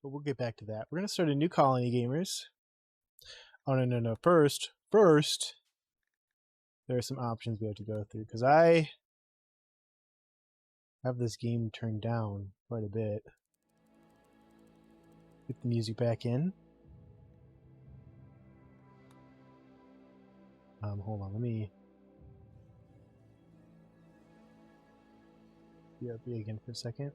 but we'll get back to that. We're going to start a new colony, gamers. Oh, no. First, there are some options we have to go through, because I have this game turned down quite a bit. Get the music back in. Hold on, let me BRB again for a second.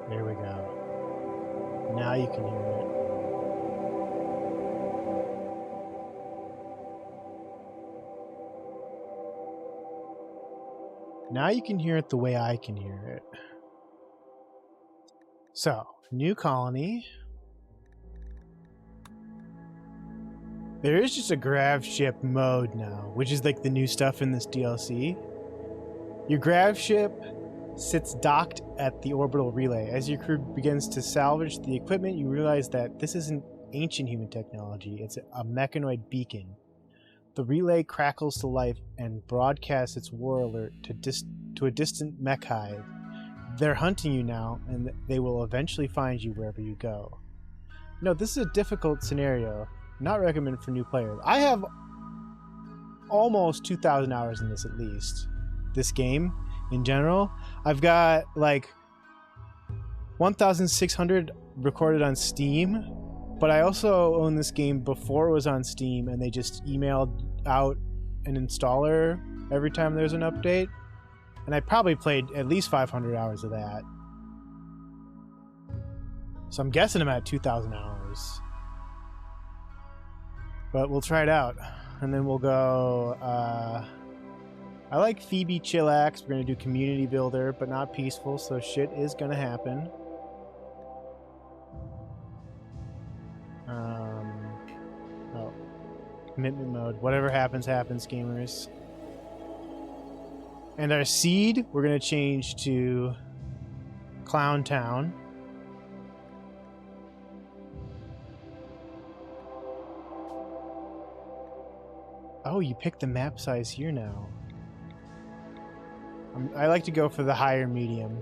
There we go. Now you can hear it. Now you can hear it the way I can hear it. So, new colony. There is just a grav ship mode now, which is like the new stuff in this DLC. Your grav ship sits docked at the orbital relay. As your crew begins to salvage the equipment, you realize that this isn't ancient human technology, it's a mechanoid beacon. The relay crackles to life and broadcasts its war alert to a distant mech hive. They're hunting you now, and they will eventually find you wherever you go. No, this is a difficult scenario. Not recommended for new players. I have almost 2,000 hours in this at least. This game, in general. I've got like 1,600 recorded on Steam, but I also own this game before it was on Steam, and they just emailed out an installer every time there's an update. And I probably played at least 500 hours of that. So I'm guessing I'm at 2,000 hours. But we'll try it out. And then we'll go... I like Phoebe Chillax. We're going to do Community Builder, but not Peaceful, so shit is going to happen. Oh. Commitment mode. Whatever happens, happens, gamers. And our seed, we're going to change to Clown Town. Oh, you picked the map size here now. I like to go for the higher medium.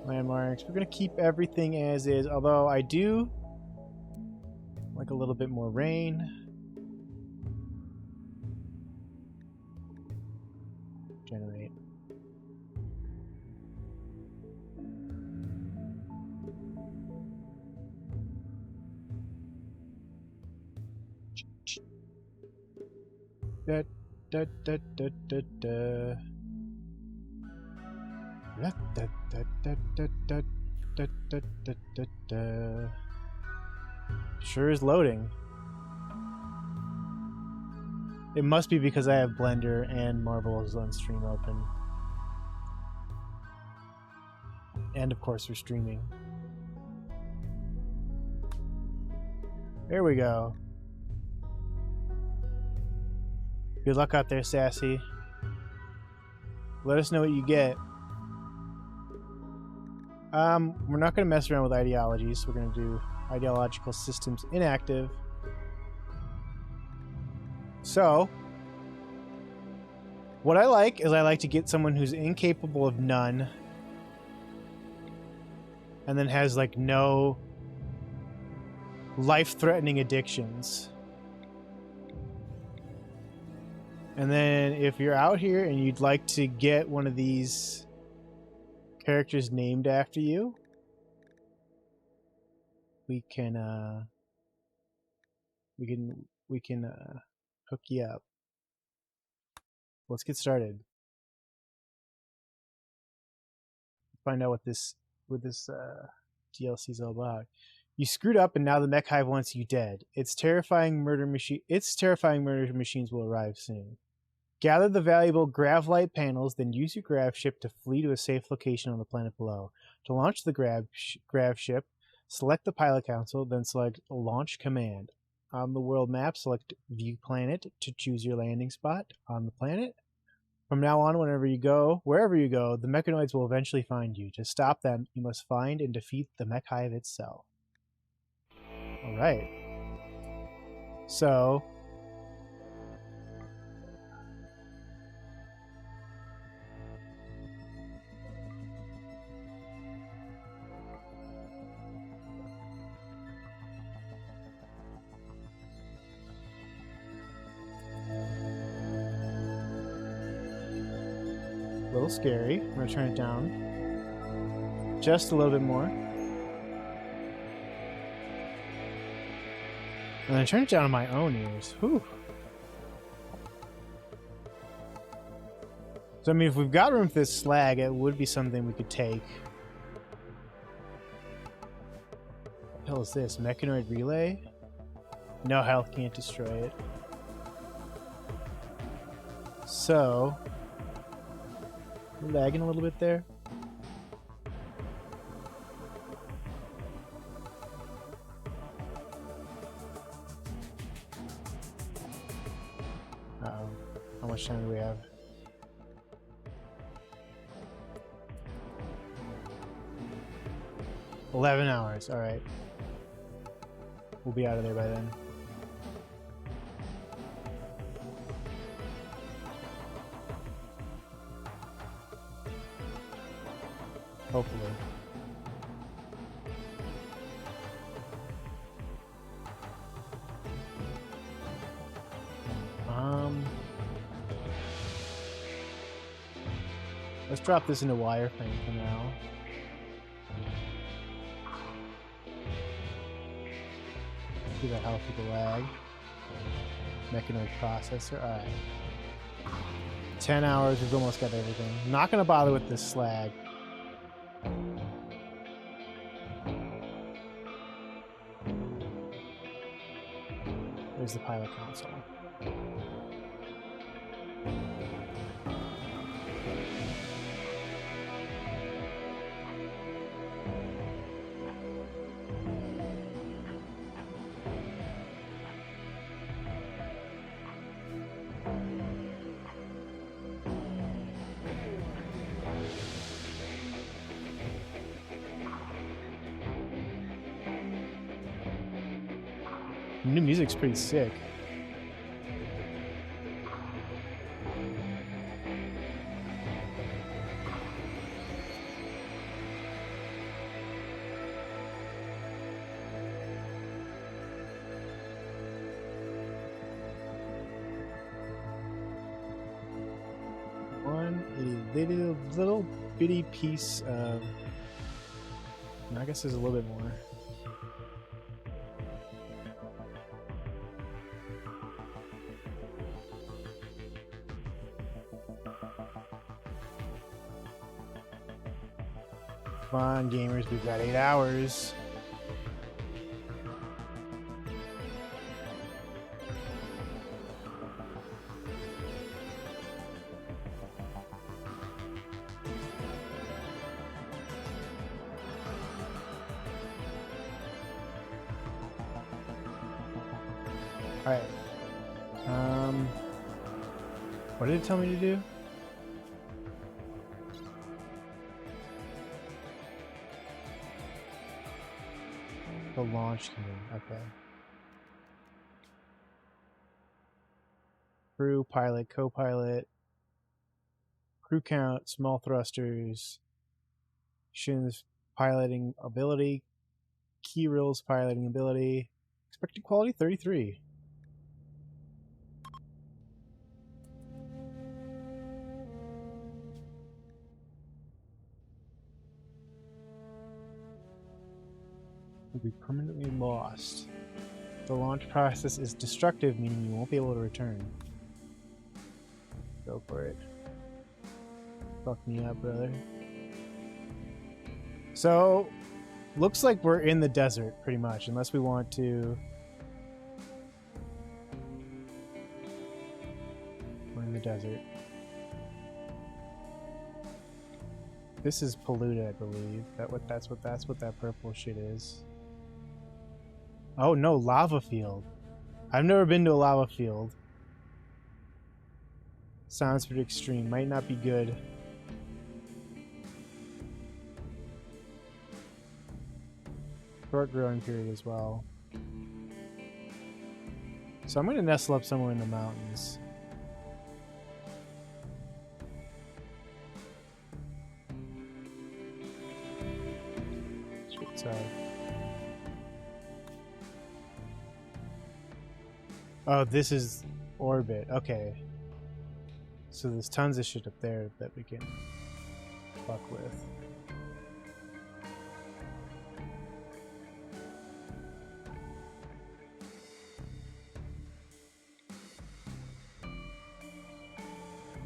Landmarks. We're going to keep everything as is, although I do like a little bit more rain. Generate. Da, da, da, da, da, da. Da, da, da, da, da, da, da, da, da, da, da. Sure is loading. It must be because I have Blender and Marvel's on stream open. And of course we're streaming. There we go. Good luck out there, Sassy. Let us know what you get. We're not going to mess around with ideologies. We're going to do ideological systems inactive. So, what I like is I like to get someone who's incapable of none and then has like no life-threatening addictions. And then if you're out here and you'd like to get one of these characters named after you, we can hook you up. Let's get started. Find out what this DLC is all about. You screwed up and now the mech hive wants you dead. Its terrifying murder machines will arrive soon. Gather the valuable gravlight panels, then use your grav ship to flee to a safe location on the planet below. To launch the grav ship, select the pilot console, then select Launch Command. On the world map, select View Planet to choose your landing spot on the planet. From now on, wherever you go, the mechanoids will eventually find you. To stop them, you must find and defeat the mech hive itself. Alright. So... a little scary. I'm going to turn it down just a little bit more. And then turn it down on my own ears. Whew. So, I mean, if we've got room for this slag, it would be something we could take. What the hell is this? Mechanoid relay? No health can't destroy it. So... we're lagging a little bit there. Uh-oh. How much time do we have? $11 hours. Alright. We'll be out of there by then. Hopefully. Let's drop this into wireframe for now. Do that help with the lag. Mechanoid processor. Alright. 10 hours, we've almost got everything. I'm not gonna bother with this slag. There's the pilot console. The new music's pretty sick. Little bitty piece of... I guess there's a little bit more. Come on, gamers, we've got 8 hours. Alright. What did it tell me to do? The launch command, okay. Crew, pilot, co-pilot, crew count, small thrusters, shins piloting ability, key rails piloting ability, expected quality 33. Will be permanently lost. The launch process is destructive, meaning you won't be able to return. Go for it. Fuck me up, brother. So, looks like we're in the desert, pretty much, unless we want to... We're in the desert. This is polluted, I believe. That's what that purple shit is. Oh no, lava field. I've never been to a lava field. Sounds pretty extreme. Might not be good. Short growing period as well. So I'm going to nestle up somewhere in the mountains. Straight south. Oh, this is orbit. Okay. So there's tons of shit up there that we can fuck with.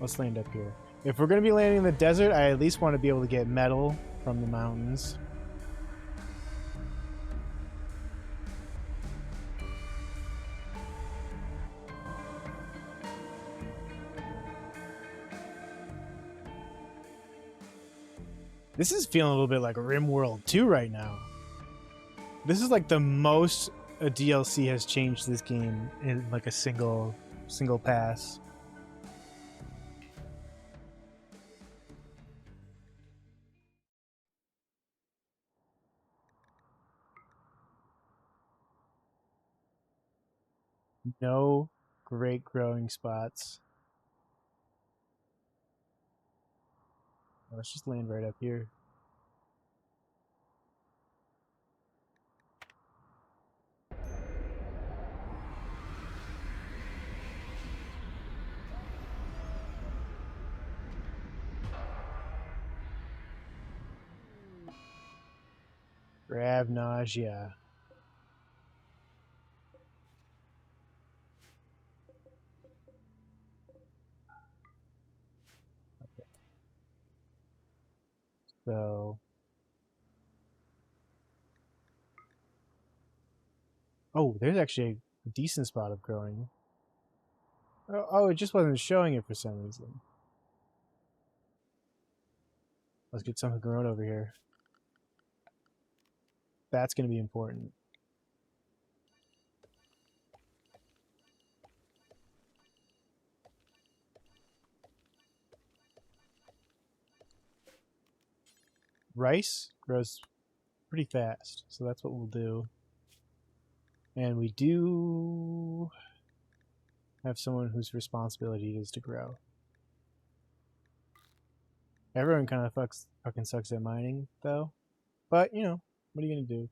Let's land up here. If we're going to be landing in the desert, I at least want to be able to get metal from the mountains. This is feeling a little bit like Rimworld 2 right now. This is like the most a DLC has changed this game in like a single pass. No great growing spots. Let's just land right up here. Grav nausea. Okay. So, oh, there's actually a decent spot of growing. Oh, it just wasn't showing it for some reason. Let's get something growing over here. That's going to be important. Rice grows pretty fast, so that's what we'll do. And we do have someone whose responsibility it is to grow. Everyone kind of fucking sucks at mining, though. But, you know, what are you going to do?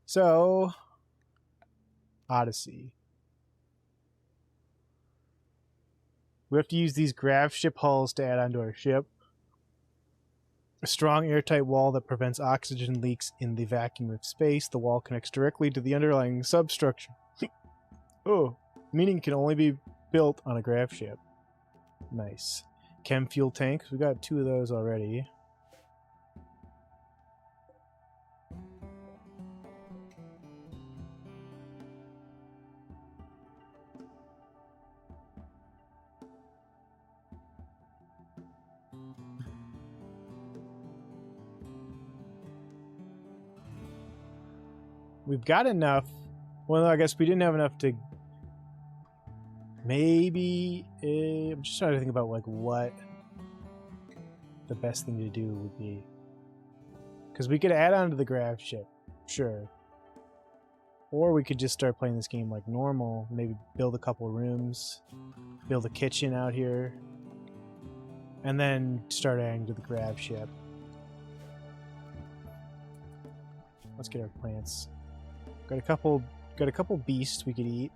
So, Odyssey. We have to use these grav ship hulls to add onto our ship. A strong airtight wall that prevents oxygen leaks in the vacuum of space. The wall connects directly to the underlying substructure. Oh, meaning it can only be built on a grav ship. Nice. Chem fuel tanks. We got 2 of those already. We've got enough. Well, I guess we didn't have enough to... Maybe... I'm just trying to think about like what the best thing to do would be. Because we could add on to the grav ship. Sure. Or we could just start playing this game like normal. Maybe build a couple rooms. Build a kitchen out here. And then start adding to the grav ship. Let's get our plants. Got a couple beasts we could eat.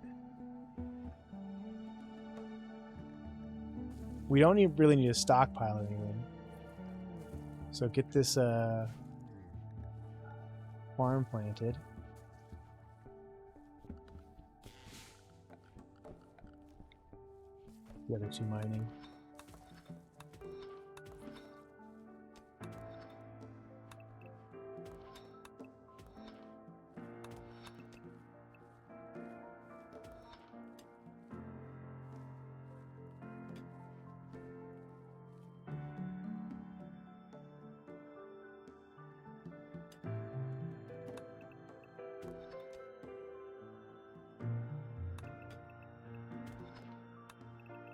We don't really need a stockpile or anything. So get this farm planted. The other 2 mining.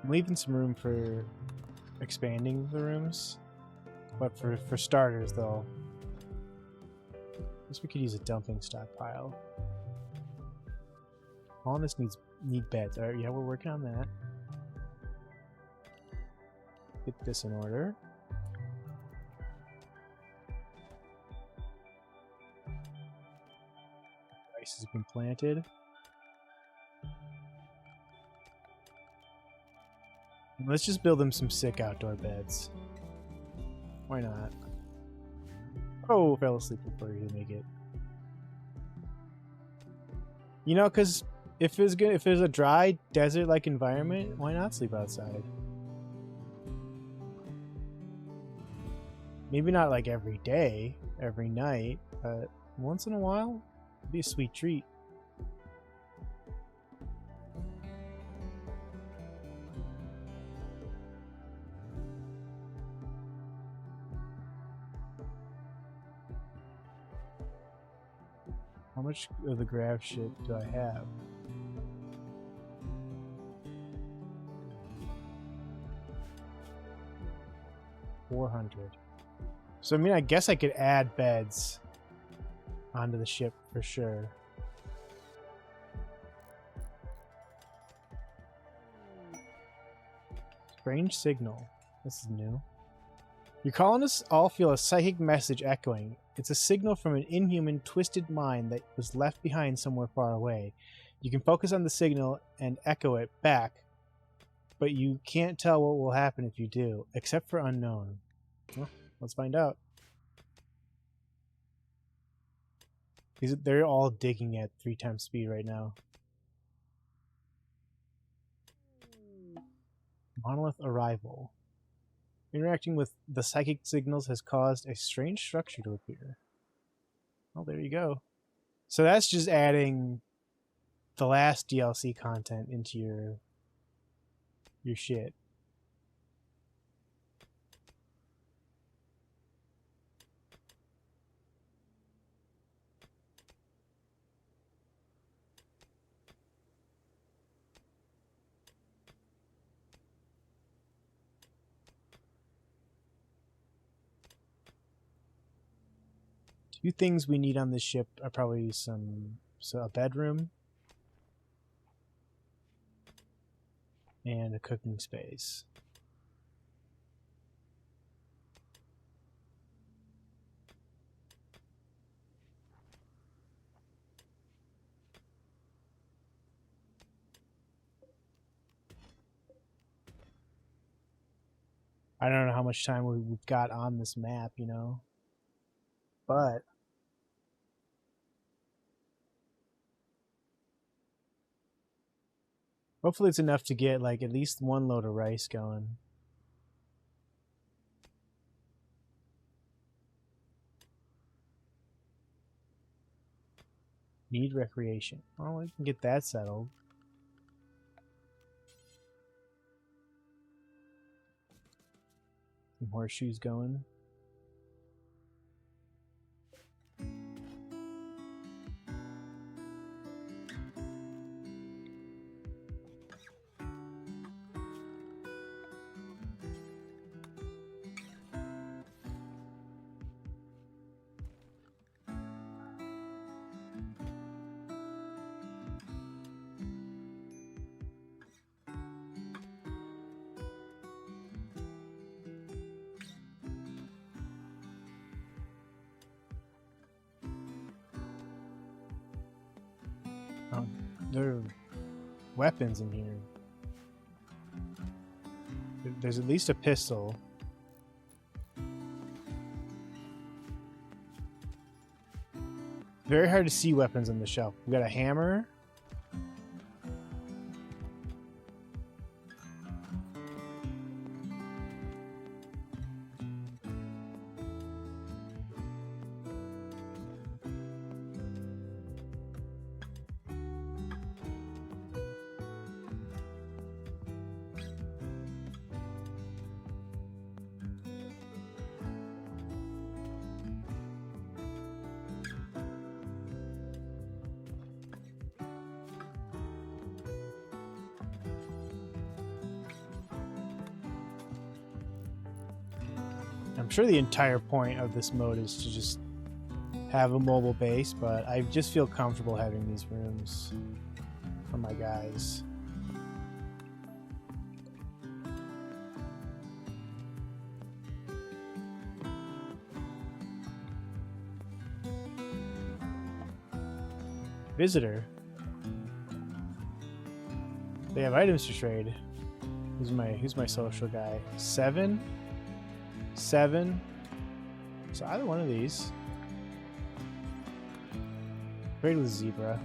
I'm leaving some room for expanding the rooms. But for starters, though, I guess we could use a dumping stockpile. All this need beds. All right, yeah, we're working on that. Get this in order. Rice has been planted. And let's just build them some sick outdoor beds. Why not? Oh, fell asleep before you make it. You know, because if there's a dry desert-like environment, why not sleep outside? Maybe not like every day, every night, but once in a while, it'd be a sweet treat. How much of the grav shit do I have? $400. So I mean, I guess I could add beds onto the ship for sure. Strange signal. This is new. Your colonists all feel a psychic message echoing. It's a signal from an inhuman, twisted mind that was left behind somewhere far away. You can focus on the signal and echo it back, but you can't tell what will happen if you do, except for unknown. Well, let's find out. They're all digging at 3 times speed right now. Monolith arrival. Interacting with the psychic signals has caused a strange structure to appear. Oh, there you go. So that's just adding the last DLC content into your shit. Few things we need on this ship are probably a bedroom and a cooking space. I don't know how much time we've got on this map, you know, but hopefully it's enough to get like at least 1 load of rice going. Need recreation. Well, we can get that settled. Some horseshoes going. There are weapons in here. There's at least a pistol. Very hard to see weapons on the shelf. We got a hammer. I'm sure the entire point of this mode is to just have a mobile base, but I just feel comfortable having these rooms for my guys. Visitor. They have items to trade. Who's my social guy? 7? 7. So either one of these. Trade with Zebra.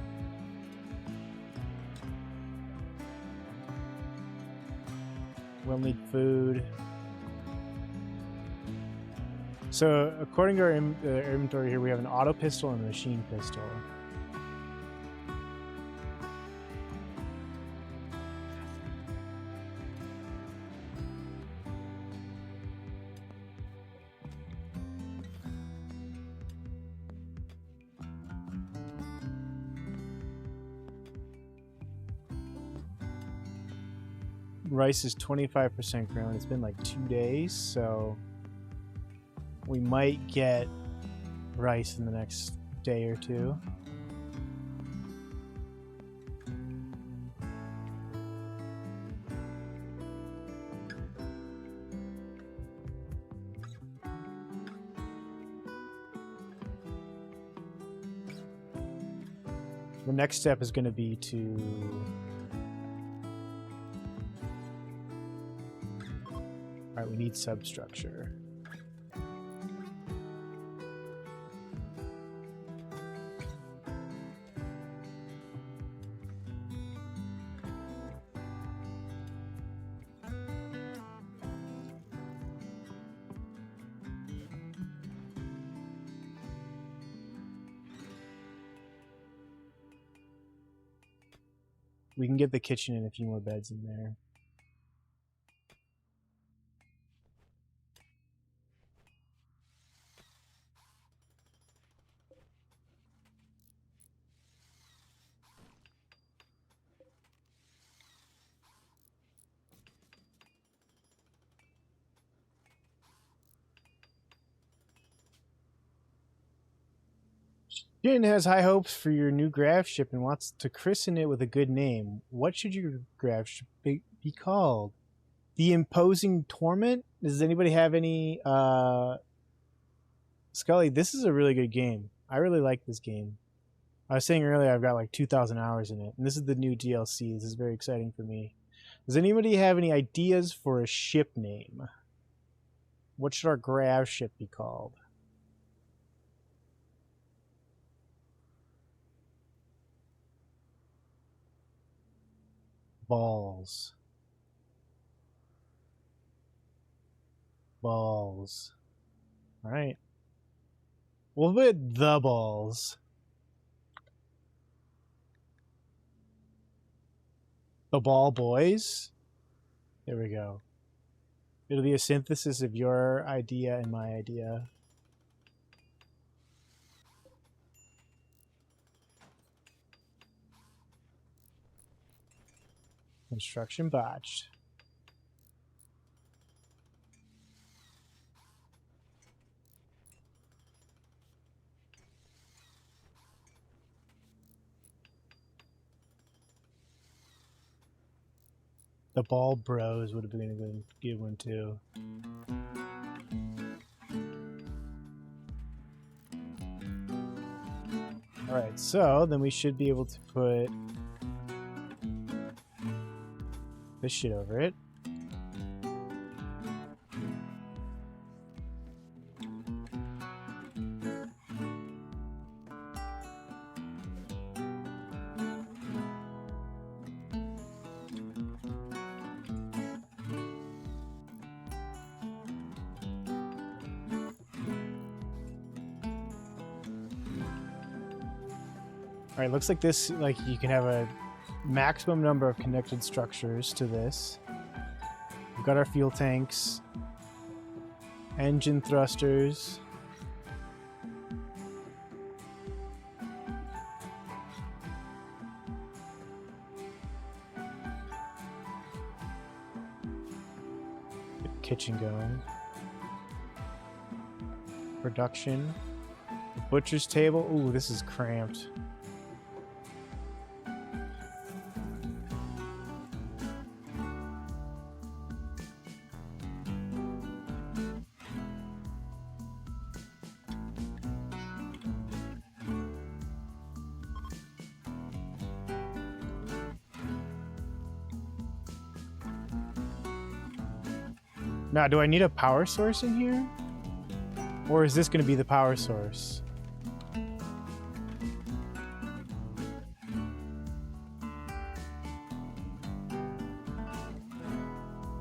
We'll need food. So according to our inventory here, we have an auto pistol and a machine pistol. Rice is 25% grown. It's been like 2 days, so we might get rice in the next day or two. The next step is going to be to we need substructure. We can get the kitchen and a few more beds in there. Jin has high hopes for your new grav ship and wants to christen it with a good name. What should your grav ship be called? The Imposing Torment? Does anybody have any... Scully, this is a really good game. I really like this game. I was saying earlier I've got like 2,000 hours in it, and this is the new DLC. This is very exciting for me. Does anybody have any ideas for a ship name? What should our grav ship be called? Balls. Balls. Alright. We'll put the balls. The Ball Boys? There we go. It'll be a synthesis of your idea and my idea. Construction botched. The Ball Bros would have been a good one too. Alright, so then we should be able to put this shit over it. All right, looks like this, like you can have a maximum number of connected structures to this. We've got our fuel tanks, engine thrusters. Get the kitchen going. Production. The butcher's table. Ooh, this is cramped. Now, do I need a power source in here? Or is this going to be the power source?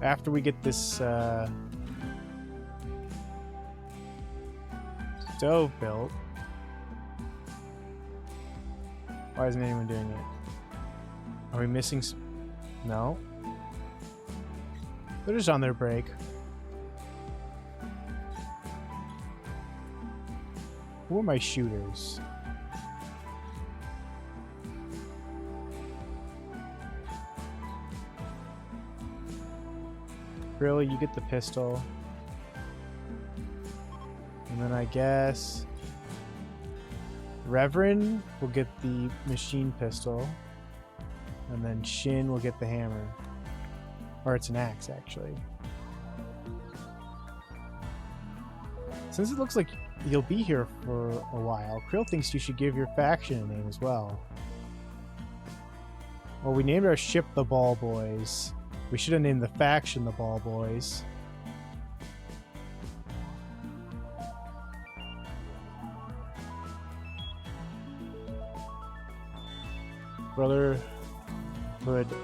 After we get this stove built. Why isn't anyone doing it? Are we missing no? They're just on their break. Who are my shooters? Really, you get the pistol. And then I guess Reverend will get the machine pistol. And then Shin will get the hammer. Or it's an axe, actually. Since it looks like you'll be here for a while, Krill thinks you should give your faction a name as well. Well, we named our ship the Ball Boys. We should have named the faction the Ball Boys. Brotherhood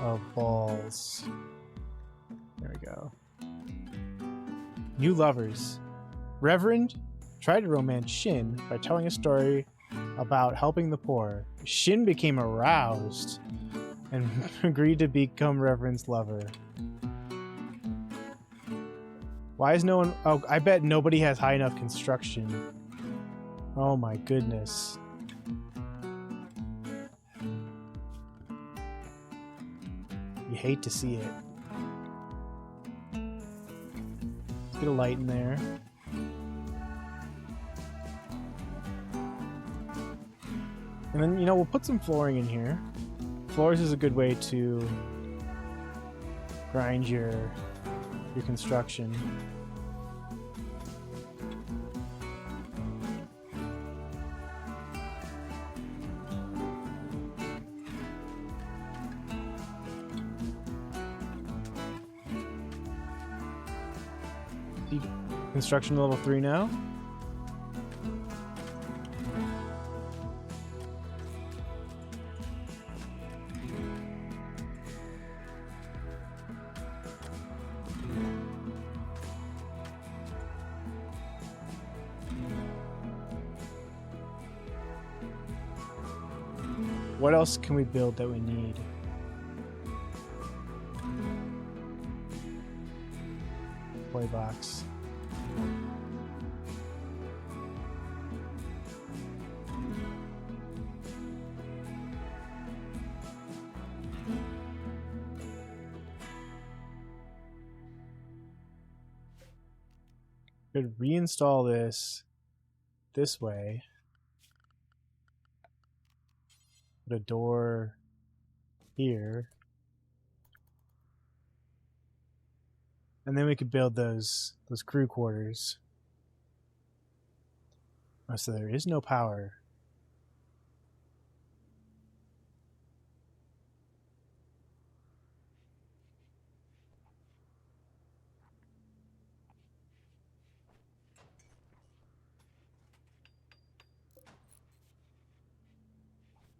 of Balls. There we go. New lovers. Reverend tried to romance Shin by telling a story about helping the poor. Shin became aroused and agreed to become Reverend's lover. Why is no one... Oh, I bet nobody has high enough construction. Oh my goodness. You hate to see it. Let's get a light in there. And then, you know, we'll put some flooring in here. Floors is a good way to grind your construction. Construction level 3 now. What else can we build that we need? Play box. Could reinstall this way. Put a door here. And then we could build those crew quarters. Oh, so there is no power.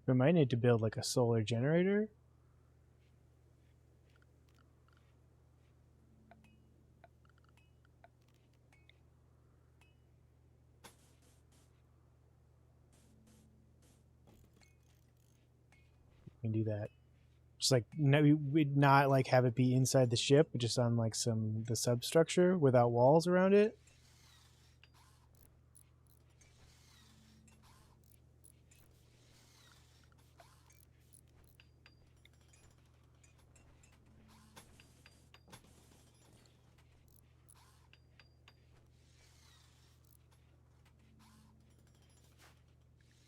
We might need to build like a solar generator. We can do that. Just like no, we'd not like have it be inside the ship, but just on like the substructure without walls around it.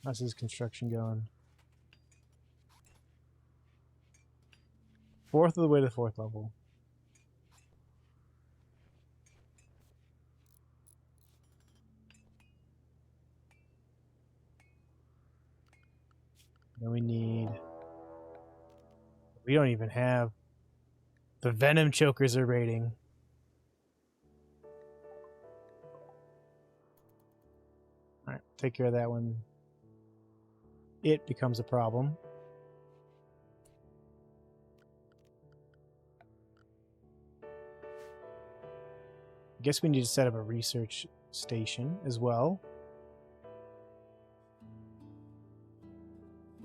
How's his construction going? 4th of the way to the 4th level. Then we need... We don't even have... The venom chokers are raiding. Alright, take care of that one. It becomes a problem. I guess we need to set up a research station as well.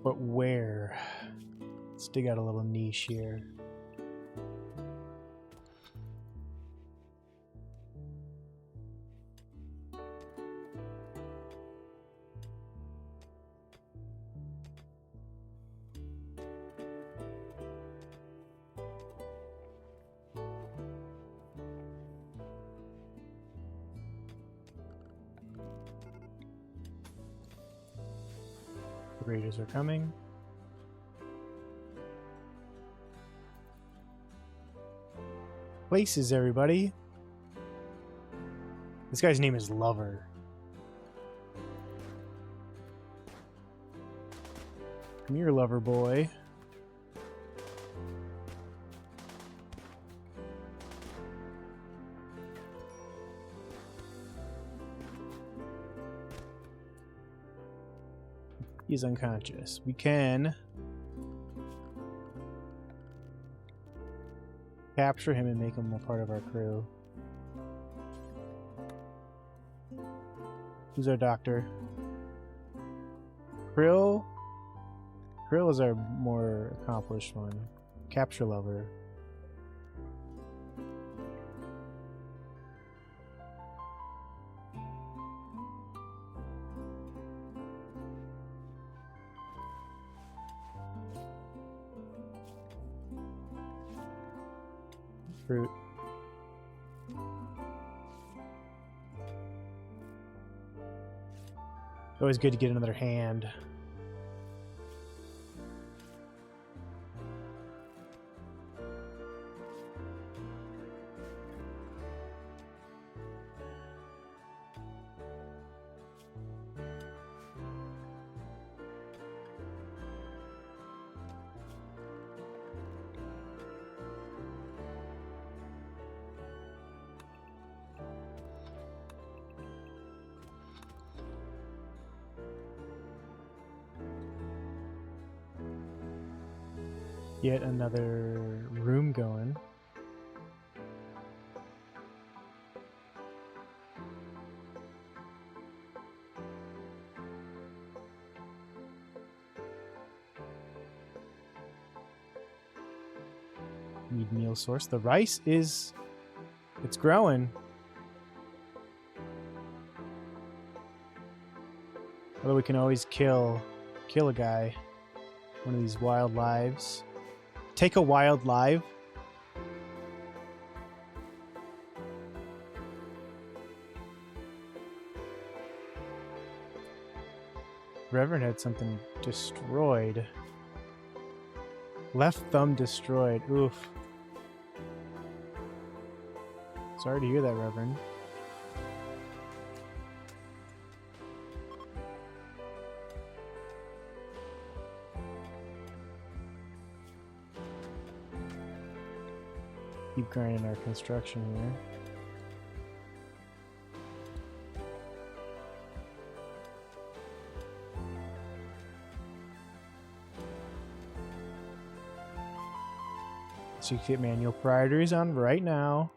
But where? Let's dig out a little niche here. The raiders are coming. Places, everybody. This guy's name is Lover. Come here, Lover boy. He's unconscious. We can capture him and make him a part of our crew. Who's our doctor? Krill? Krill is our more accomplished one. Capture Lover. Fruit. Always good to get another hand. Get another room going. Need meal source. The rice is... it's growing. Although we can always kill a guy. One of these wild lives. Take a wild live. Reverend had something destroyed. Left thumb destroyed. Oof. Sorry to hear that, Reverend. Keep grinding our construction here. So you can get manual priorities on right now.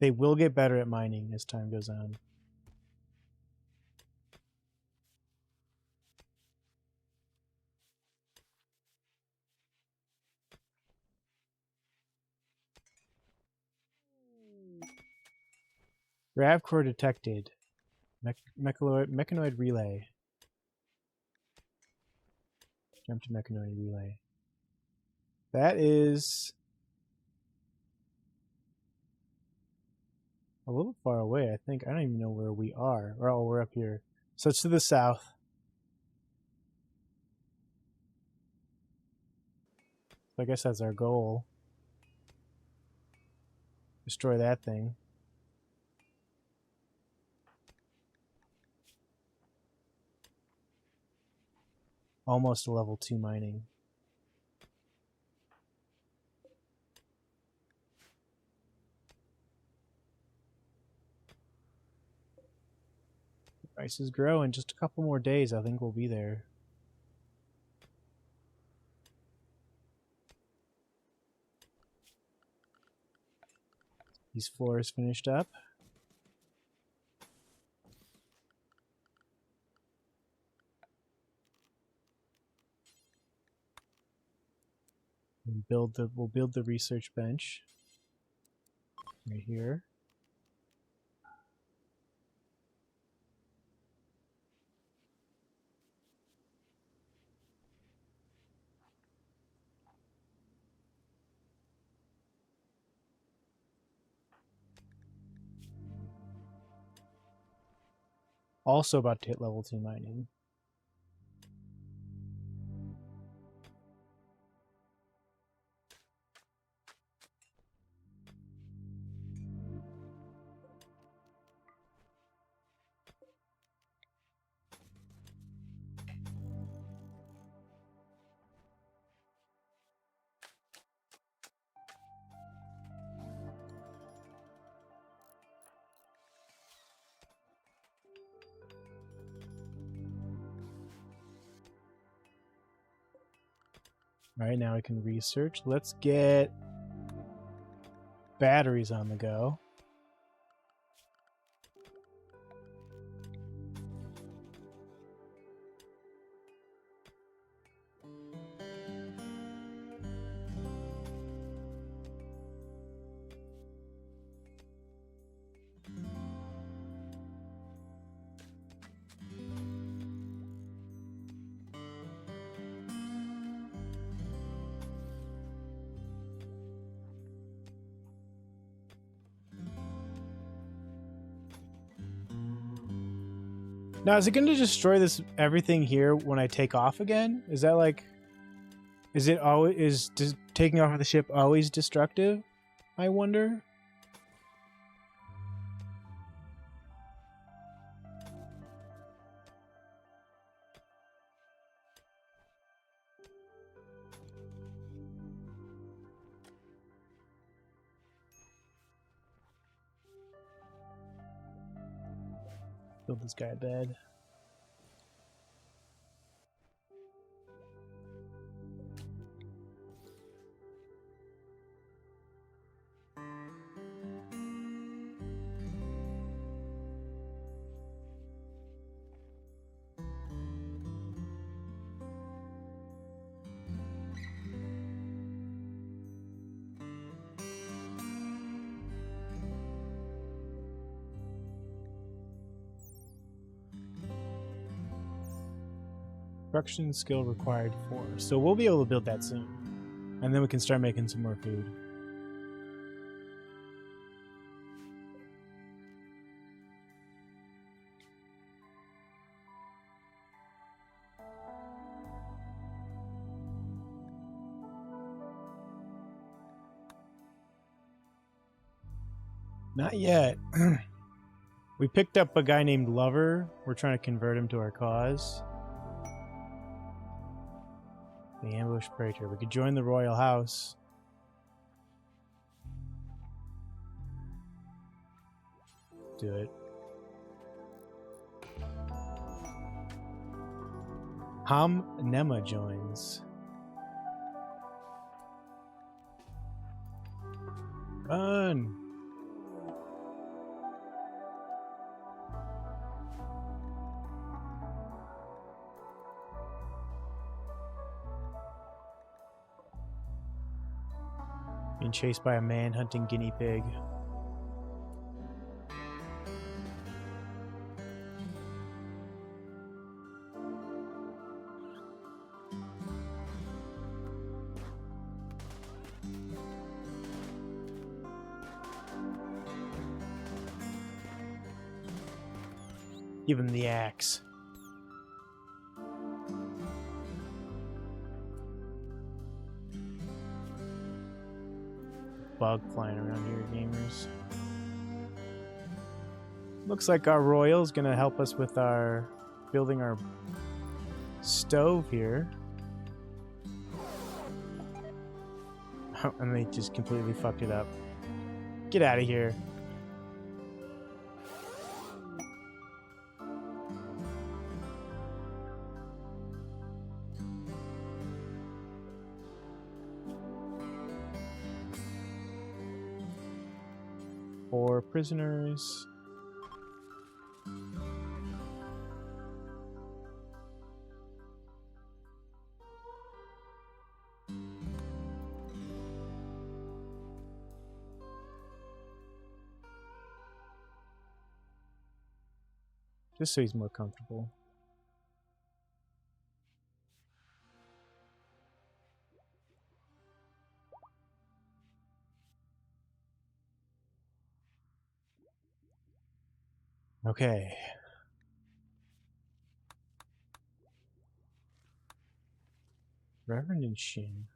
They will get better at mining as time goes on. Grav core detected. Mechanoid relay. Jump to mechanoid relay. That is a little far away, I think. I don't even know where we are. Oh, we're up here. So it's to the south. So I guess that's our goal. Destroy that thing. Almost a level 2 mining. Prices grow in just a couple more days. I think we'll be there. These floors finished up. We'll build the research bench right here. Also about to hit level 2 mining. All right, now we can research. Let's get batteries on the go. Now, is it going to destroy everything here when I take off again? Is that like, is taking off of the ship always destructive? I wonder. Build this guy a bed. Construction skill required 4. So we'll be able to build that soon. And then we can start making some more food. Not yet. We picked up a guy named Lover. We're trying to convert him to our cause. The ambush praetor. We could join the royal house. Do it. Ham Nema joins. Run! Being chased by a man hunting guinea pig. Give him the axe. Bug flying around here, gamers. Looks like our royal's gonna help us with our building our stove here. Oh, and they just completely fucked it up. Get out of here. Four prisoners. Just so he's more comfortable. Okay. Reverend and Shin.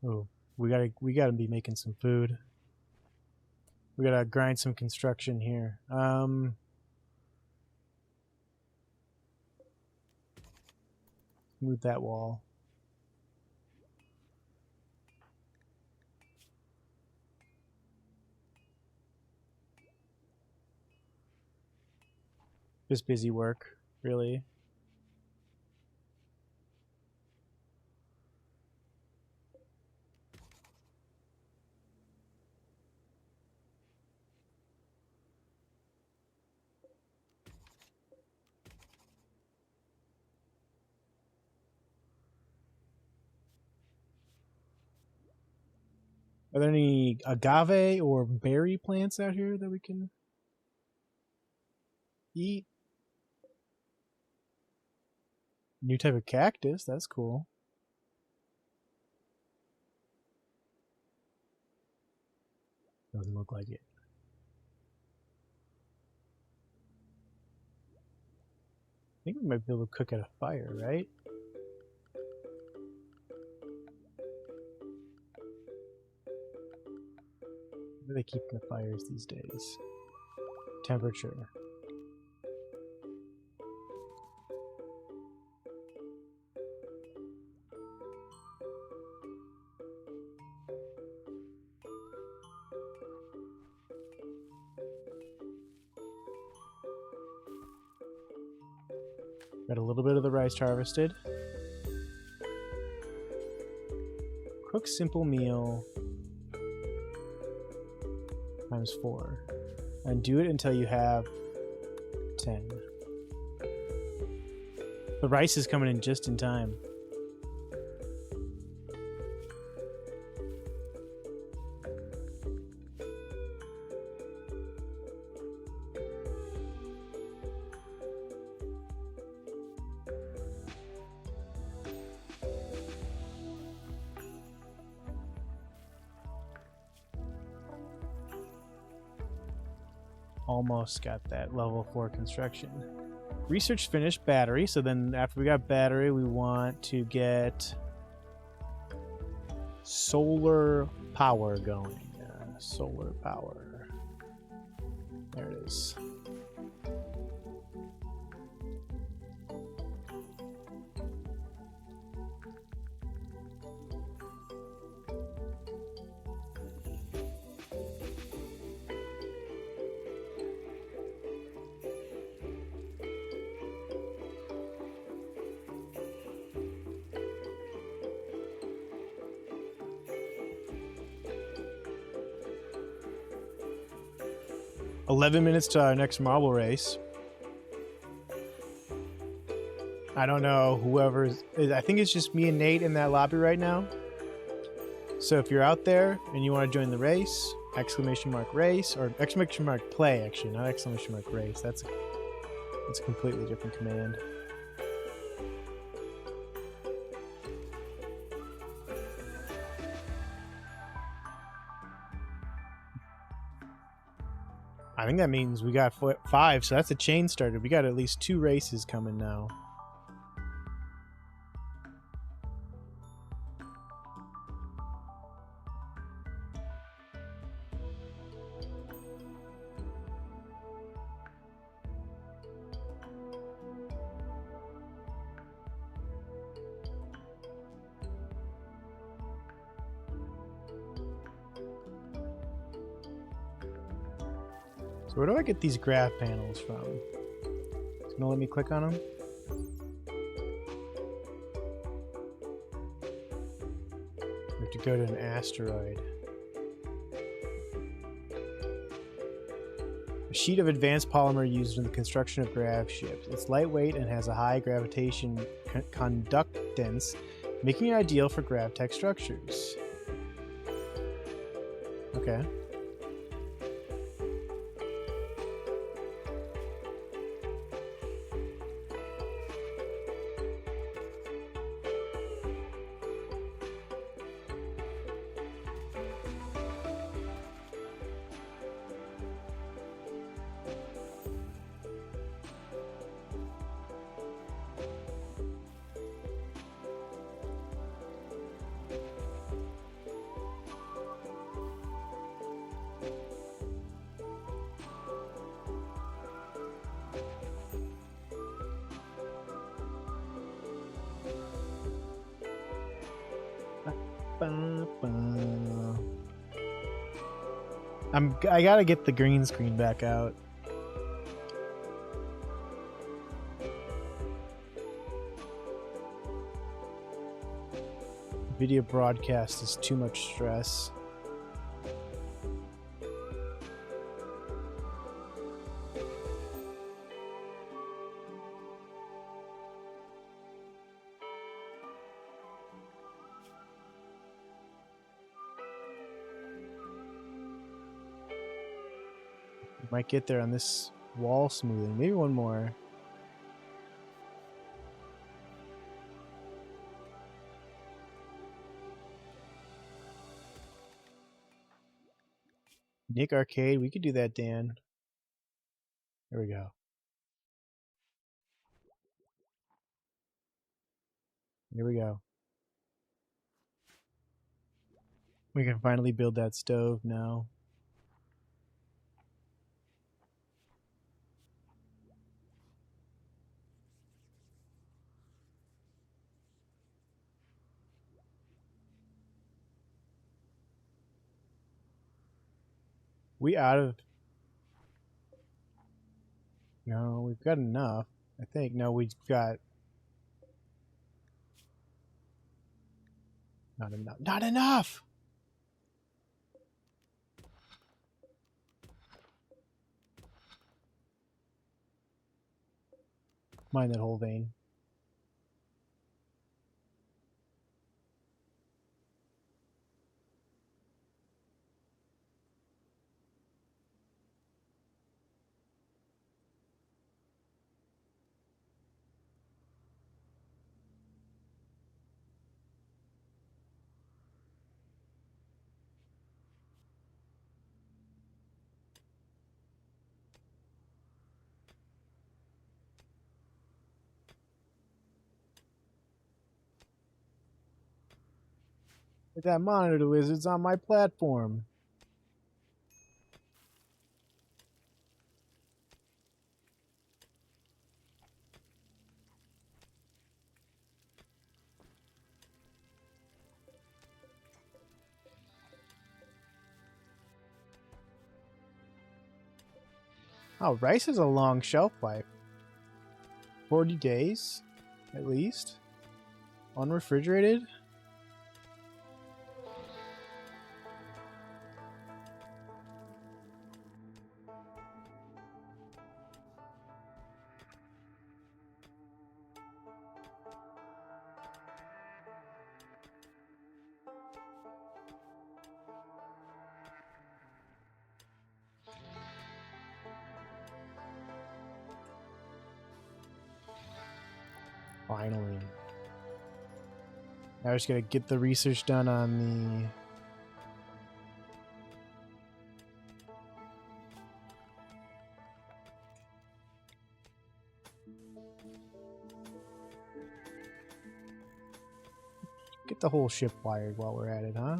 Oh, we gotta be making some food. We gotta grind some construction here. Move that wall. Just busy work, really. Are there any agave or berry plants out here that we can eat? New type of cactus, that's cool. Doesn't look like it. I think we might be able to cook at a fire, right? Where do they keep the fires these days? Temperature. Got a little bit of the rice harvested. Cook simple meal times 4. And do it until you have 10. The rice is coming in just in time. Almost got that level 4 construction. Research finished battery, so then after we got battery, we want to get solar power going. Solar power. There it is. $11 minutes to our next marble race. I don't know whoever's... I think it's just me and Nate in that lobby right now. So if you're out there and you want to join the race, exclamation mark race, or exclamation mark play, actually, not exclamation mark race. That's a completely different command. I think that means we got 5, so that's a chain started. We got at least 2 races coming now. So where do I get these graph panels from? It's gonna let me click on them? We have to go to an asteroid. A sheet of advanced polymer used in the construction of grav ships. It's lightweight and has a high gravitation conductance, making it ideal for gravtech structures. Okay. I gotta get the green screen back out. Video broadcast is too much stress. Might get there on this wall smoothing. Maybe one more. Nick Arcade, we could do that, Dan. There we go. Here we go. We can finally build that stove now. We out of... No, we've got enough. I think. No, we've got... Not enough. Not enough! Mind that whole vein. That monitor wizard's on my platform. Oh, rice has a long shelf life. 40 days, at least. Unrefrigerated. Finally. Now I just gotta get the research done on the... Get the whole ship wired while we're at it, huh?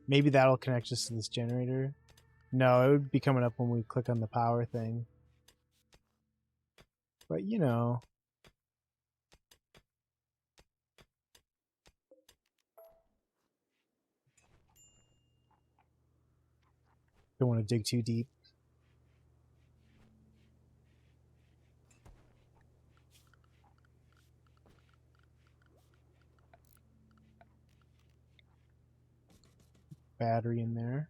Maybe that'll connect us to this generator. No, it would be coming up when we click on the power thing. But, you know. Don't want to dig too deep. Battery in there.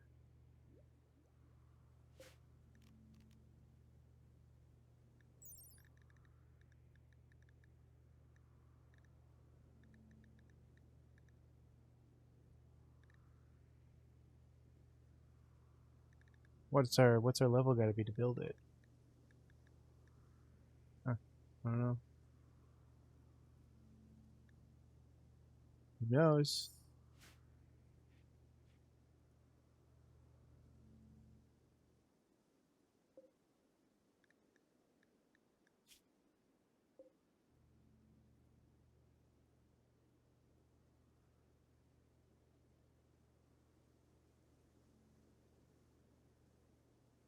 What's our level gotta be to build it? Huh, I don't know. Who knows?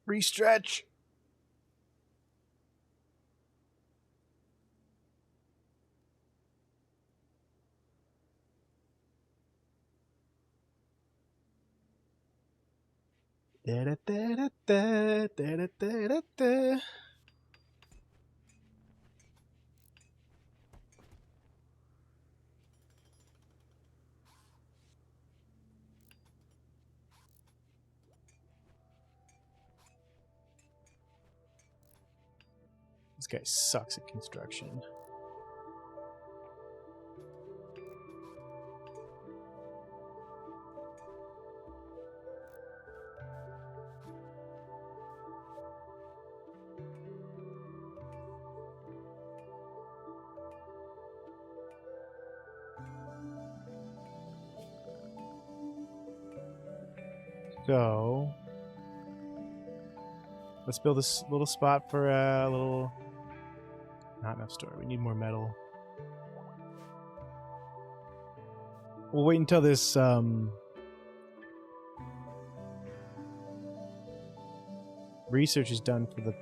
Restretch. Da da da da da da da da. This guy sucks at construction. So let's build this little spot for a little... Not enough store. We need more metal. We'll wait until this research is done for the...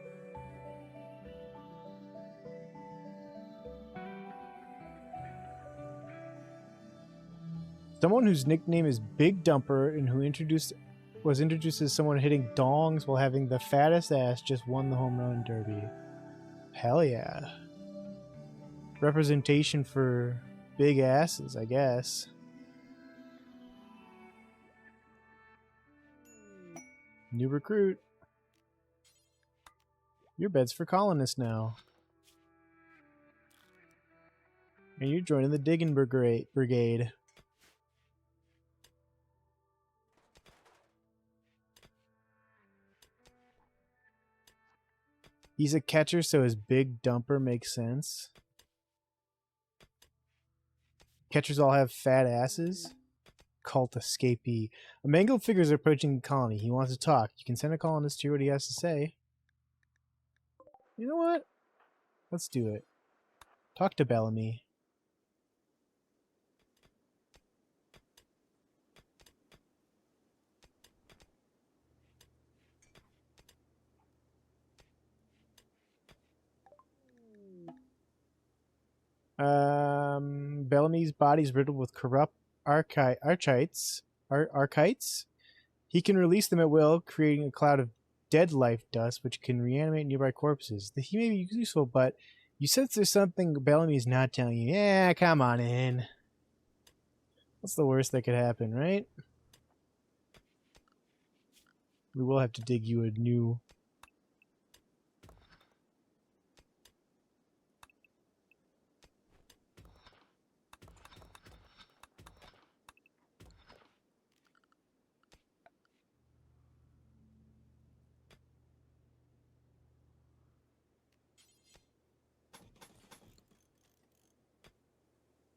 Someone whose nickname is Big Dumper and who was introduced as someone hitting dongs while having the fattest ass just won the home run derby. Hell yeah. Representation for big asses, I guess. New recruit. Your bed's for colonists now. And you're joining the digging brigade. He's a catcher, so his Big Dumper makes sense. Catchers all have fat asses. Cult escapee. A mangled figure is approaching the colony. He wants to talk. You can send a colonist to hear what he has to say. You know what? Let's do it. Talk to Bellamy. Bellamy's body's riddled with corrupt archites. He can release them at will, creating a cloud of dead life dust, which can reanimate nearby corpses. He may be useful, but you sense there's something Bellamy's not telling you. Yeah, come on in. What's the worst that could happen, right? We will have to dig you a new...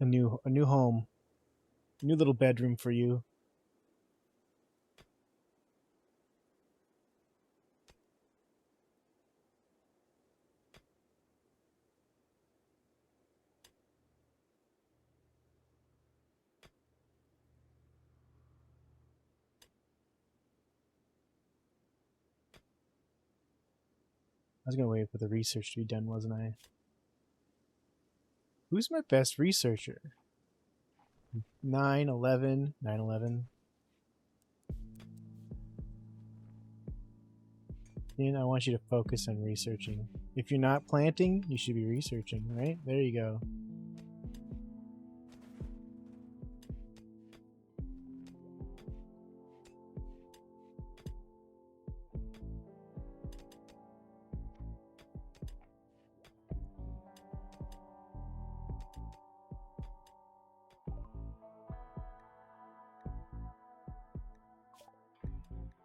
A new home. A new little bedroom for you. I was gonna wait for the research to be done, wasn't I? Who's my best researcher? 9/11. 9/11. And I want you to focus on researching. If you're not planting, you should be researching, right? There you go.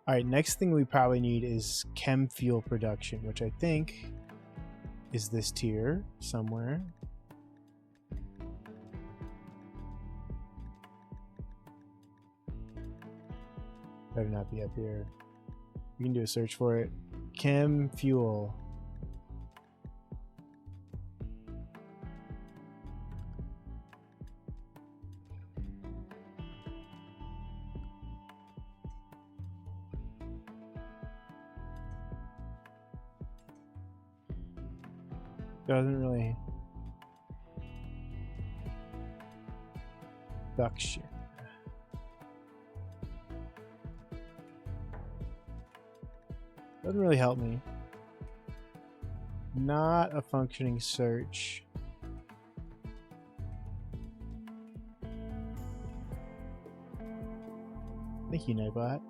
All right, next thing we probably need is chem fuel production, which I think is this tier somewhere. Better not be up here. We can do a search for it. Chem fuel. Doesn't really. Production. Doesn't really help me. Not a functioning search. Thank you, Nightbot.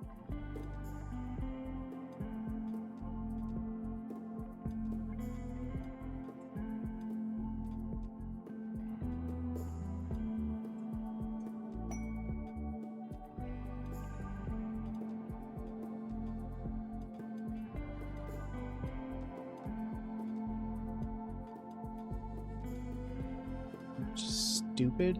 Stupid.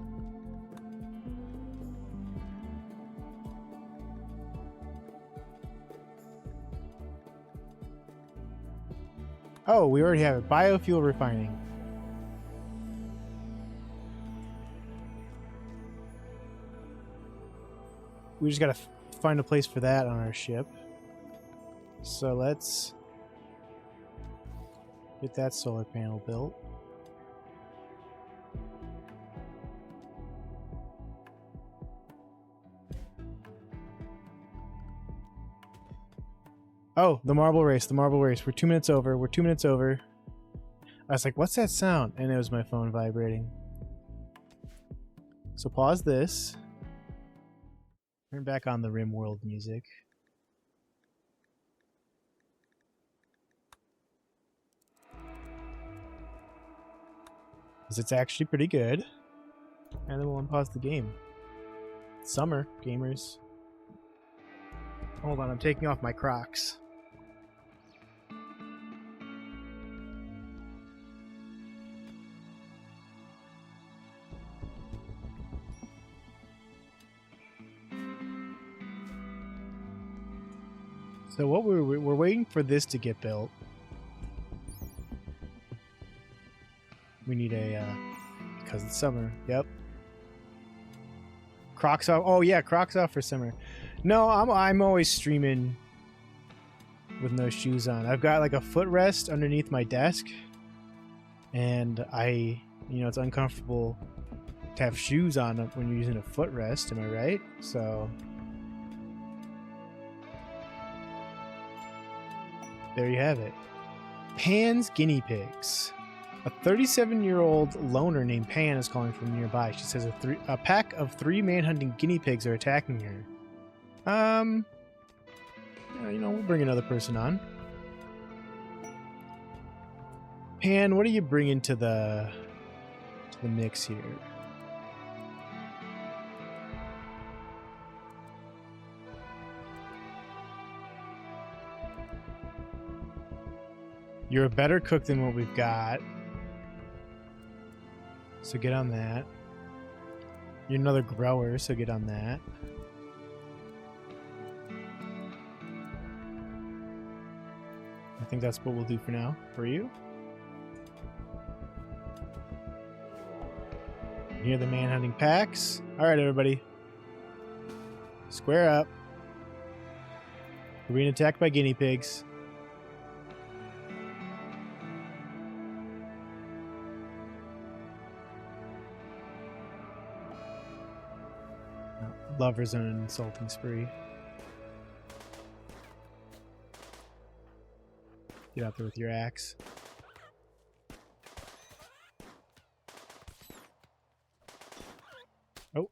Oh, we already have it. Biofuel refining. We just gotta find a place for that on our ship. So let's get that solar panel built. Oh, the marble race, the marble race. We're 2 minutes over. We're 2 minutes over. I was like, what's that sound? And it was my phone vibrating. So pause this. Turn back on the Rimworld music. Because it's actually pretty good. And then we'll unpause the game. It's summer, gamers. Hold on, I'm taking off my Crocs. So what we're waiting for this to get built. We need a because it's summer. Yep. Crocs off. Oh yeah, Crocs off for summer. No, I'm always streaming with no shoes on. I've got like a footrest underneath my desk, and it's uncomfortable to have shoes on when you're using a footrest. Am I right? So. There you have it. Pan's guinea pigs. A 37-year-old loner named Pan is calling from nearby. She says a pack of 3 manhunting guinea pigs are attacking her. We'll bring another person on. Pan, what are you bringing to the mix here? You're a better cook than what we've got. So get on that. You're another grower, so get on that. I think that's what we'll do for now. For you. Hear the manhunting packs. Alright, everybody. Square up. We're being attacked by guinea pigs. Lovers on an insulting spree. Get out there with your axe. Oh.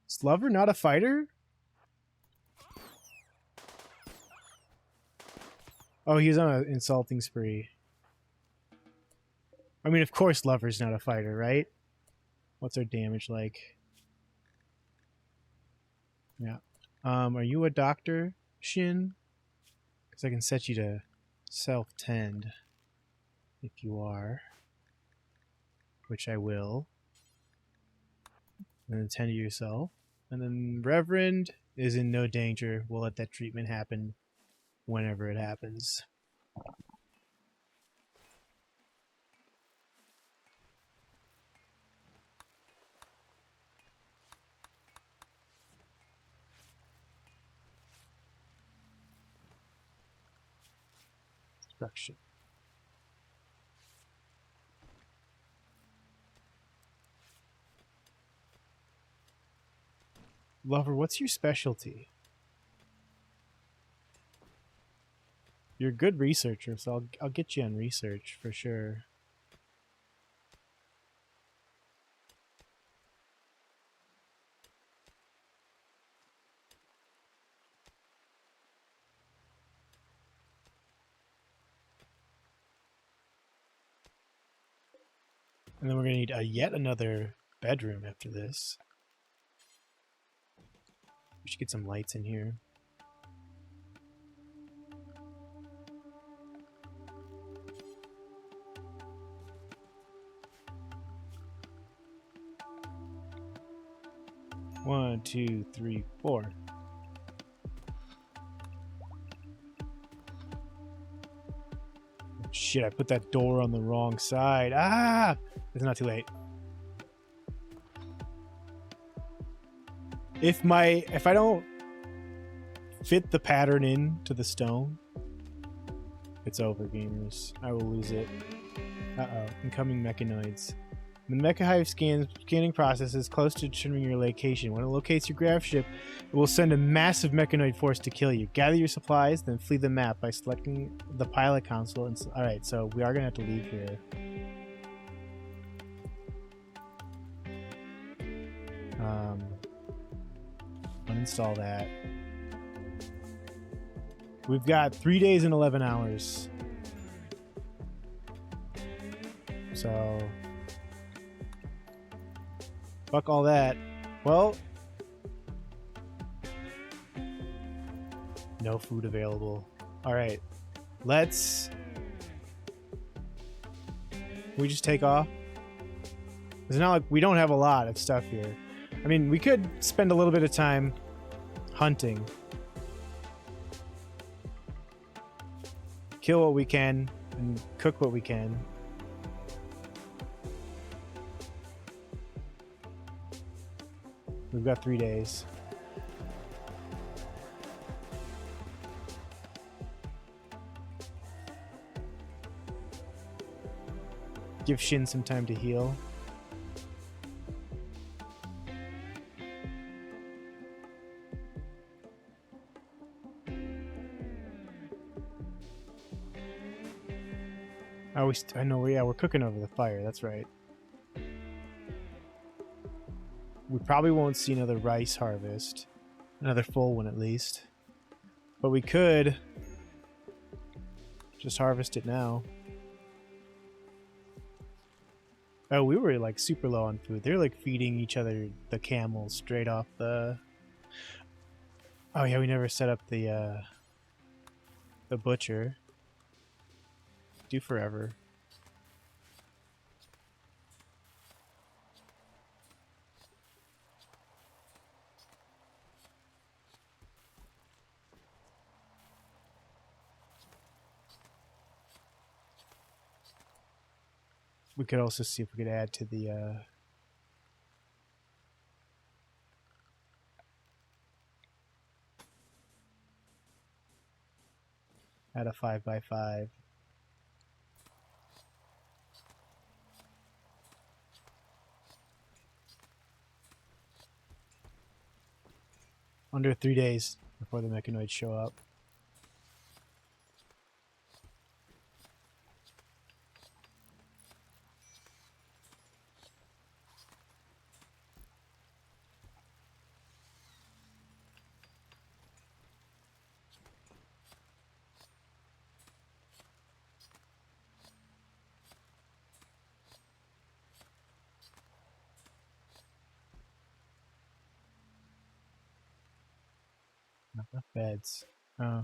Is Lover not a fighter? Oh, he's on an insulting spree. I mean, of course Lover's not a fighter, right? What's our damage like? Yeah. Are you a doctor, Shin? Because I can set you to self-tend if you are. Which I will. And then tend to yourself. And then Reverend is in no danger. We'll let that treatment happen whenever it happens. Destruction. Lover, what's your specialty? You're a good researcher, so I'll get you on research for sure. And then we're going to need yet another bedroom after this. We should get some lights in here. One, two, three, four. Shit, I put that door on the wrong side. Ah! It's not too late. If I don't fit the pattern into the stone, it's over, gamers. I will lose it. Uh-oh. Incoming mechanoids. The Mecha Hive scanning process is close to determining your location. When it locates your grav ship, it will send a massive mechanoid force to kill you. Gather your supplies, then flee the map by selecting the pilot console. Alright, so we are going to have to leave here. Uninstall that. We've got 3 days and 11 hours. So... fuck all that. Well... no food available. Alright. Let's... we just take off? It's not like we don't have a lot of stuff here. I mean, we could spend a little bit of time hunting. Kill what we can and cook what we can. We've got 3 days. Give Shin some time to heal. I know, yeah, we're cooking over the fire, that's right. We probably won't see another rice harvest. Another full one at least. But we could just harvest it now. Oh, we were like super low on food. They're like feeding each other the camels straight off the... oh yeah, we never set up the butcher. Do forever. We could also see if we could add to the add a 5x5. Under 3 days before the mechanoids show up. Not enough beds. Oh.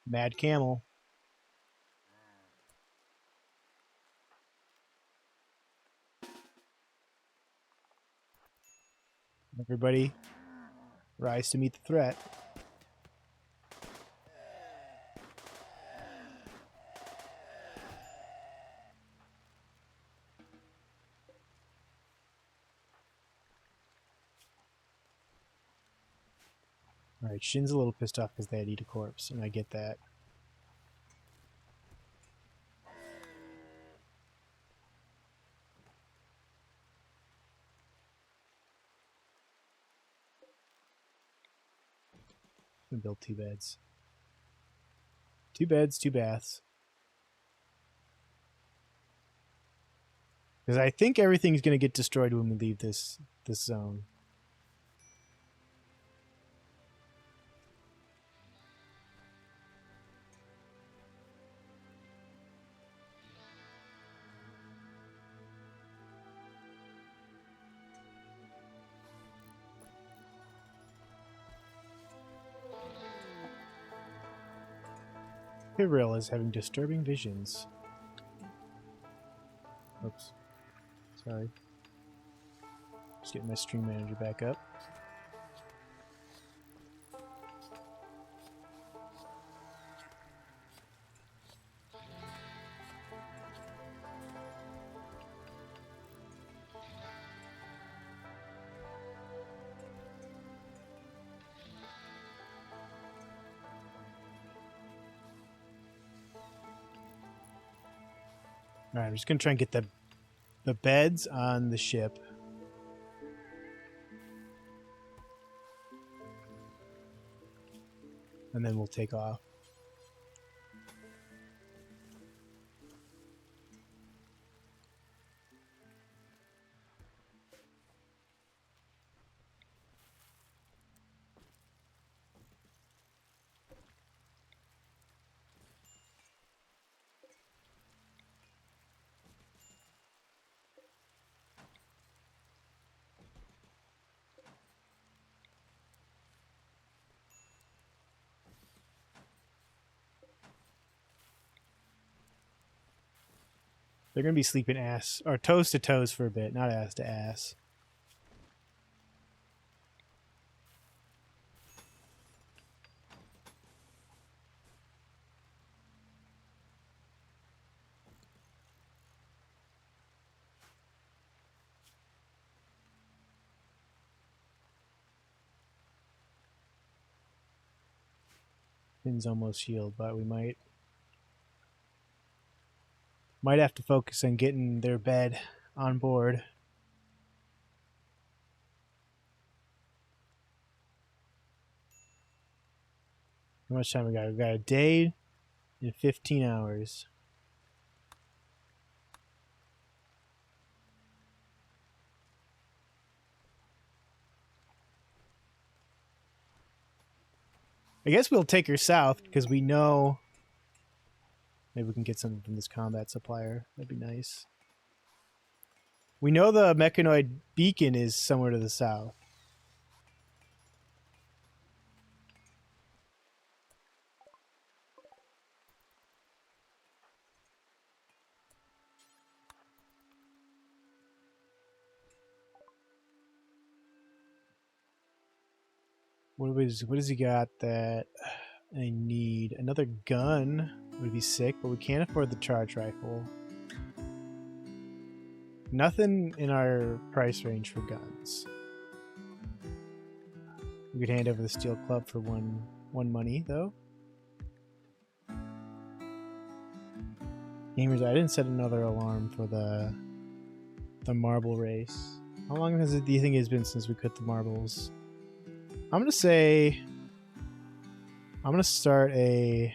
Mad camel. Everybody, rise to meet the threat. Alright, Shin's a little pissed off because they had to eat a corpse, and I get that. I'm gonna build 2 beds. 2 beds, 2 baths. Because I think everything's gonna get destroyed when we leave this zone. Rimworld is having disturbing visions. Oops. Sorry. Just getting my stream manager back up. Alright, I'm just gonna try and get the beds on the ship. And then we'll take off. They're gonna be sleeping ass or toes to toes for a bit, not ass to ass. Finn's almost healed, but we might have to focus on getting their bed on board. How much time we got? We got a day and 15 hours. I guess we'll take her south because we know maybe we can get something from this combat supplier. That'd be nice. We know the mechanoid beacon is somewhere to the south. What has he got that I need another gun. Would be sick, but we can't afford the charge rifle. Nothing in our price range for guns. We could hand over the steel club for one money though. Gamers, I didn't set another alarm for the marble race. How long do you think it's been since we quit the marbles? I'm gonna say I'm gonna start a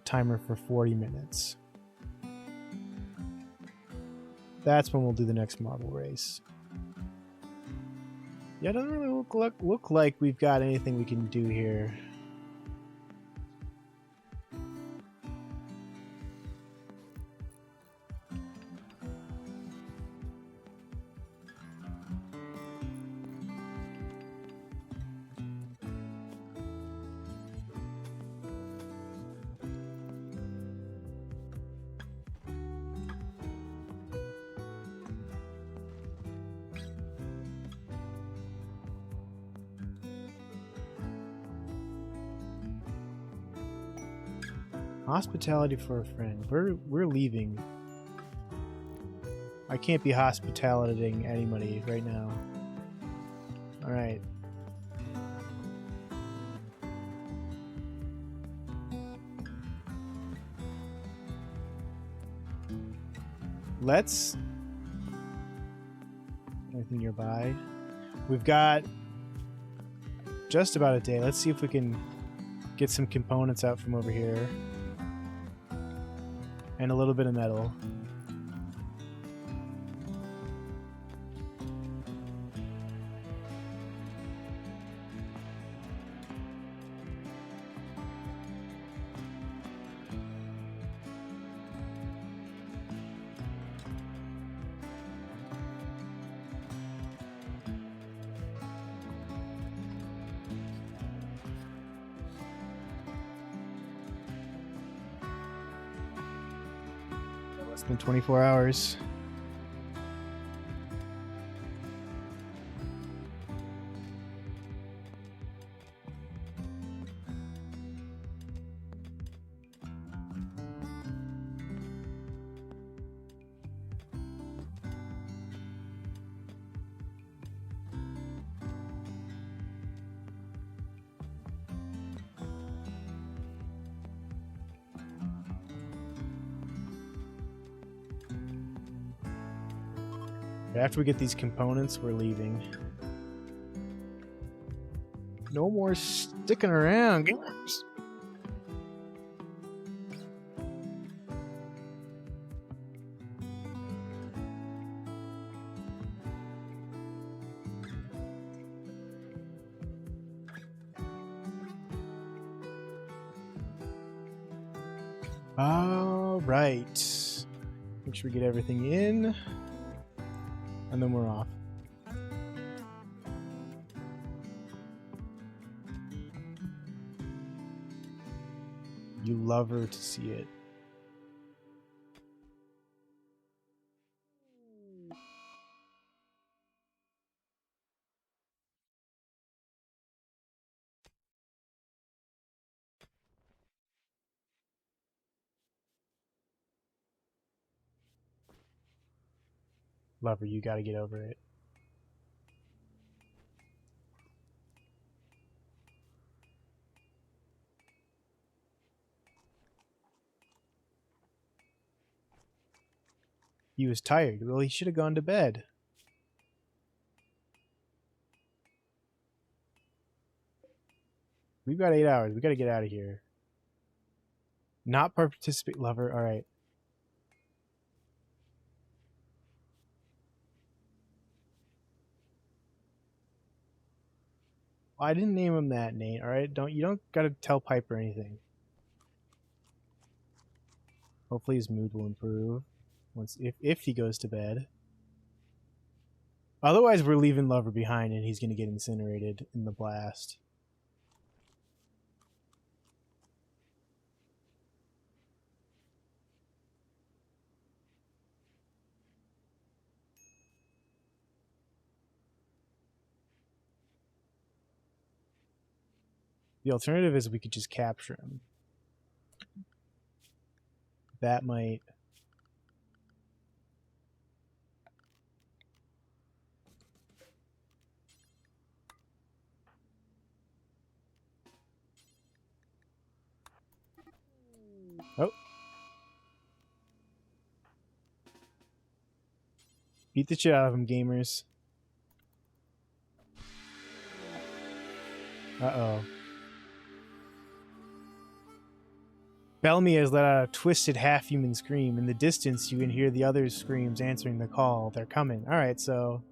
timer for 40 minutes. That's when we'll do the next marble race. Yeah, it doesn't really look like we've got anything we can do here. Hospitality for a friend. We're leaving. I can't be hospitalitying anybody right now. All right. Let's. Anything nearby? We've got just about a day. Let's see if we can get some components out from over here. And a little bit of metal. It's been 24 hours. After we get these components, we're leaving. No more sticking around, gamers. All right. Make sure we get everything in. And then we're off. You love her to see it. Love her, you gotta get over it. He was tired. Well, he should have gone to bed. We've got 8 hours. We gotta get out of here. Not participate, lover. All right. I didn't name him that, Nate. All right. You don't gotta tell Piper anything. Hopefully his mood will improve if he goes to bed. Otherwise, we're leaving Lover behind, and he's gonna get incinerated in the blast. The alternative is we could just capture him. That might... Oh. Beat the shit out of him, gamers. Uh-oh. Bellamy has let out a twisted half-human scream. In the distance, you can hear the other screams answering the call. They're coming. Alright, so...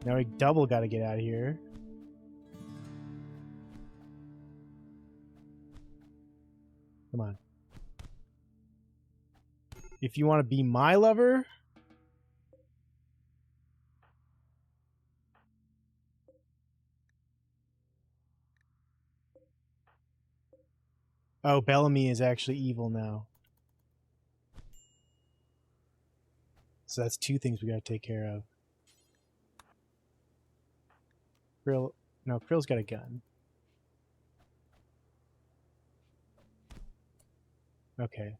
Now we double gotta get out of here. Come on. If you want to be my lover... Oh, Bellamy is actually evil now. So that's two things we gotta take care of. Krill... No, Krill's got a gun. Okay.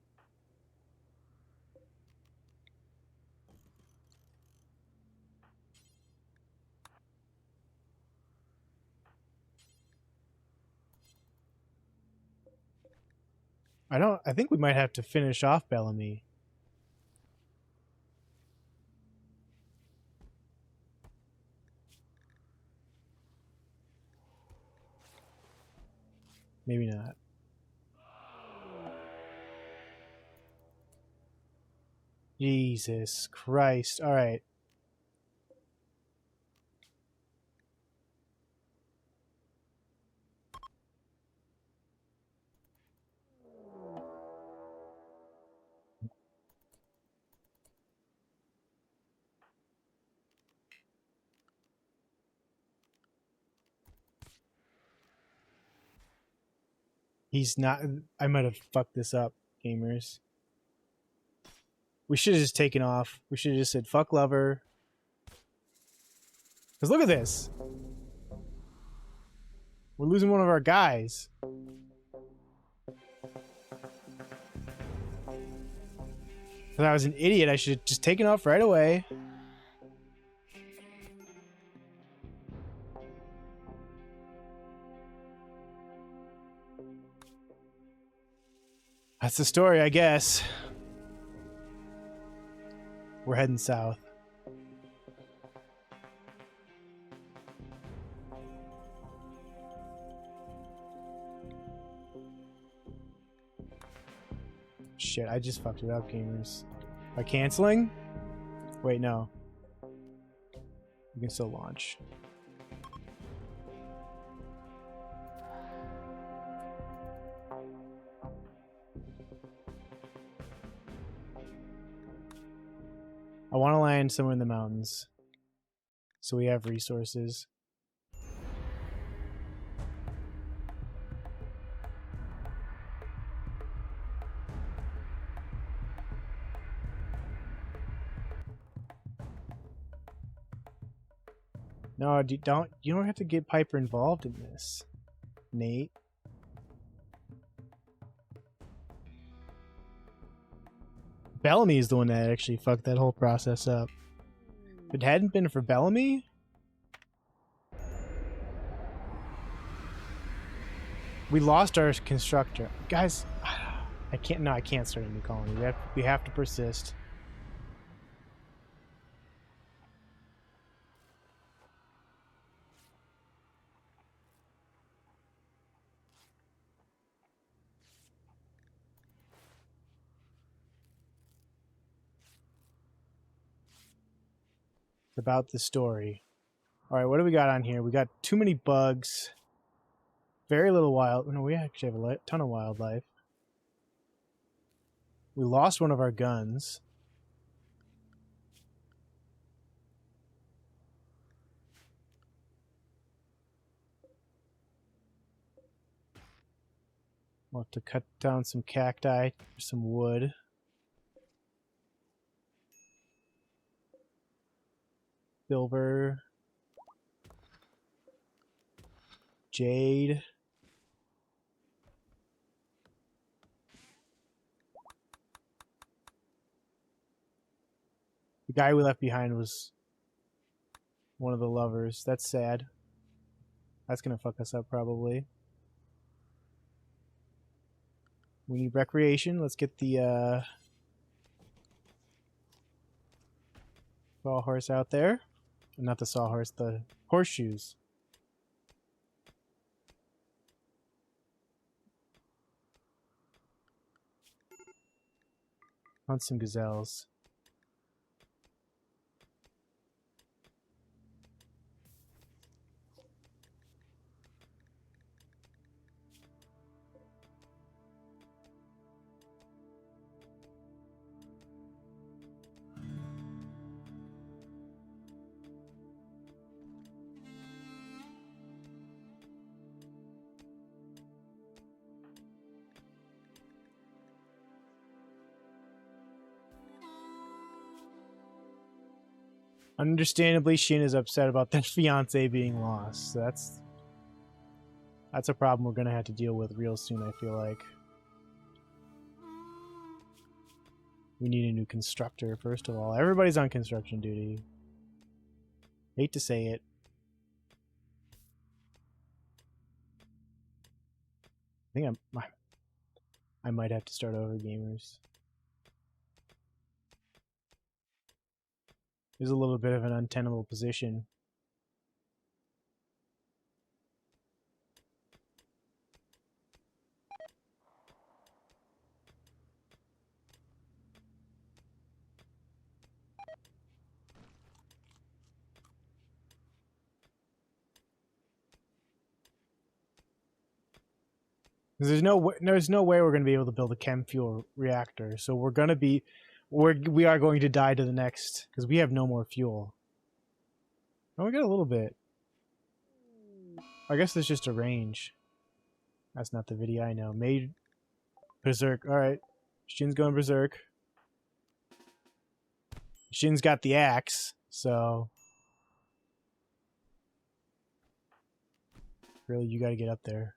I think we might have to finish off Bellamy. Maybe not. Jesus Christ. Alright. He's not... I might have fucked this up, gamers. We should have just taken off. We should have just said, fuck lover. Because look at this. We're losing one of our guys. If I was an idiot, I should have just taken off right away. That's the story, I guess. We're heading south. Shit, I just fucked it up, gamers. By canceling? Wait, no. We can still launch. I want to land somewhere in the mountains, so we have resources. No, you don't have to get Piper involved in this, Nate. Bellamy is the one that actually fucked that whole process up. If it hadn't been for Bellamy, we lost our constructor. Guys, I can't start a new colony. We have to persist. About the story. All right, what do we got on here? We got too many bugs. Very little wild. No, we actually have a ton of wildlife. We lost one of our guns. We'll have to cut down some cacti for some wood. Silver. Jade. The guy we left behind was one of the lovers. That's sad. That's gonna fuck us up probably. We need recreation. Let's get the sawhorse out there. Not the sawhorse, the horseshoes. Hunt some gazelles. Understandably, Shin is upset about their fiance being lost. So that's a problem we're gonna have to deal with real soon, I feel like. We need a new constructor, first of all. Everybody's on construction duty. Hate to say it. I think I might have to start over, gamers. There's a little bit of an untenable position. There's no way we're going to be able to build a chem fuel reactor. So we are going to die to the next because we have no more fuel. Oh, we got a little bit. I guess there's just a range. That's not the video I know. Made berserk. All right, Shin's going berserk. Shin's got the axe, so really you got to get up there.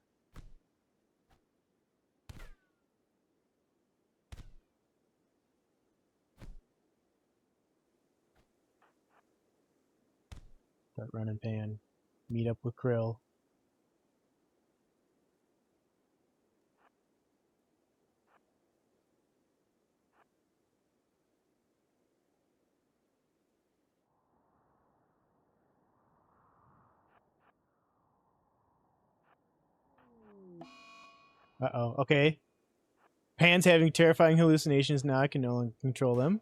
Start running pan. Meet up with Krill. Uh-oh. Okay. Pan's having terrifying hallucinations now. I can no longer control them.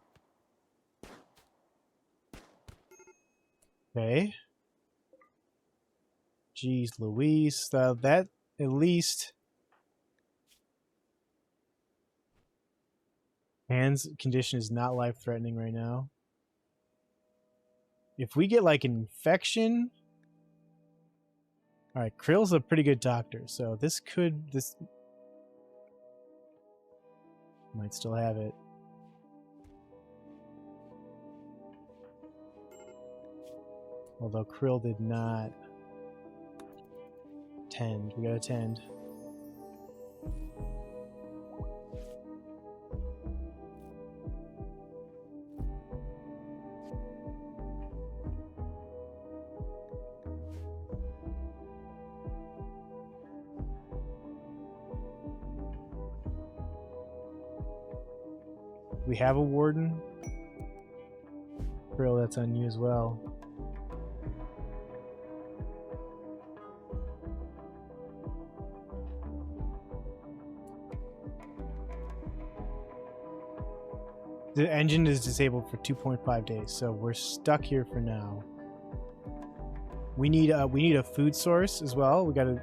Okay. Jeez Louise. That at least... Pan's condition is not life-threatening right now. If we get like an infection... Alright, Krill's a pretty good doctor, so this might still have it. Although Krill did not tend. We gotta tend. We have a warden. Krill, that's on you as well. The engine is disabled for 2.5 days, so we're stuck here for now. We need a food source as well. We gotta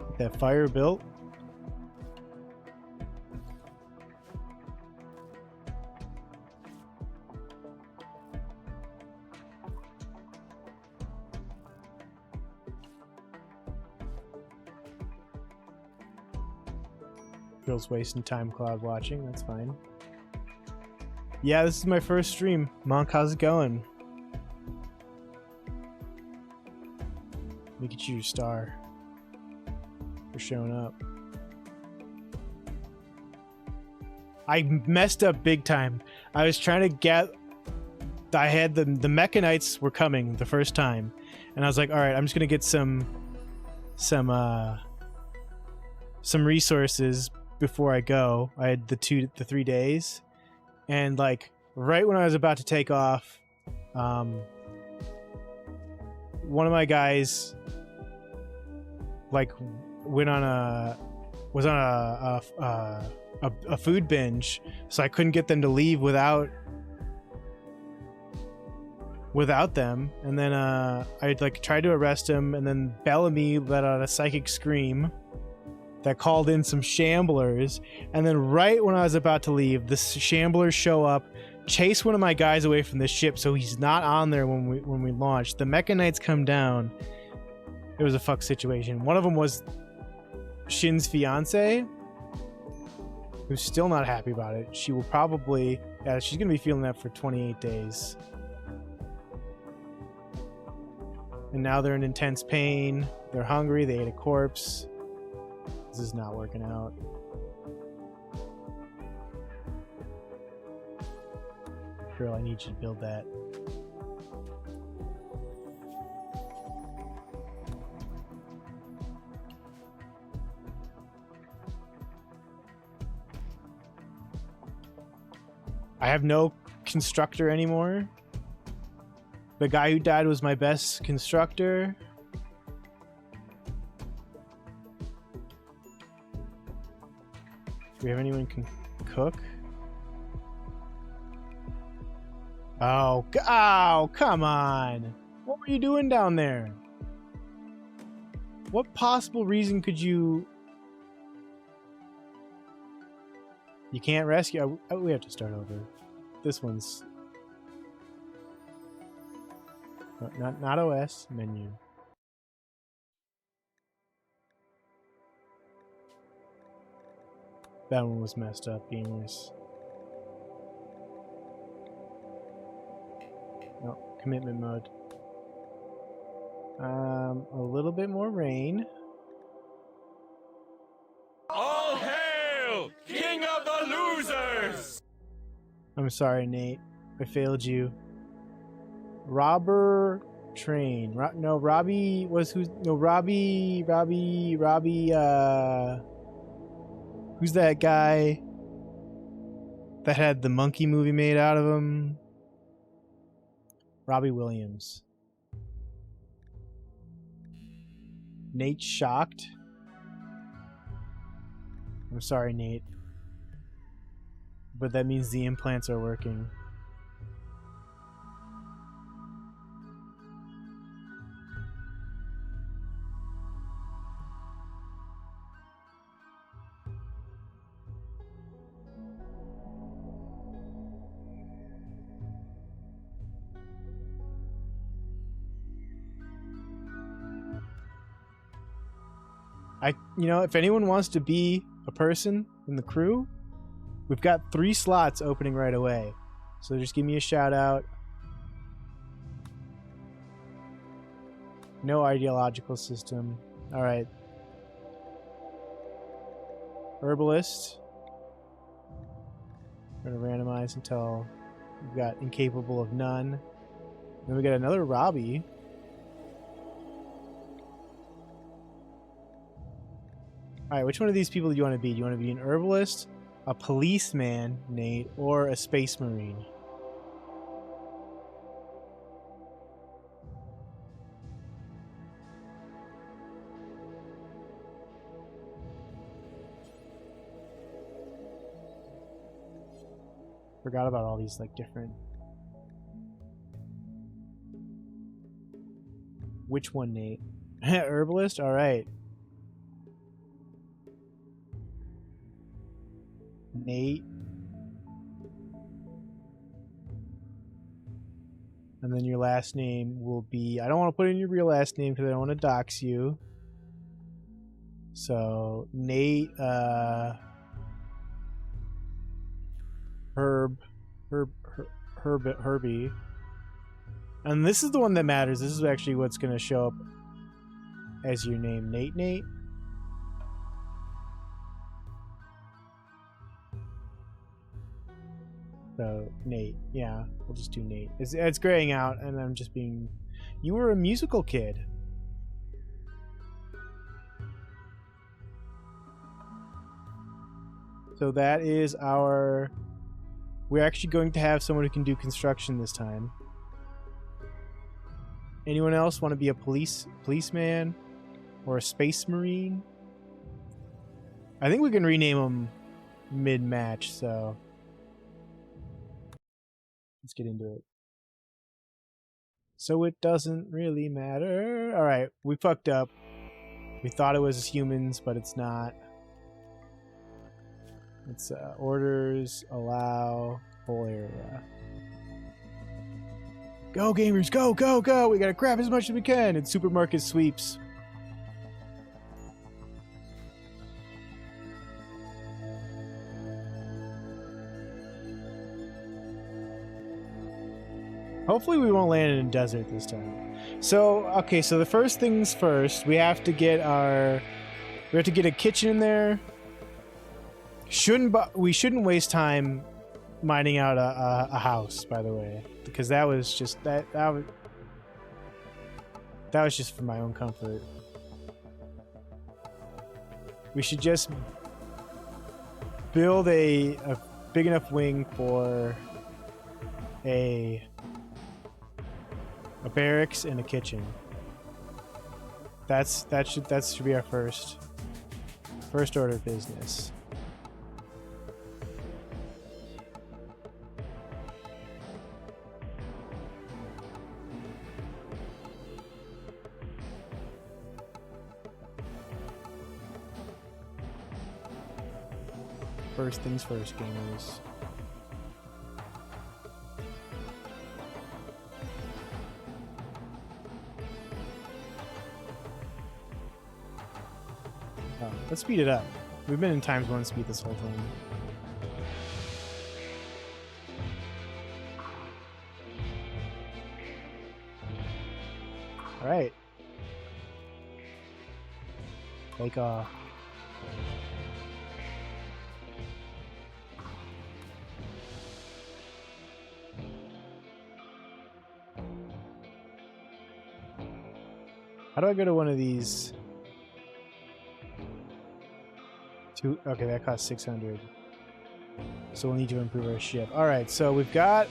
get that fire built. Girl's wasting time cloud watching. That's fine. Yeah, this is my first stream. Monk, how's it going? Let me get you your star for showing up. I messed up big time. I was trying to get... I had the Mechanites were coming the first time. And I was like, alright, I'm just going to get some resources before I go. I had the 3 days. And like, right when I was about to take off, one of my guys like was on a food binge, so I couldn't get them to leave without them. And then I like tried to arrest him, and then Bellamy let out a psychic scream that called in some shamblers. And then right when I was about to leave, the shamblers show up, chase one of my guys away from the ship, so he's not on there when we launched. The Mechanites come down. It was a fuck situation. One of them was Shin's fiance, who's still not happy about it. She will probably... Yeah, she's gonna be feeling that for 28 days. And now they're in intense pain. They're hungry. They ate a corpse. This is not working out. Girl, I need you to build that. I have no constructor anymore. The guy who died was my best constructor. Do we have anyone who can cook? Oh, come on! What were you doing down there? What possible reason could you... You can't rescue... Oh, we have to start over. This one's... Not OS, menu. That one was messed up, gamers. No, commitment mode. A little bit more rain. All hail, King of the Losers! I'm sorry, Nate. I failed you. Robber Train. No, Robbie was who's... No, Robbie... Who's that guy that had the monkey movie made out of him? Robbie Williams. Nate shocked. I'm sorry, Nate. But that means the implants are working. You know, if anyone wants to be a person in the crew, we've got 3 slots opening right away. So just give me a shout out. No ideological system. All right. Herbalist. We're going to randomize until we've got incapable of none. Then we got another Robbie. Alright, which one of these people do you want to be? Do you want to be an herbalist, a policeman, Nate, or a space marine? Forgot about all these, like, different... Which one, Nate? Herbalist? Alright. Nate. And then your last name will be... I don't want to put in your real last name because I don't want to dox you. So, Nate, Herb, Herbie. And this is the one that matters. This is actually what's going to show up as your name. Nate? So, Nate. Yeah, we'll just do Nate. It's graying out, and I'm just being... You were a musical kid. So that is our... We're actually going to have someone who can do construction this time. Anyone else want to be a policeman or a space marine? I think we can rename them mid-match, so let's get into it. So it doesn't really matter. All right, we fucked up. We thought it was humans, but it's not. It's orders, allow, whole area. Go gamers, go, go, go! We gotta grab as much as we can in supermarket sweeps. Hopefully we won't land in a desert this time. So, okay, so the first things first, we have to get a kitchen in there. We shouldn't waste time mining out a house, by the way, because that was just that was just for my own comfort. We should just build a big enough wing for a barracks and a kitchen. That should be our first order of business. First things first, gamers. Oh, let's speed it up. We've been in times 1 speed this whole thing. Alright. Take off. How do I go to one of these? Okay, that costs 600. So we'll need to improve our ship. Alright, so we've got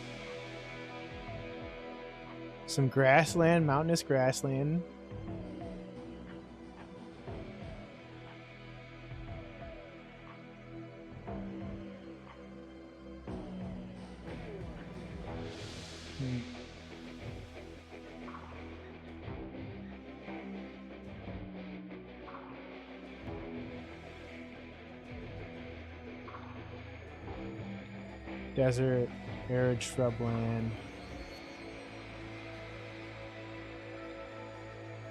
some grassland, mountainous grassland. Desert, arid shrubland.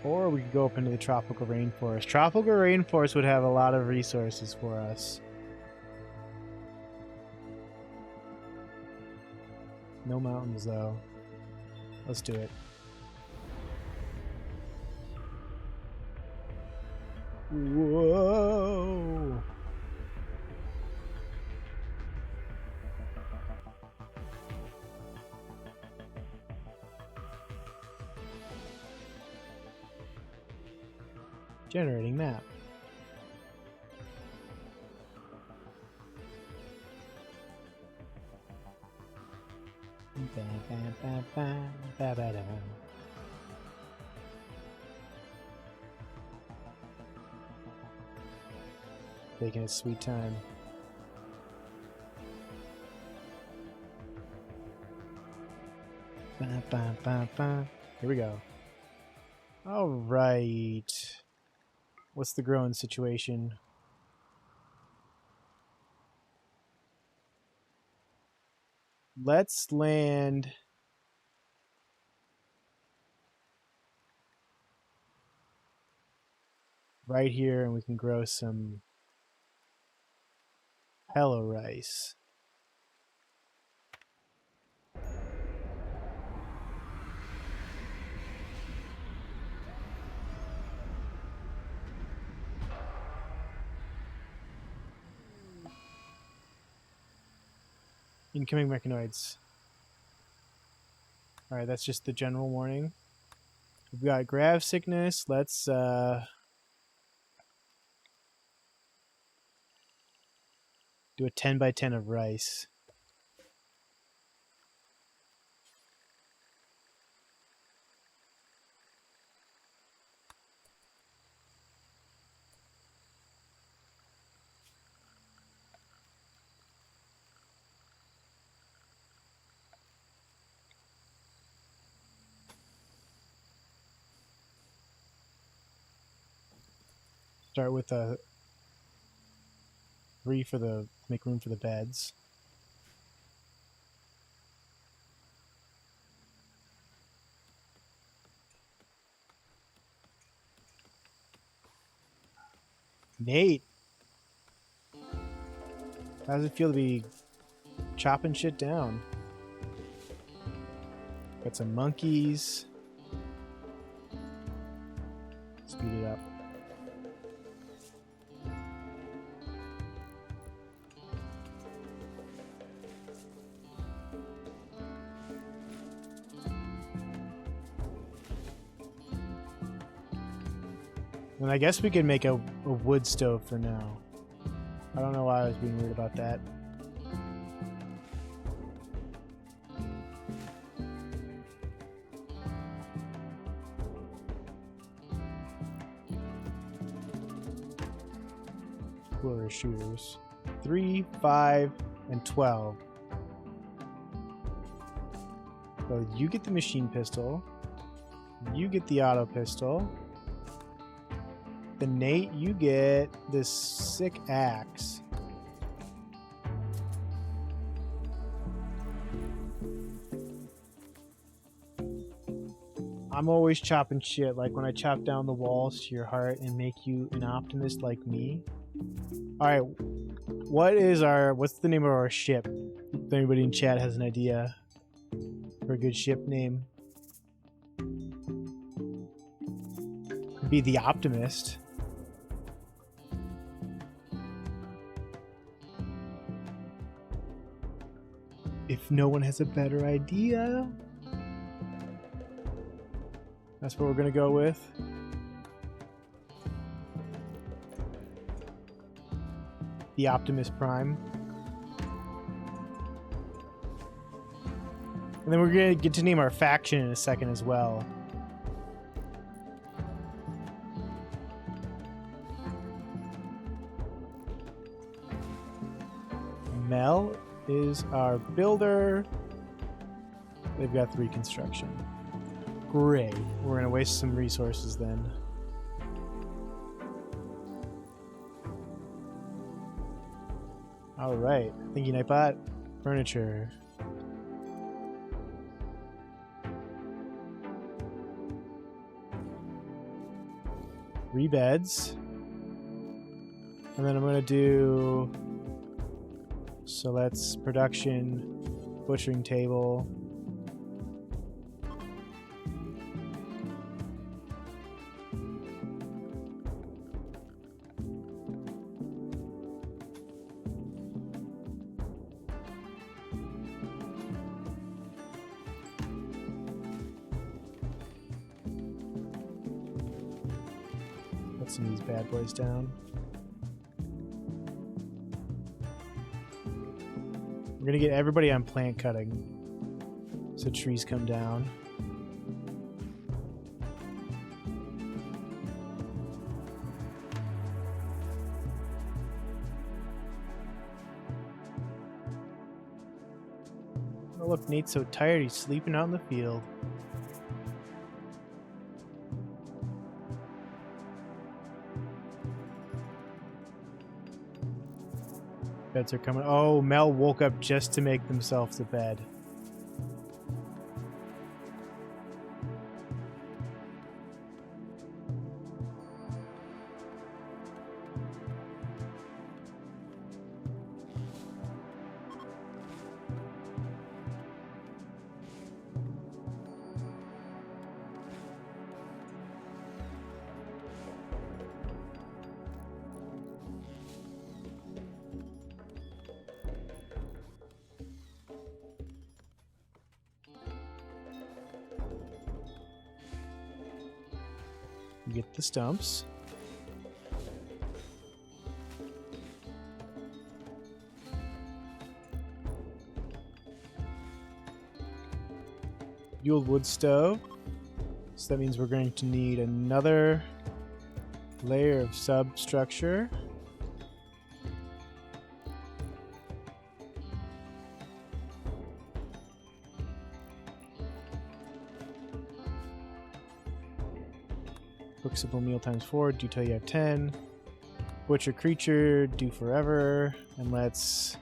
Or we could go up into the tropical rainforest. Tropical rainforest would have a lot of resources for us. No mountains though. Let's do it. Whoa! Generating map. Taking a sweet time. Here we go. All right. What's the growing situation? Let's land right here and we can grow some hello rice. Incoming mechanoids. Alright, that's just the general warning. We've got grav sickness. Let's do a 10 by 10 of rice. Start with a 3 for the make room for the beds. Nate, how does it feel to be chopping shit down? Got some monkeys. Speed it up. And I guess we could make a wood stove for now. I don't know why I was being weird about that. Cooler shooters. 3, 5, and 12. So you get the machine pistol. You get the auto pistol. Then Nate, you get this sick axe. I'm always chopping shit, like when I chop down the walls to your heart and make you an optimist like me. Alright, what's the name of our ship? If anybody in chat has an idea for a good ship name. Could be the Optimist. If no one has a better idea, that's what we're gonna go with. The Optimus Prime. And then we're gonna get to name our faction in a second as well. Mel is our builder. They've got 3 construction. Great. We're gonna waste some resources then. Alright. Thank you, Nightbot. Furniture. Three beds. And then I'm gonna do... So that's production, butchering table. Put some of these bad boys down. We're gonna get everybody on plant cutting so trees come down. Oh look, Nate's so tired he's sleeping out in the field. Beds are coming. Oh, Mel woke up just to make themselves a bed. We get the stumps. Fueled wood stove. So that means we're going to need another layer of substructure. Cookable meal times 4, do till you have 10. Butcher creature, do forever. And let's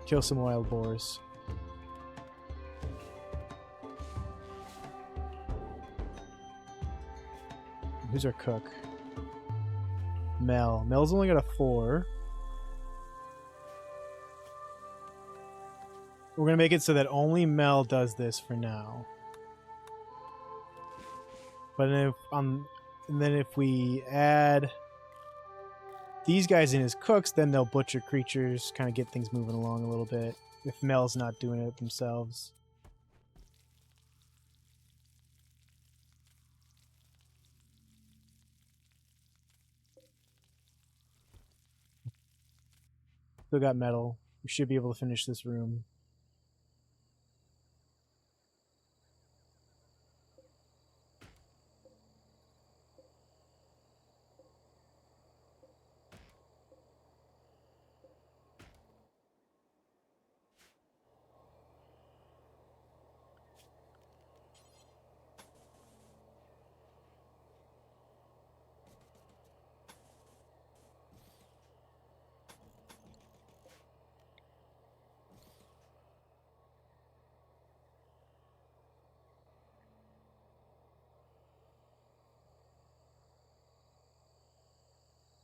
kill some wild boars. Who's our cook? Mel. Mel's only got a 4. We're gonna make it so that only Mel does this for now. But if and then if we add these guys in as cooks, then they'll butcher creatures, kind of get things moving along a little bit. If Mel's not doing it themselves. Still got metal. We should be able to finish this room.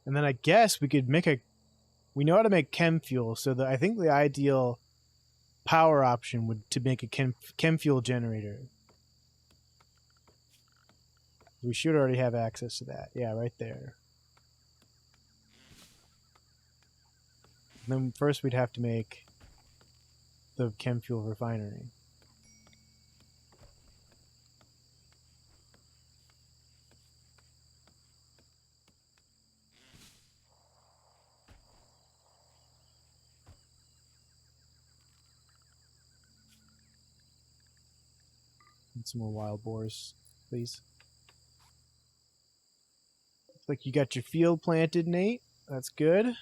And then I guess we could make we know how to make chem fuel, so I think the ideal power option would to make a chem fuel generator. We should already have access to that. Yeah, right there. And then first we'd have to make the chem fuel refinery. Need some more wild boars, please. Looks like you got your field planted, Nate. That's good.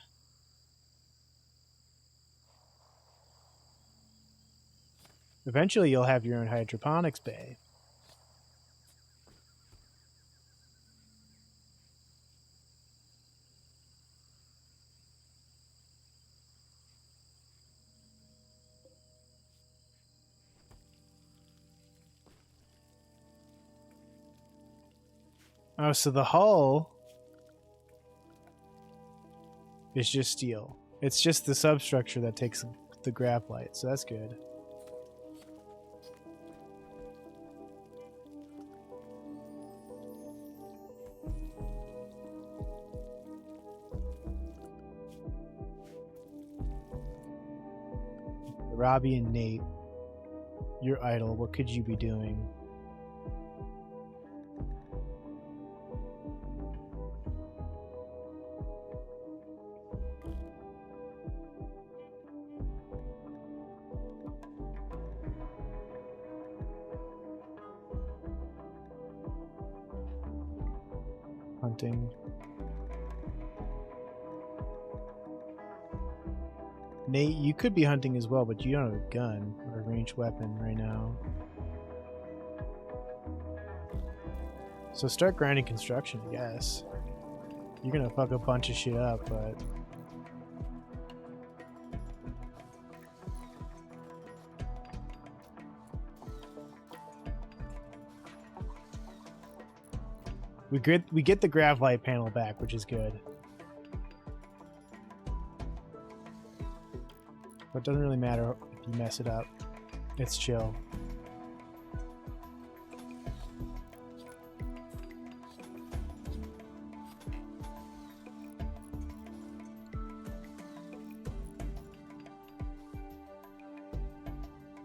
Eventually you'll have your own hydroponics bay. Oh, so the hull is just steel. It's just the substructure that takes the graphite, so that's good. Robbie and Nate, you're idle. What could you be doing? Hunting. Nate, you could be hunting as well, but you don't have a gun or a ranged weapon right now. So start grinding construction, I guess. You're gonna fuck a bunch of shit up, but... We get the graphite panel back, which is good. But it doesn't really matter if you mess it up. It's chill.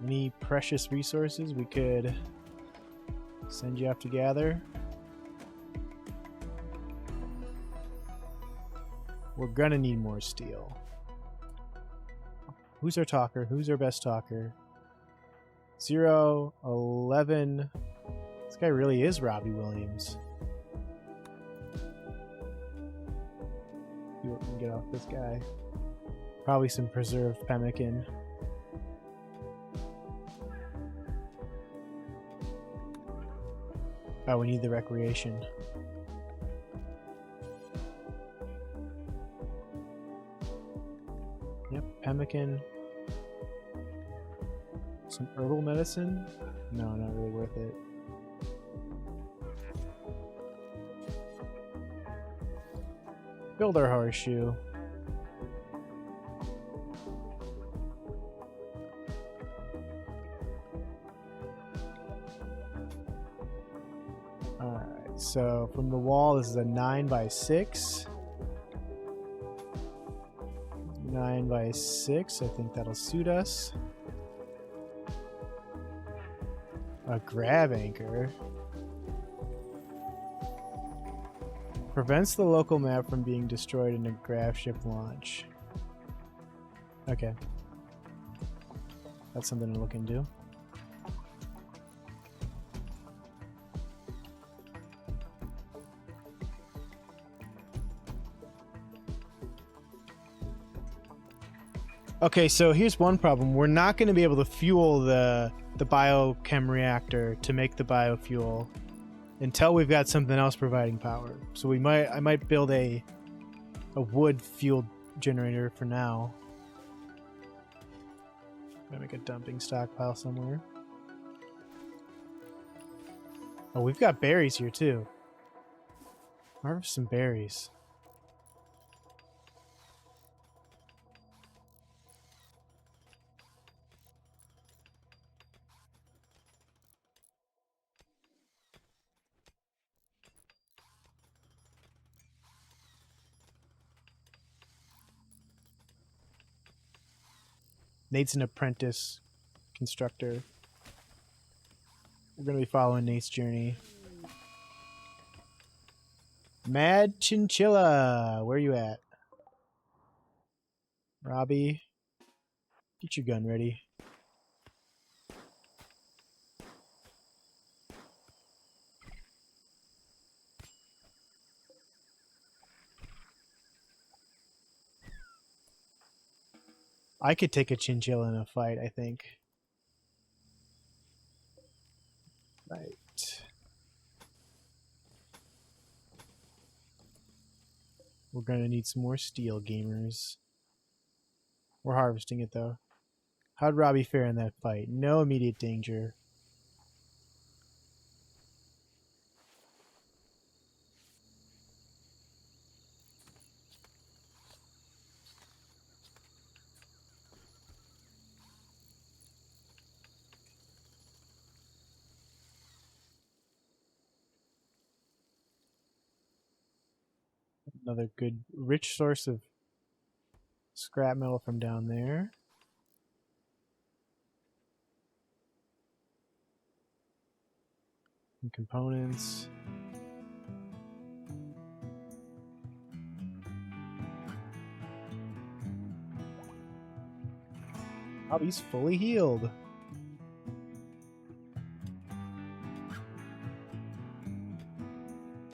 Any precious resources we could Send you off to gather. We're gonna need more steel. Who's our talker? Who's our best talker? 0, 11. This guy really is Robbie Williams. See what we can get off this guy. Probably some preserved pemmican. Oh, we need the recreation. Yep, pemmican. Some herbal medicine? No, not really worth it. Build our horseshoe. Alright, so from the wall, this is a 9x6. 9x6, I think that'll suit us. A grab anchor. Prevents the local map from being destroyed in a grav ship launch. Okay. That's something to look into. Okay, so here's one problem. We're not going to be able to fuel the biochem reactor to make the biofuel until we've got something else providing power. So I might build a wood fueled generator for now. Gonna make a dumping stockpile somewhere. Oh, we've got berries here too. Harvest some berries. Nate's an apprentice constructor. We're going to be following Nate's journey. Mad Chinchilla! Where are you at? Robbie, get your gun ready. I could take a chinchilla in a fight, I think. Right. We're gonna need some more steel, gamers. We're harvesting it, though. How'd Robbie fare in that fight? No immediate danger. Another good, rich source of scrap metal from down there. And components. Oh, he's fully healed.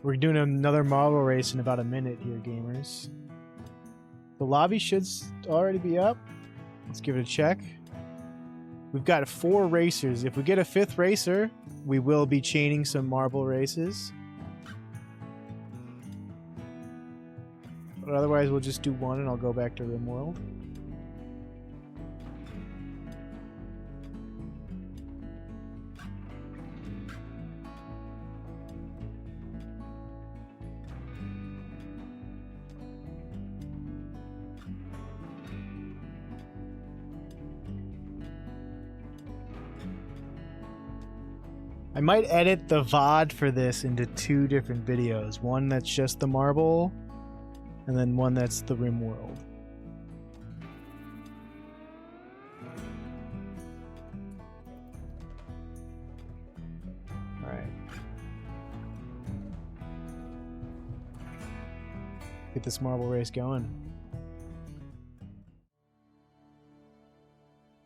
We're doing another marble race in about a minute here, gamers. The lobby should already be up. Let's give it a check. We've got 4 racers. If we get a 5th racer, we will be chaining some marble races. But otherwise, we'll just do 1 and I'll go back to Rimworld. I might edit the VOD for this into 2 different videos. One that's just the marble, and then one that's the Rimworld. Alright. Get this marble race going.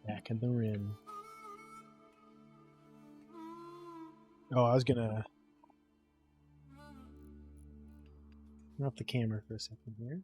Back in the rim. Oh, I was gonna turn off the camera for a second here.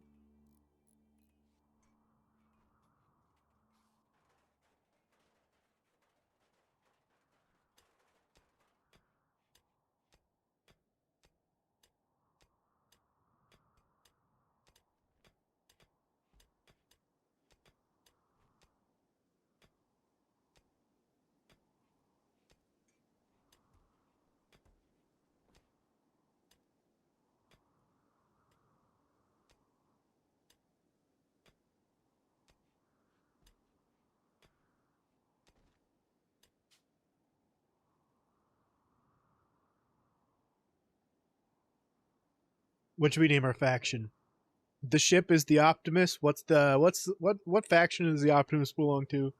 What should we name our faction? The ship is the Optimus. What faction does the Optimus belong to?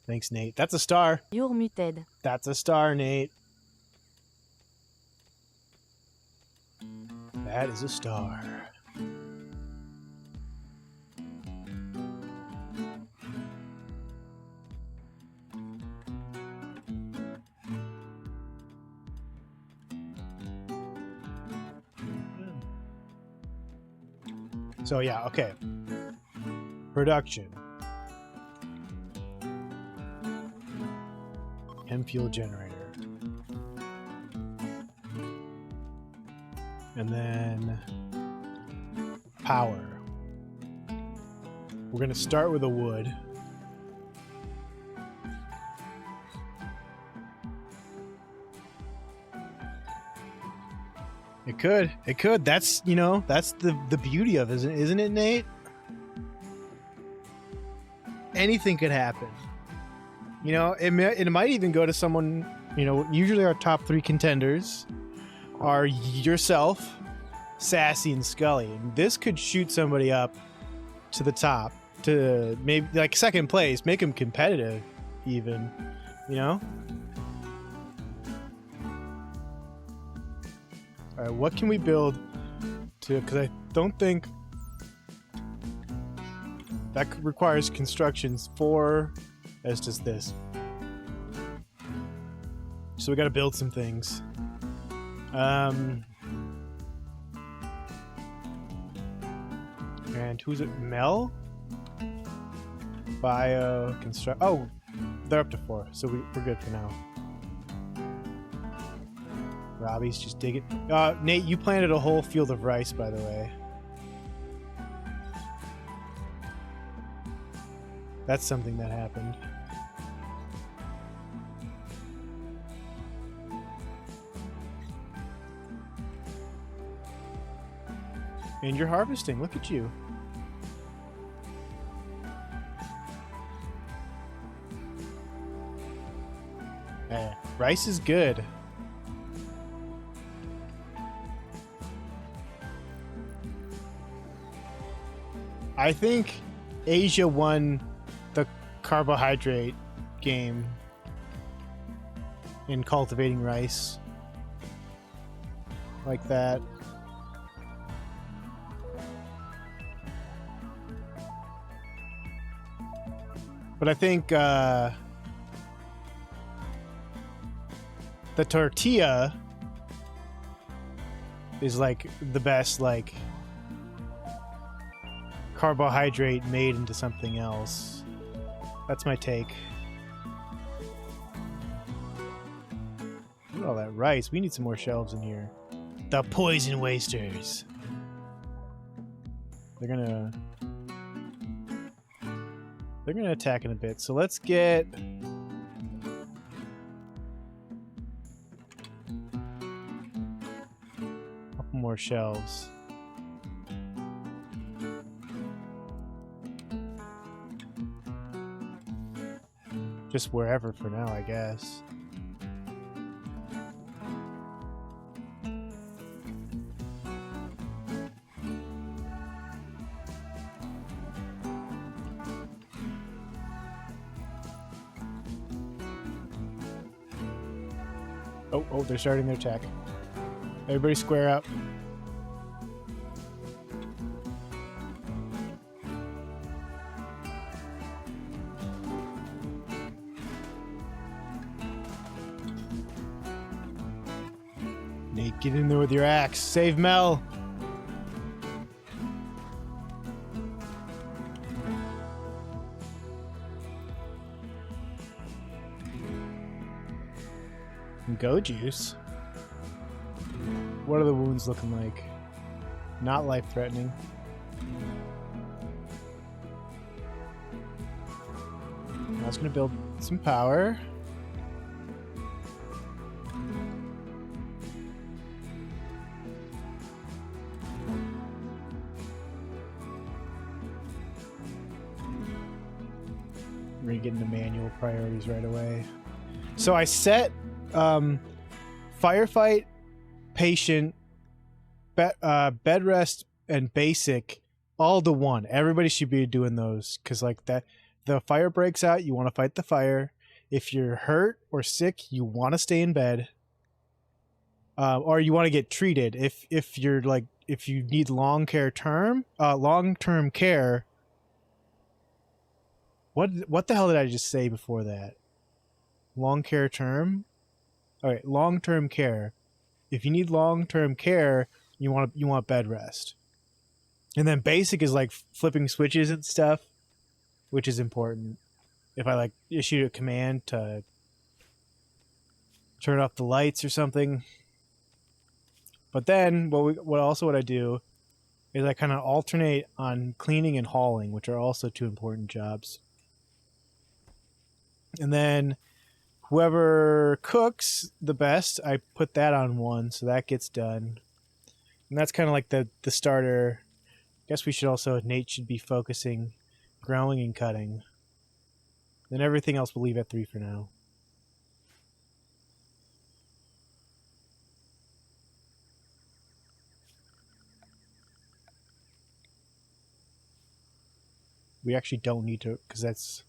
Thanks, Nate. That's a star. You're muted. That's a star, Nate. That is a star. So yeah, okay. Production. Chem fuel generator. And then power. We're gonna start with a wood. It could. That's, you know, that's the beauty of it, isn't it, Nate? Anything could happen. You know, it might even go to someone, you know, usually our top 3 contenders are yourself, Sassy, and Scully. And this could shoot somebody up to the top, to maybe like second place, make them competitive even, you know? All right, what can we build to, because I don't think that requires constructions for as does this. So we got to build some things. And who's it? Mel? Bio construct. Oh, they're up to 4, so we're good for now. Robbie's just digging. Nate, you planted a whole field of rice, by the way. That's something that happened. And you're harvesting. Look at you. Rice is good. I think Asia won the carbohydrate game in cultivating rice. Like that. But I think the tortilla is like the best like carbohydrate made into something else. That's my take. Look at all that rice. We need some more shelves in here. The poison wasters. They're gonna They're gonna attack in a bit, so let's get... a couple more shelves. Just wherever for now, I guess. Oh, they're starting their attack. Everybody square up. Nate, get in there with your axe. Save Mel. Go juice. What are the wounds looking like? Not life-threatening. I was gonna build some power. We're gonna get into manual priorities right away. So I set firefight, patient, bed rest, and basic all to 1. Everybody should be doing those because like that, the fire breaks out, you want to fight the fire. If you're hurt or sick, you want to stay in bed, or you want to get treated. If you're like if you need long-term care. What the hell did I just say before that? Long-term care. All right, long-term care. If you need long-term care, you want bed rest. And then basic is like flipping switches and stuff, which is important. If I like issue a command to turn off the lights or something. But then what I do is I kind of alternate on cleaning and hauling, which are also 2 important jobs. And then whoever cooks the best, I put that on 1, so that gets done. And that's kind of like the starter. I guess we should also, Nate should be focusing growing and cutting. Then everything else we'll leave at 3 for now. We actually don't need to, because that's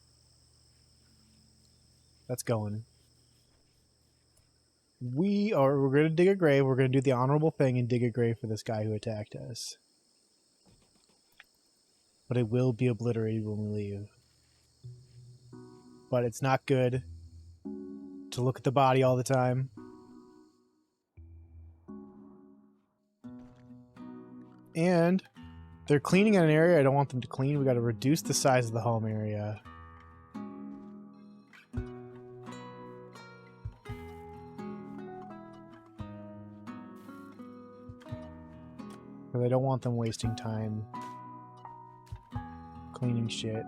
going. We're going to dig a grave. We're going to do the honorable thing and dig a grave for this guy who attacked us. But it will be obliterated when we leave. But it's not good to look at the body all the time. And they're cleaning an area I don't want them to clean. We got to reduce the size of the home area. Because I don't want them wasting time cleaning shit.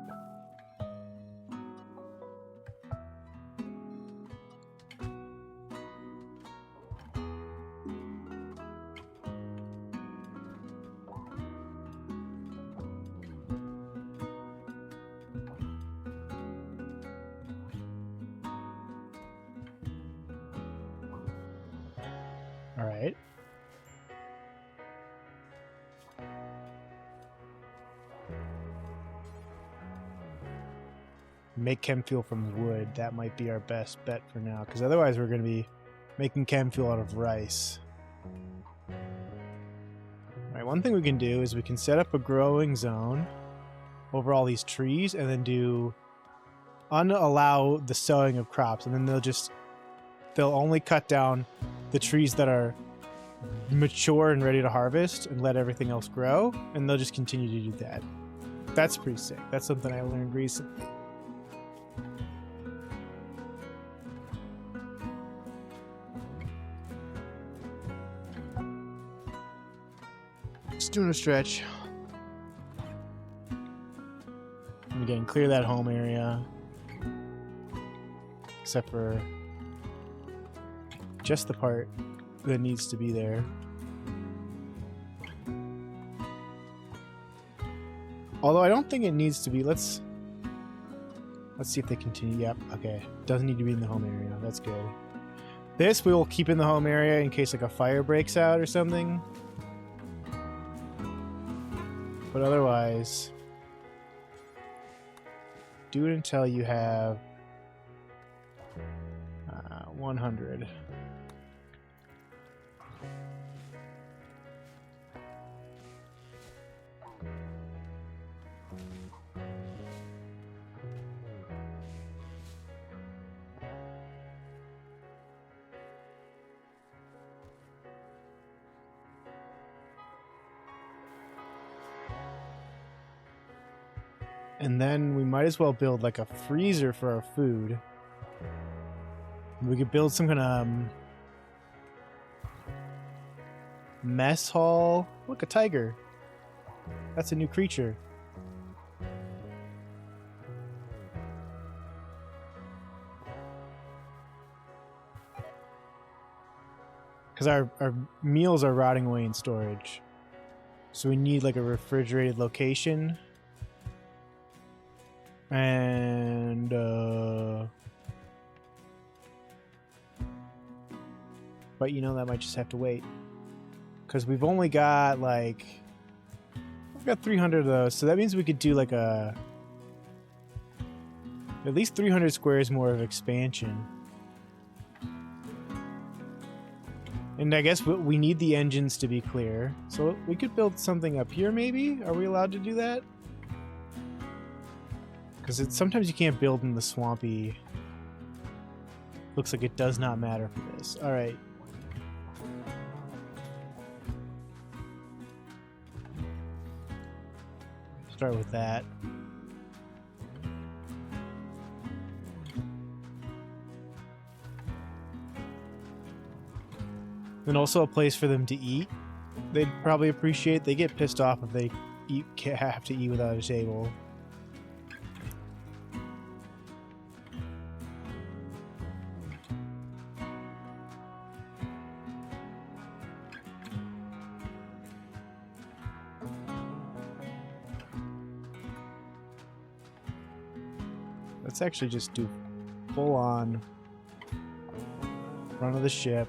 All right. Make chem fuel from wood. That might be our best bet for now, because otherwise we're going to be making chem fuel out of rice. Alright, one thing we can do is we can set up a growing zone over all these trees and then do unallow the sowing of crops, and then they'll only cut down the trees that are mature and ready to harvest and let everything else grow, and they'll just continue to do that. That's pretty sick. That's something I learned recently. Just doing a stretch. I'm gonna again, clear that home area. Except for just the part that needs to be there. Although I don't think it needs to be. Let's see if they continue. Yep, okay. Doesn't need to be in the home area. That's good. This we will keep in the home area in case like a fire breaks out or something. But otherwise, do it until you have 100. And then we might as well build like a freezer for our food. We could build some kind of mess hall. Look, a tiger. That's a new creature. Because our meals are rotting away in storage. So we need like a refrigerated location. And but you know, that might just have to wait, because we've only got like, we've got 300 of those, so that means we could do like a at least 300 squares more of expansion. And I guess we need the engines to be clear, so we could build something up here maybe. Are we allowed to do that? Because sometimes you can't build in the swampy. Looks like it does not matter for this. Alright. Start with that. And also a place for them to eat. They'd probably appreciate. They get pissed off if they have to eat without a table. Let's actually just do full on front of the ship.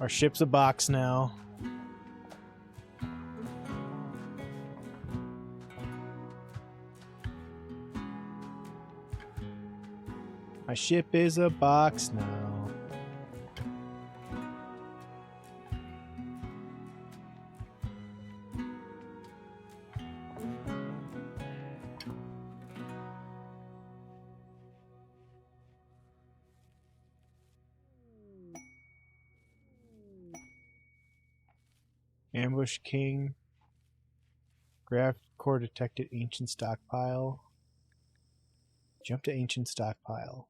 Our ship's a box now. My ship is a box now. Ambush King. Graph core detected ancient stockpile. Jump to ancient stockpile.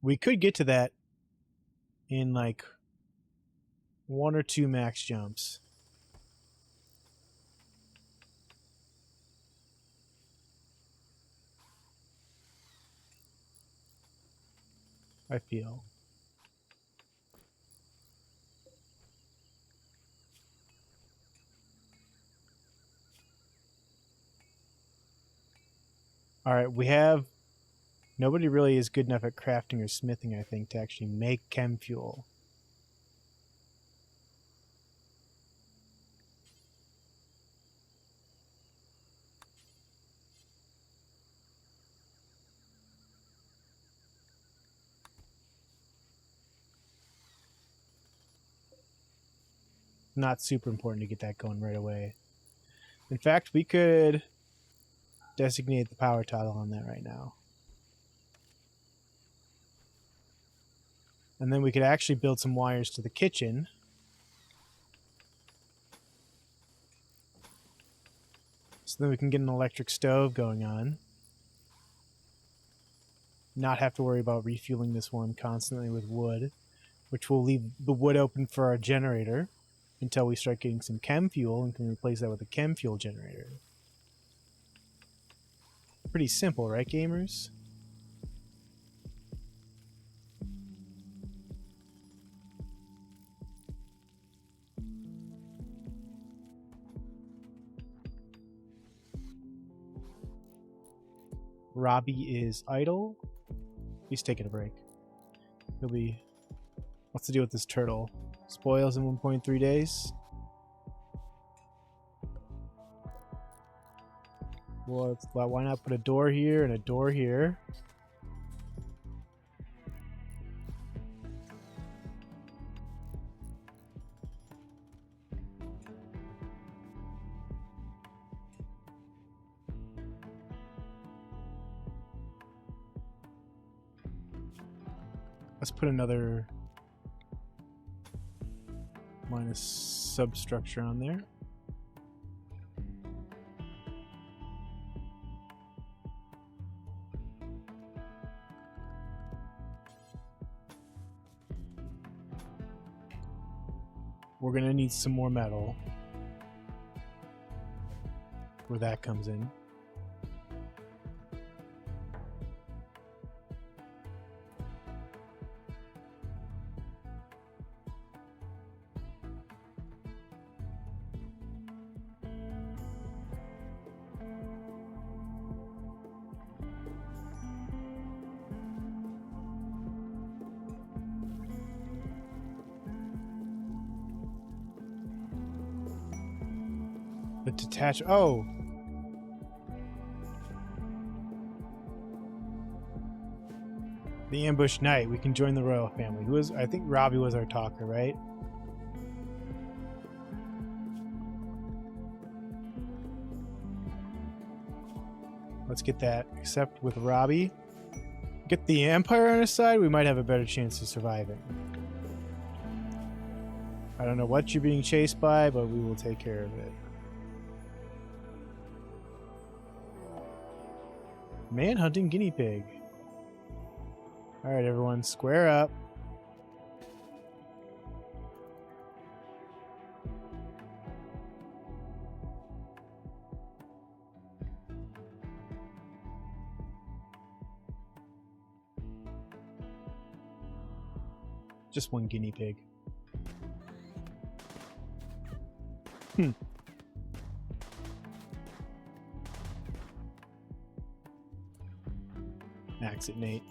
We could get to that in like 1 or 2 max jumps. I feel. Alright, we have... Nobody really is good enough at crafting or smithing, I think, to actually make chem fuel. Not super important to get that going right away. In fact, we could designate the power toggle on that right now. And then we could actually build some wires to the kitchen. So then we can get an electric stove going on. Not have to worry about refueling this one constantly with wood, which will leave the wood open for our generator. until we start getting some chem fuel and can replace that with a chem fuel generator. Pretty simple, right, gamers? Robbie is idle. He's taking a break. He'll be... What's the deal with this turtle? Spoils in 1.3 days? Well, why not put a door here and a door here? Let's put another minus substructure on there. We're gonna need some more metal where that comes in. The detach. Oh! The ambush knight. We can join the royal family. Who is? I think Robbie was our talker, right? Let's get that. Except with Robbie. Get the Empire on his side, we might have a better chance of surviving. I don't know what you're being chased by, but we will take care of it. Man-hunting guinea pig. Alright, everyone, square up. Just one guinea pig. Max it, Nate.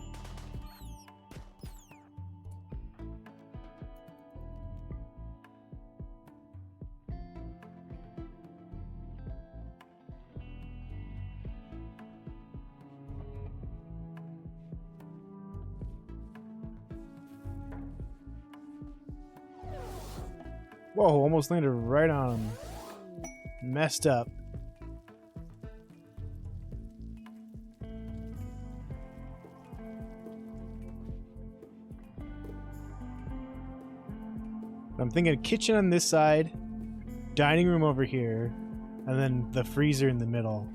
Whoa, almost landed right on him. Messed up. I'm thinking kitchen on this side, dining room over here, and then the freezer in the middle.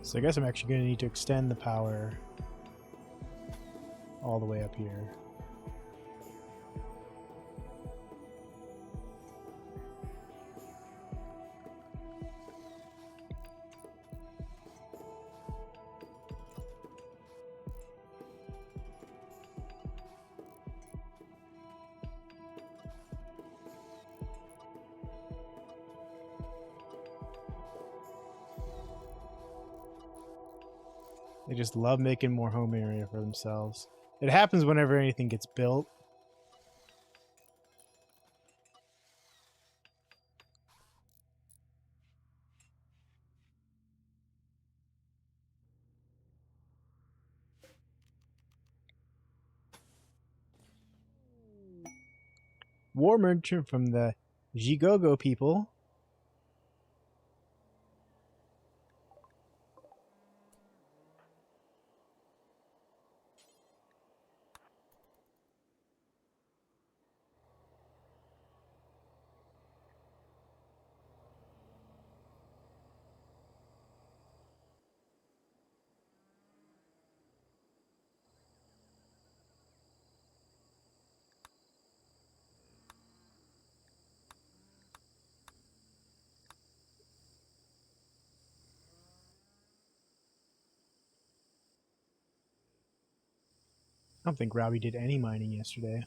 So I guess I'm actually going to need to extend the power all the way up here. They just love making more home area for themselves. It happens whenever anything gets built. War merchant from the Jigogo people. I don't think Robbie did any mining yesterday.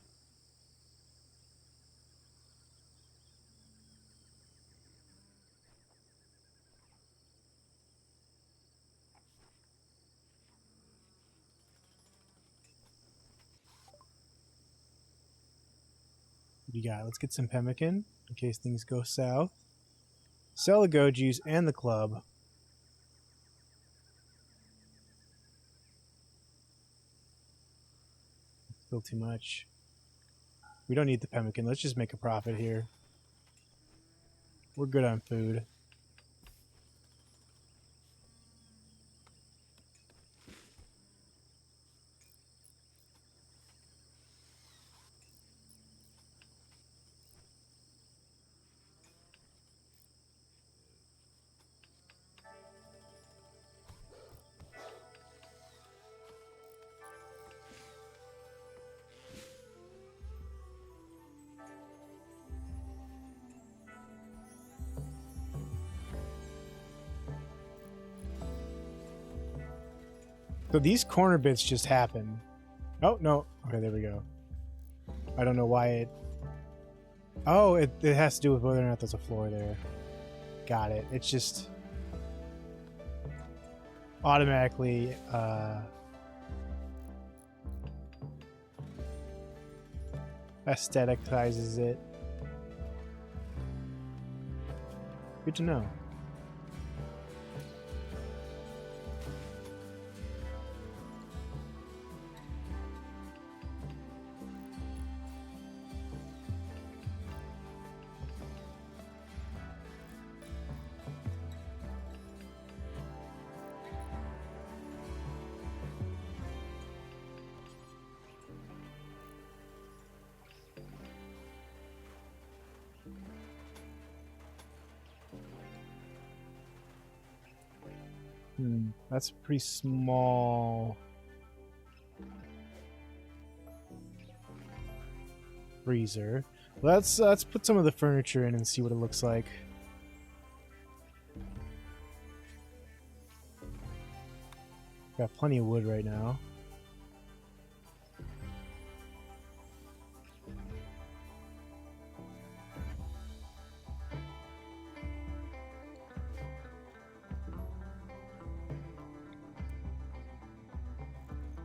What do you got? Let's get some pemmican in case things go south. Sell the Gojus and the club. Still too much. We don't need the pemmican. Let's just make a profit here. We're good on food. So these corner bits just happen. Oh, no. Okay, there we go. I don't know why it... Oh, it has to do with whether or not there's a floor there. Got it. It's just... automatically, aestheticizes it. Good to know. That's a pretty small freezer. Let's put some of the furniture in and see what it looks like. Got plenty of wood right now.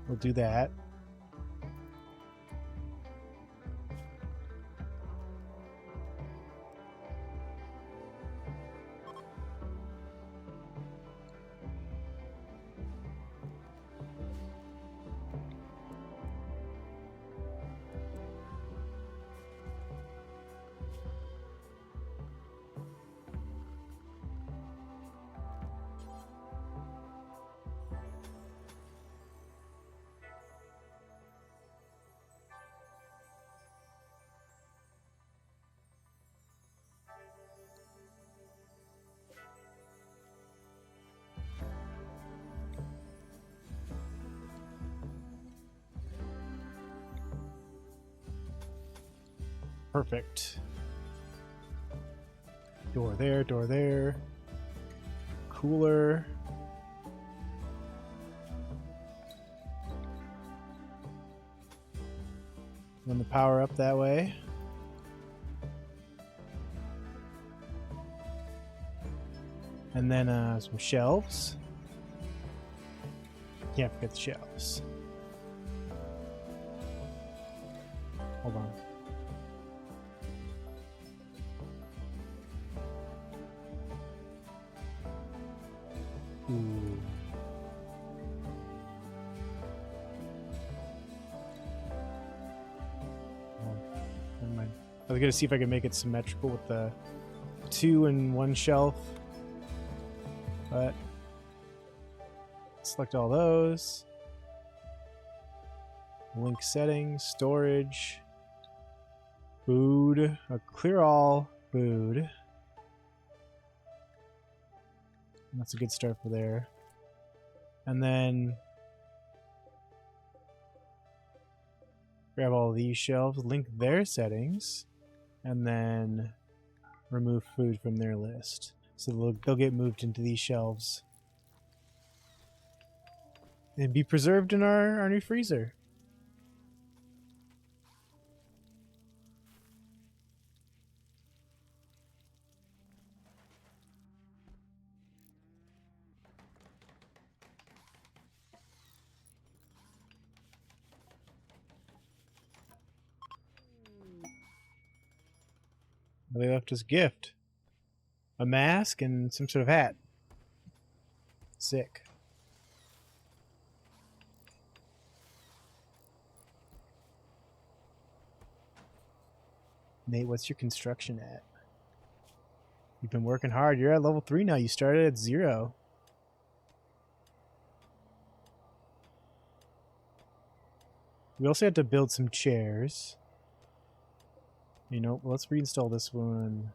We'll do that. Perfect. Door there, door there. Cooler. Run the power up that way. And then some shelves. Can't forget the shelves. Hold on. Ooh. Oh, never mind. I was gonna see if I could make it symmetrical with the 2 and 1 shelf, but select all those. Link settings, storage, food, clear all food. That's a good start for there. And then grab all these shelves, link their settings, and then remove food from their list. So they'll get moved into these shelves and be preserved in our new freezer. They left us a gift. A mask and some sort of hat. Sick. Nate, what's your construction at? You've been working hard. You're at level 3 now. You started at 0. We also have to build some chairs. You know, let's reinstall this one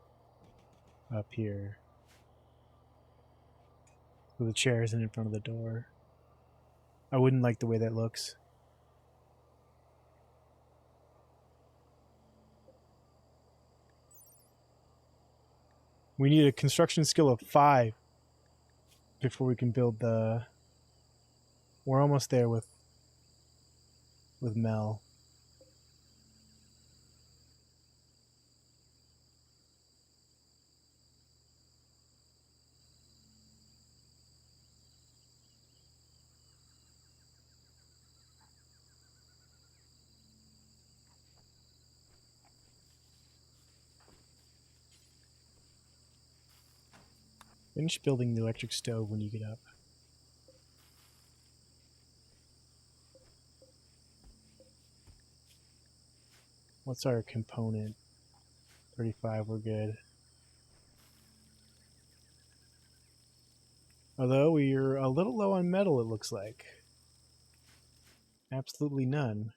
up here. So the chair isn't in front of the door. I wouldn't like the way that looks. We need a construction skill of 5 before we can build the... We're almost there with Mel. Finish building the electric stove when you get up. What's our component? 35, we're good. Although we're a little low on metal, it looks like. Absolutely none.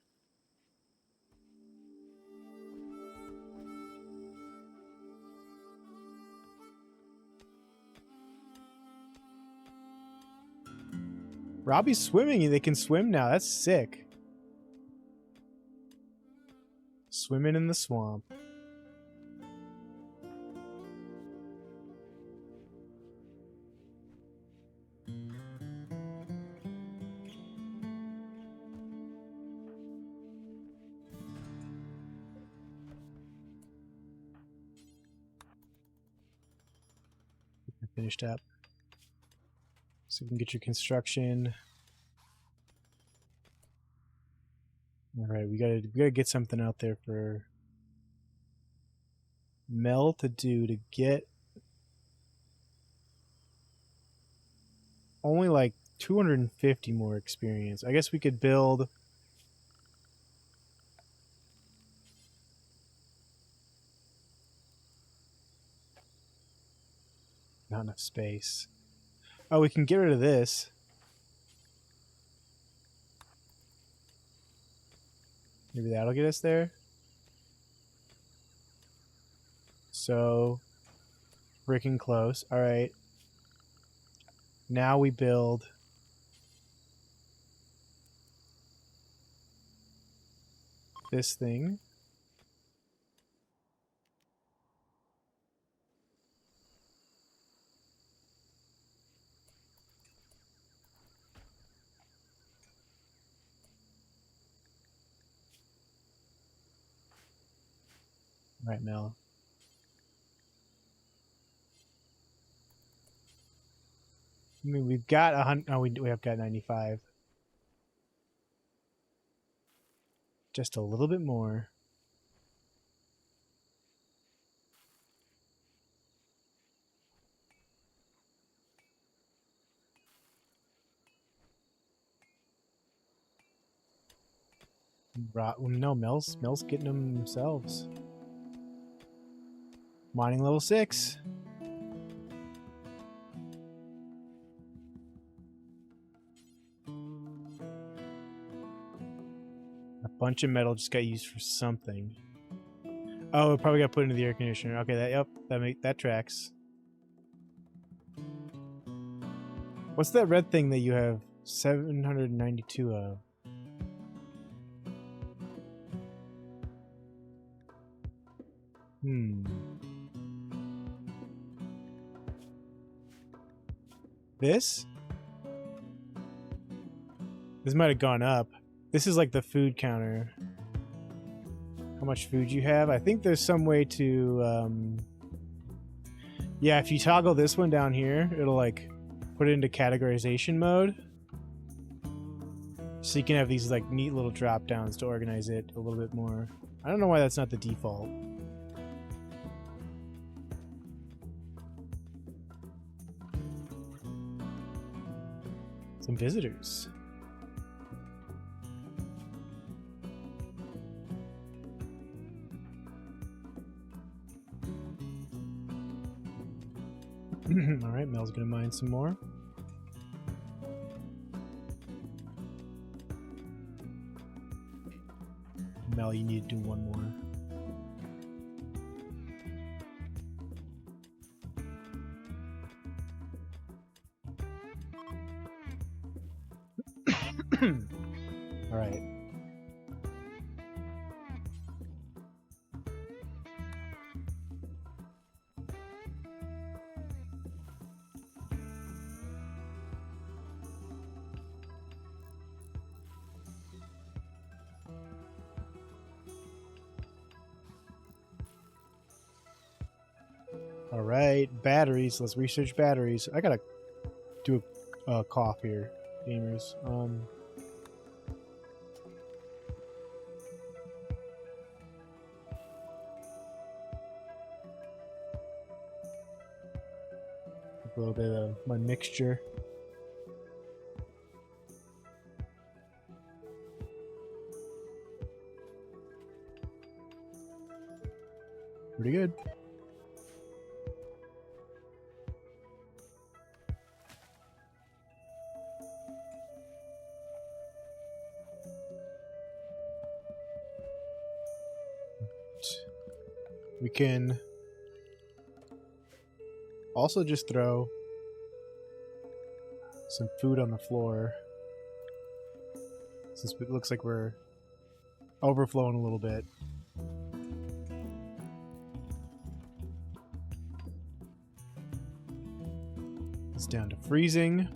Robbie's swimming. They can swim now. That's sick. Swimming in the swamp. Finished up. So we can get your construction. All right, we gotta get something out there for Mel to do to get only like 250 more experience. I guess we could build not enough space. Oh, we can get rid of this. Maybe that'll get us there. So, freaking close. All right. Now we build this thing. Right, Mel. I mean, we've got 100. Oh, we have got 95. Just a little bit more. No, Mel's getting them themselves. Mining level 6. A bunch of metal just got used for something. Oh, it probably got put into the air conditioner. Okay, that tracks. What's that red thing that you have 792 of? This? This might have gone up. This is like the food counter. How much food you have? I think there's some way to... yeah, if you toggle this one down here, it'll like put it into categorization mode. So you can have these like neat little drop downs to organize it a little bit more. I don't know why that's not the default. Some visitors. Alright, Mel's gonna mine some more. Mel, you need to do one more. Alright. Alright, batteries. Let's research batteries. I gotta do a cough here, gamers. A little bit of my mixture. Pretty good. We can also just throw some food on the floor, since it looks like we're overflowing a little bit. It's down to freezing,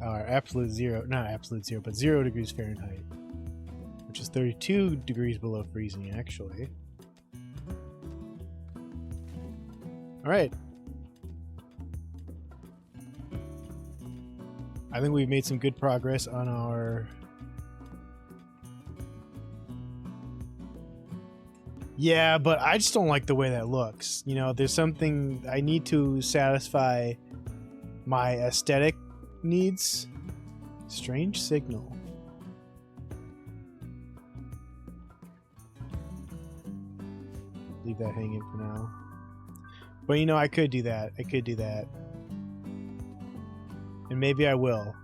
or absolute zero, not absolute zero, but 0 degrees Fahrenheit, which is 32 degrees below freezing, actually. All right. I think we've made some good progress on our... Yeah, but I just don't like the way that looks. You know, there's something... I need to satisfy my aesthetic needs. Strange signal. Leave that hanging for now. But you know, I could do that. I could do that. And maybe I will.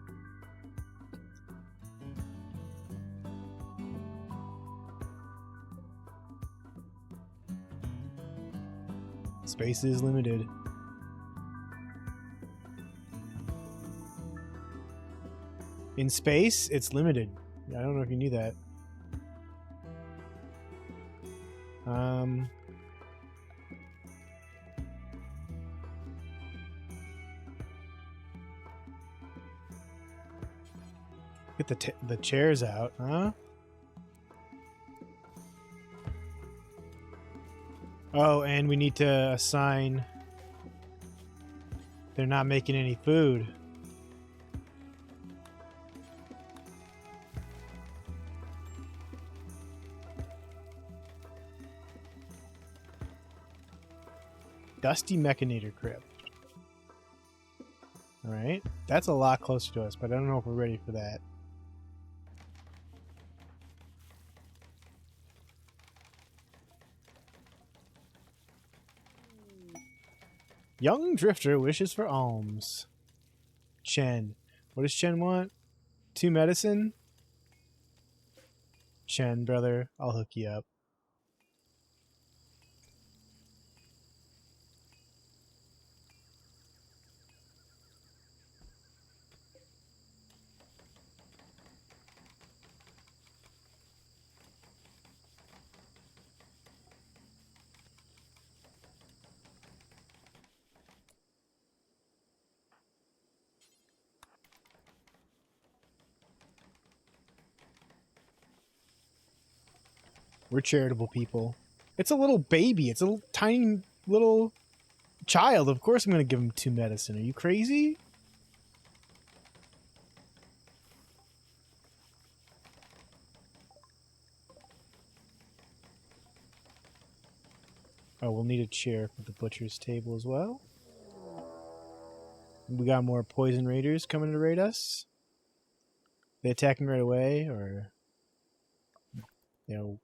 Space is limited. In space, it's limited. I don't know if you knew that. Get the chairs out, huh? Oh, and we need to assign... They're not making any food. Dusty Mechanator Crypt. Alright. That's a lot closer to us, but I don't know if we're ready for that. Young drifter wishes for alms. Chen. What does Chen want? 2 medicine? Chen, brother, I'll hook you up. We're charitable people. It's a little baby. It's a little, tiny little child. Of course I'm going to give him 2 medicine. Are you crazy? Oh, we'll need a chair for the butcher's table as well. We got more poison raiders coming to raid us. They attacking right away, or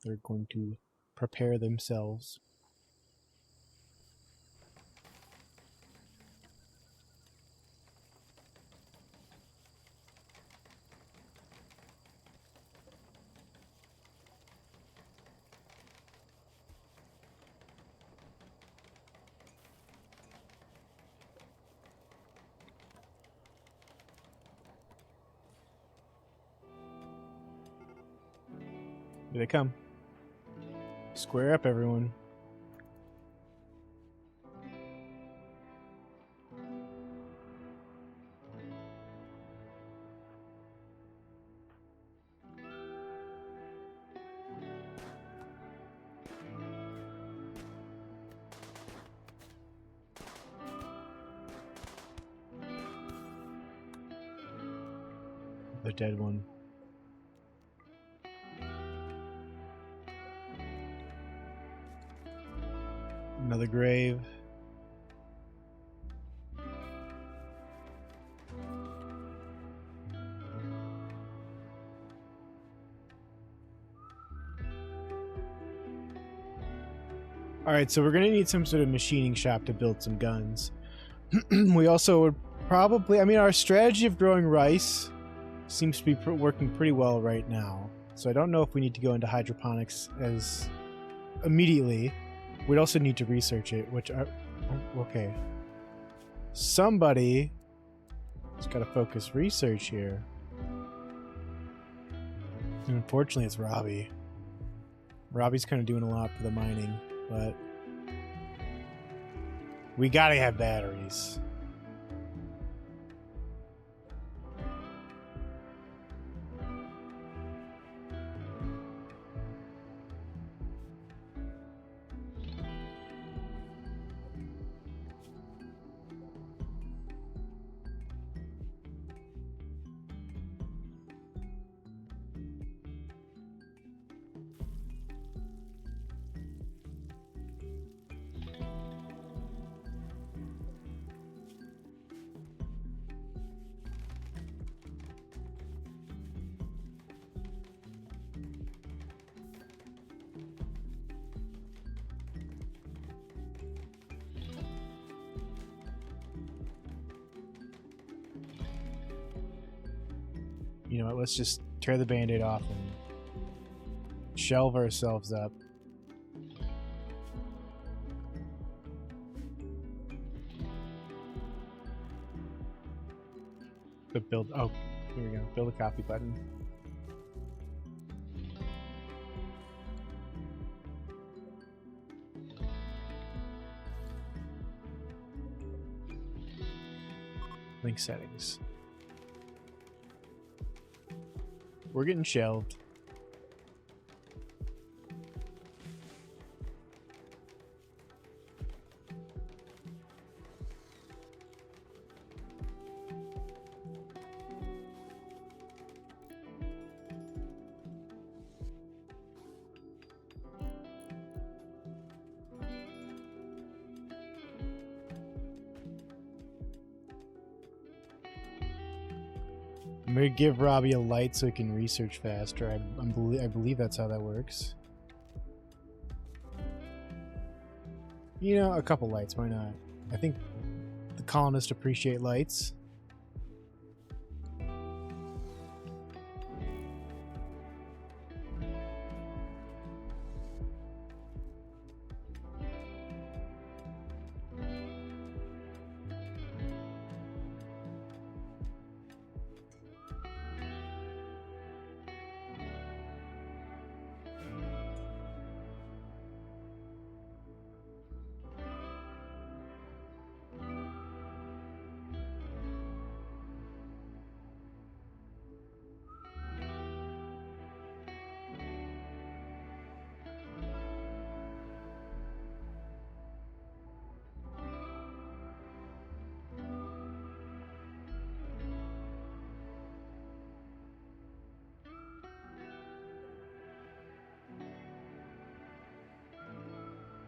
they're going to prepare themselves. Here they come. Square up, everyone. The dead one. Another grave. Alright, so we're going to need some sort of machining shop to build some guns. We also would probably... I mean, our strategy of growing rice seems to be working pretty well right now. So I don't know if we need to go into hydroponics as immediately. We'd also need to research it, which are... Okay. Somebody has got to focus research here. And unfortunately, it's Robbie. Robbie's kind of doing a lot for the mining, but... we gotta have batteries. You know what, let's just tear the band-aid off and shelve ourselves up. But build, oh, here we go, build a copy button. Link settings. We're getting shelved. I'm gonna give Robbie a light so he can research faster. I believe that's how that works. You know, a couple lights, why not? I think colonists appreciate lights.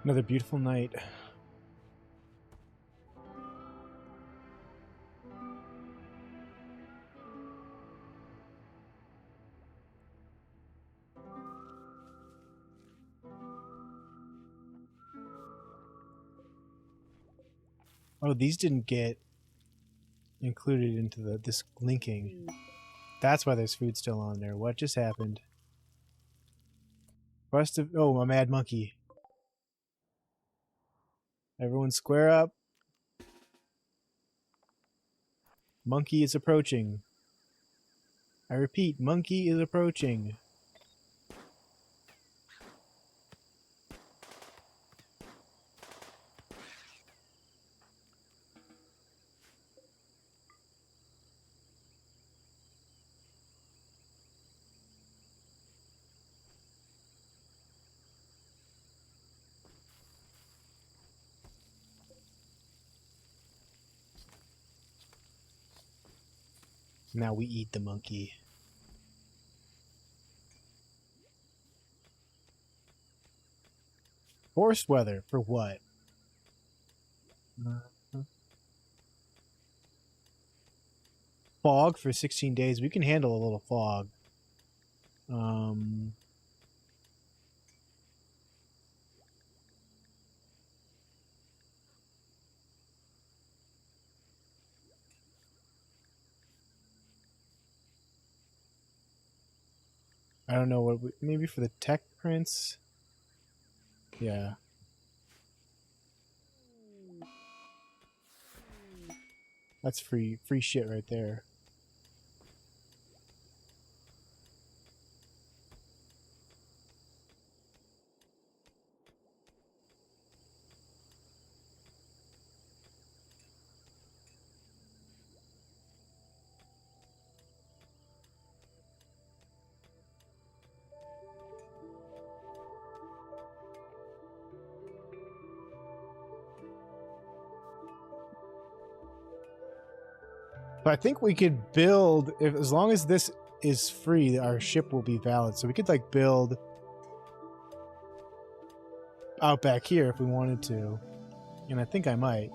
Another beautiful night. Oh, these didn't get included into this linking. That's why there's food still on there. What just happened? Quest of... Oh, a mad monkey. Everyone square up. Monkey is approaching. I repeat, monkey is approaching. Now we eat the monkey. Forced weather for what? Fog for 16 days. We can handle a little fog. I don't know what maybe for the tech prints. Yeah. That's free shit right there. But I think we could build, if as long as this is free, our ship will be valid. So we could like build out back here if we wanted to. And I think I might.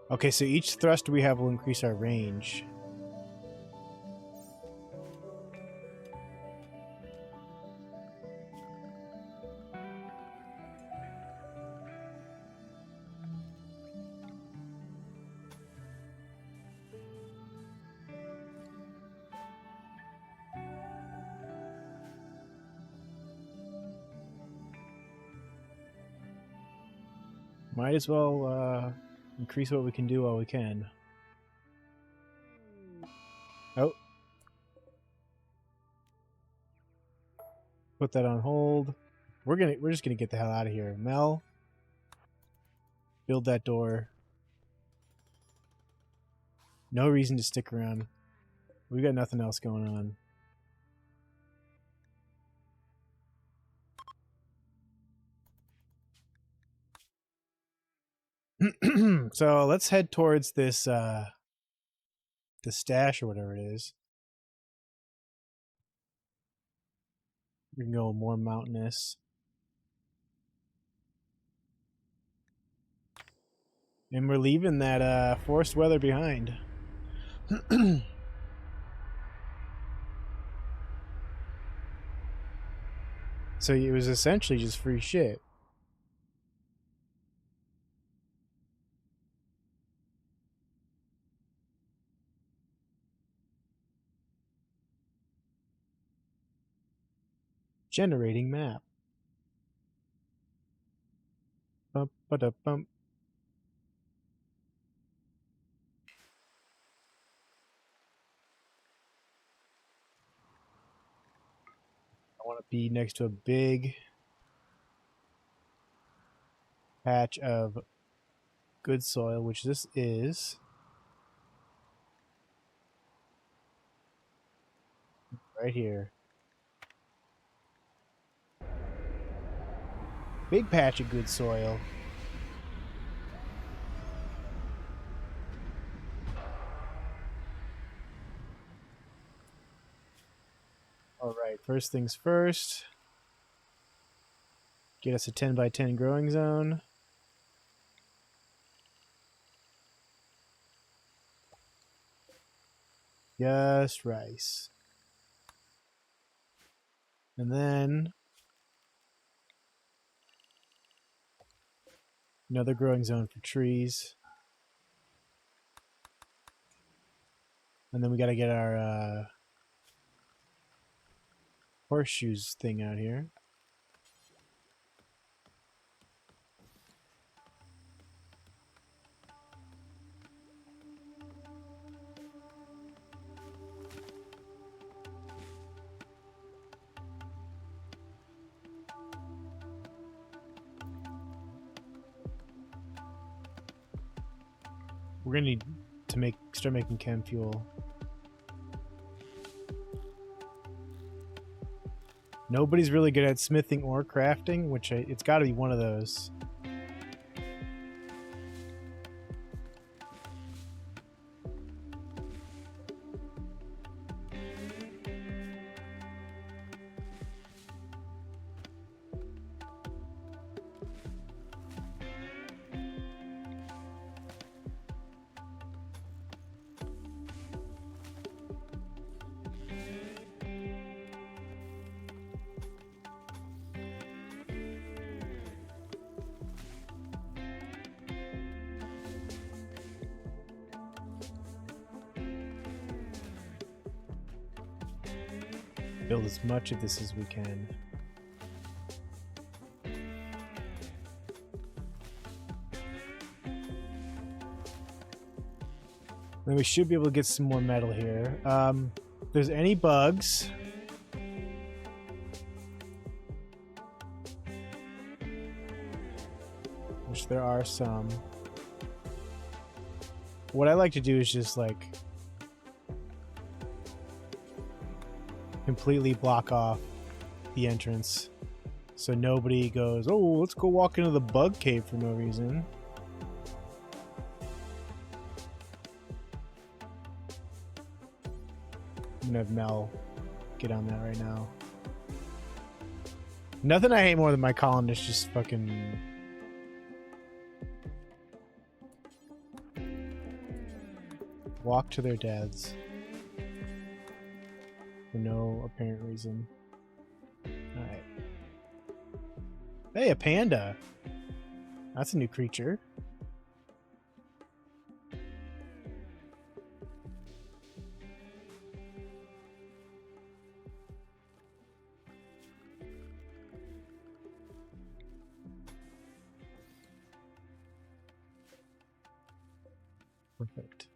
Okay, so each thrust we have will increase our range. Might as well increase what we can do while we can. Oh. Put that on hold. We're just gonna get the hell out of here. Mel, build that door. No reason to stick around. We got nothing else going on. So let's head towards this the stash or whatever it is. We can go more mountainous. And we're leaving that forced weather behind. So it was essentially just free shit. Generating map. Bump, ba-da-bump. I want to be next to a big patch of good soil, which this is. Right here. Big patch of good soil. Alright, first things first. Get us a 10 by 10 growing zone. Just rice. And then another growing zone for trees. And then we got to get our horseshoes thing out here. We're gonna need to start making chem fuel. Nobody's really good at smithing or crafting, which it's got to be one of those. Build as much of this as we can. Then we should be able to get some more metal here. If there's any bugs, which there are some, what I like to do is just like completely block off the entrance so nobody goes, oh, let's go walk into the bug cave for no reason. I'm gonna have Mel get on that right now. Nothing I hate more than my colonists just fucking walk to their deaths for no apparent reason. Alright. Hey, a panda! That's a new creature. Perfect.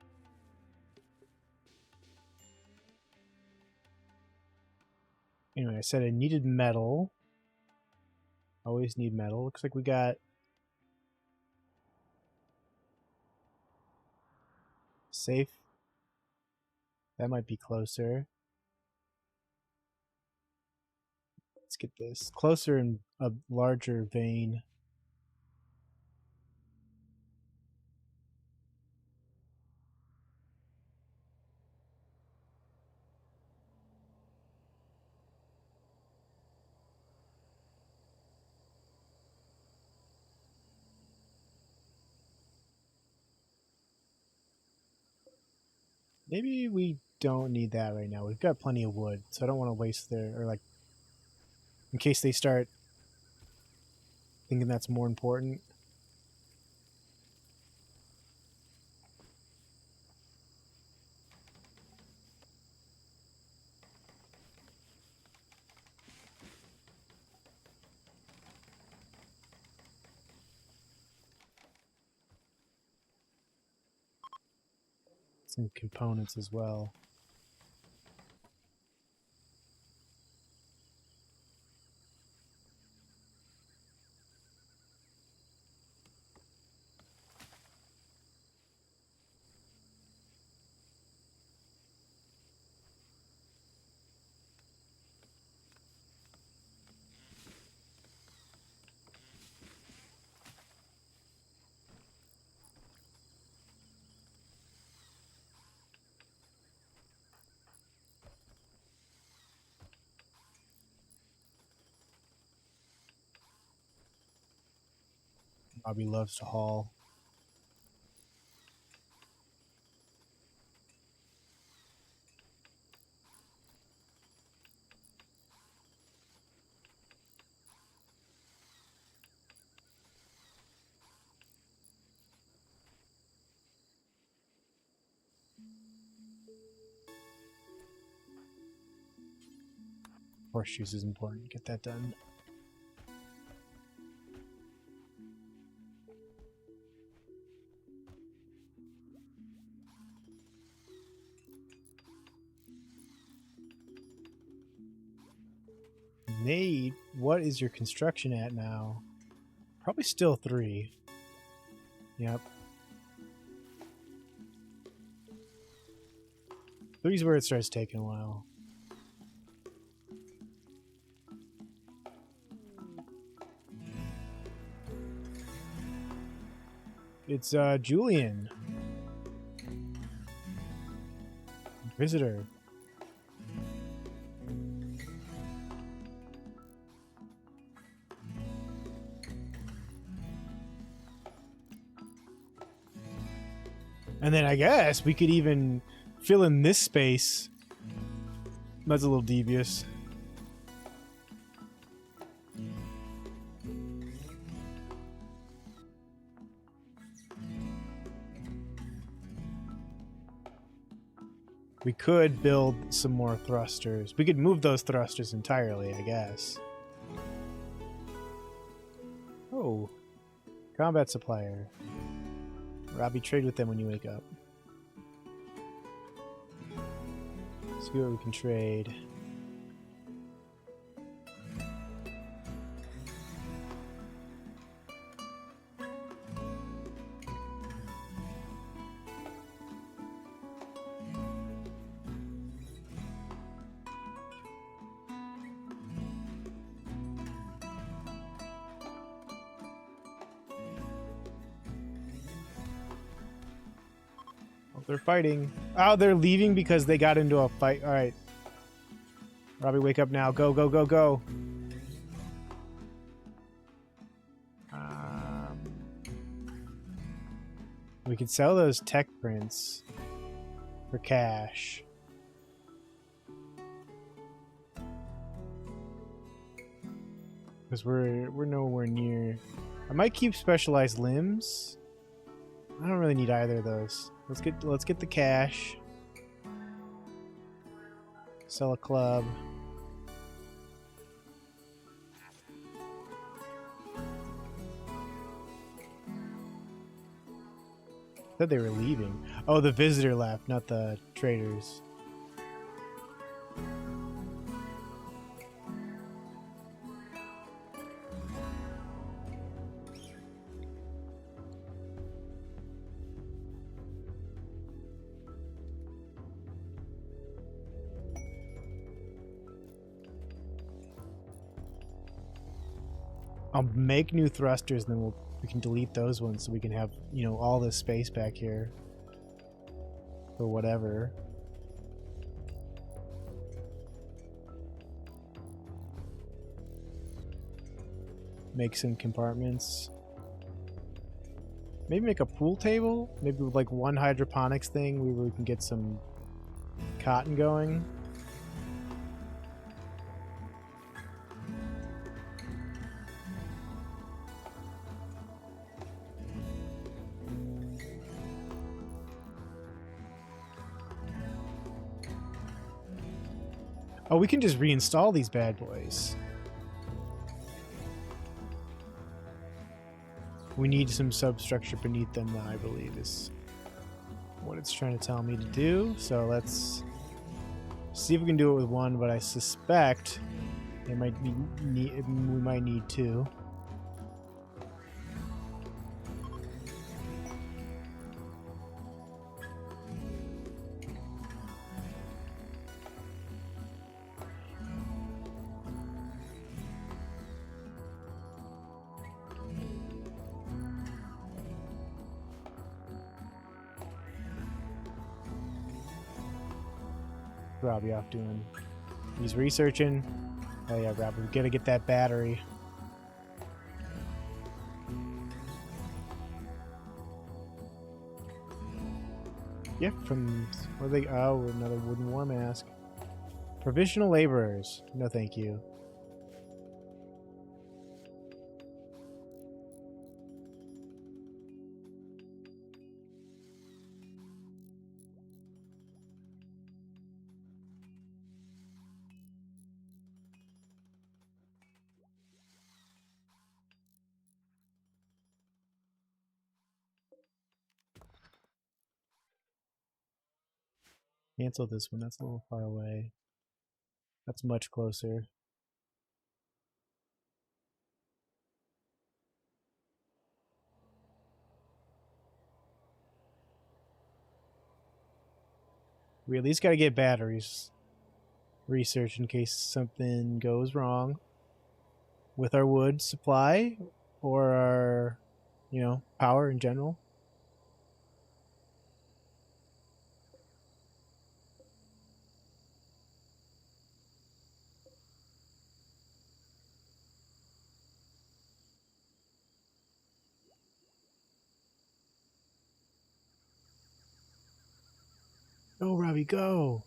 Anyway, I said I needed metal. Always need metal. Looks like we got safe. That might be closer. Let's get this closer in a larger vein. Maybe we don't need that right now. We've got plenty of wood, so I don't want to waste their, or like, in case they start thinking that's more important. Some components as well. Bobby loves to haul. Horseshoes is important. Get that done. Nate, what is your construction at now? Probably still 3. Yep. 3's where it starts taking a while. It's Julian. Visitor. And then I guess we could even fill in this space. That's a little devious. We could build some more thrusters. We could move those thrusters entirely, I guess. Oh. Combat supplier. Robbie, trade with them when you wake up. See what we can trade. They're fighting. Oh, they're leaving because they got into a fight. All right. Robbie, wake up now. Go, go, go, go. We could sell those tech prints for cash. Because we're nowhere near. I might keep specialized limbs. I don't really need either of those. Let's get the cash. Sell a club. Said they were leaving. Oh, the visitor left, not the traders. I'll make new thrusters, and then we can delete those ones so we can have, you know, all this space back here for whatever. Make some compartments. Maybe make a pool table? Maybe with like one hydroponics thing where we can get some cotton going. Oh, we can just reinstall these bad boys. We need some substructure beneath them, though, I believe, is what it's trying to tell me to do. So let's see if we can do it with one, but I suspect we might need two. Robbie off doing. He's researching. Oh yeah, Robbie, we gotta get that battery. Yeah, from what are they? Oh, another wooden war mask. Provisional laborers. No, thank you. Cancel this one. That's a little far away. That's much closer. We at least got to get batteries. Research in case something goes wrong with our wood supply or our, power in general. Go, Robbie, go!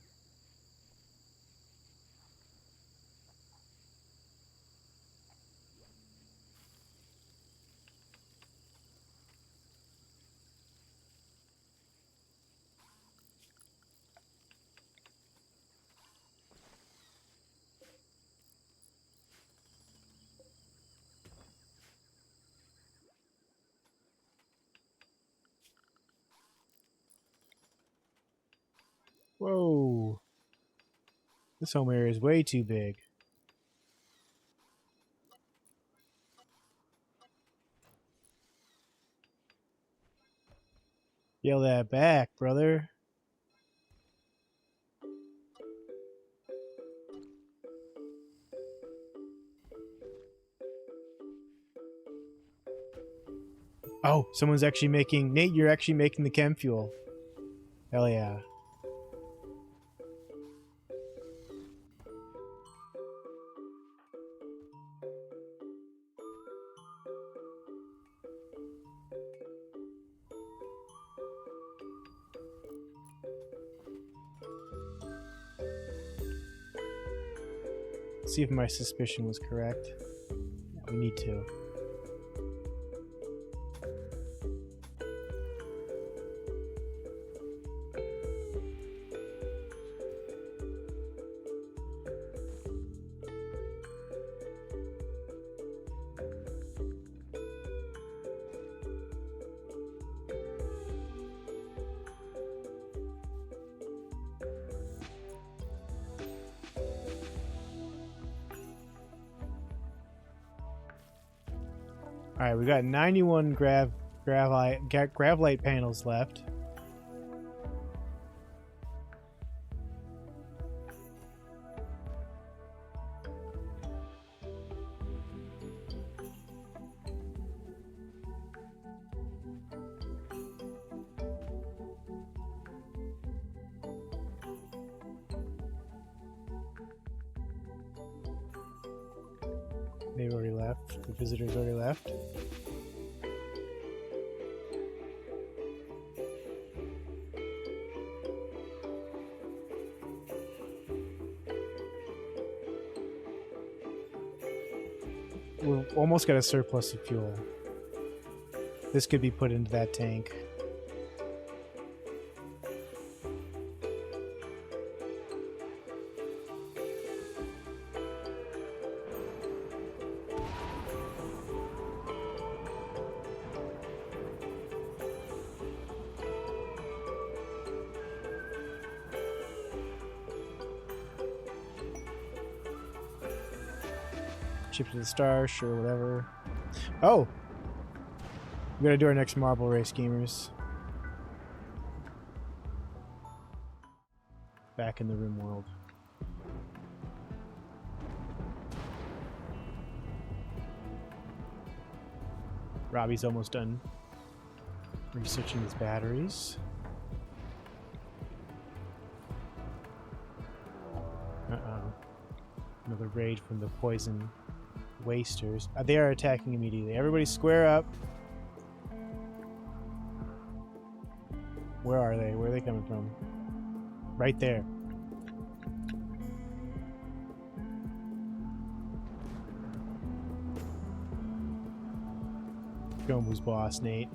Whoa! This home area is way too big. Yell that back, brother. Oh, someone's actually making... Nate, you're actually making the chem fuel. Hell yeah. See if my suspicion was correct. Yeah, we need to. Alright, we got 91 gravlite panels left. They've already left. The visitors already left. we've almost got a surplus of fuel. This could be put into that tank. Chip to the star, sure, whatever. Oh! We gotta do our next marble race, gamers. Back in the Rimworld. Robbie's almost done researching his batteries. Uh-oh. Another raid from the poison wasters. They are attacking immediately. Everybody square up. Where are they? Where are they coming from? Right there. Show him who's boss, Nate.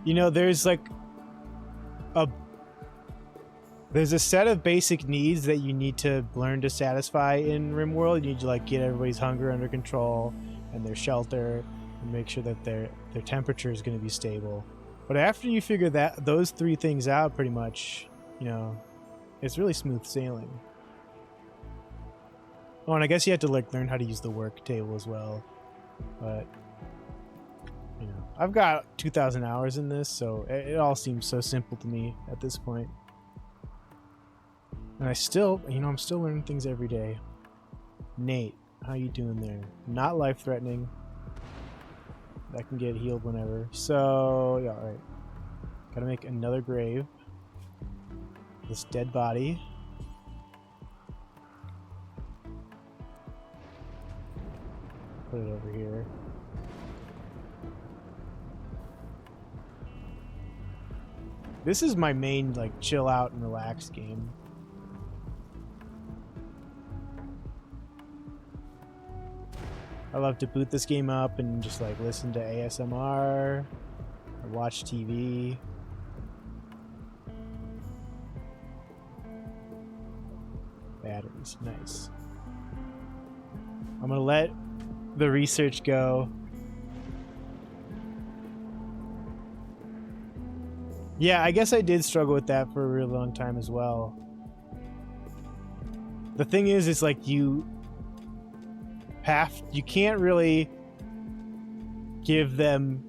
You know, there's like there's a set of basic needs that you need to learn to satisfy in Rimworld. You need to like get everybody's hunger under control and their shelter and make sure that their temperature is going to be stable. But after you figure those three things out pretty much, you know, it's really smooth sailing. Oh, and I guess you have to like learn how to use the work table as well. But you know, I've got 2,000 hours in this, so it all seems so simple to me at this point. And I still, you know, I'm still learning things every day. Nate, how you doing there? Not life-threatening. That can get healed whenever. So, yeah, alright. Gotta make another grave. This dead body. Put it over here. This is my main, like, chill out and relax game. I love to boot this game up and just, like, listen to ASMR or watch TV. Batteries, nice. I'm gonna let the research go. Yeah, I guess I did struggle with that for a really long time as well. The thing is, it's like you can't really give them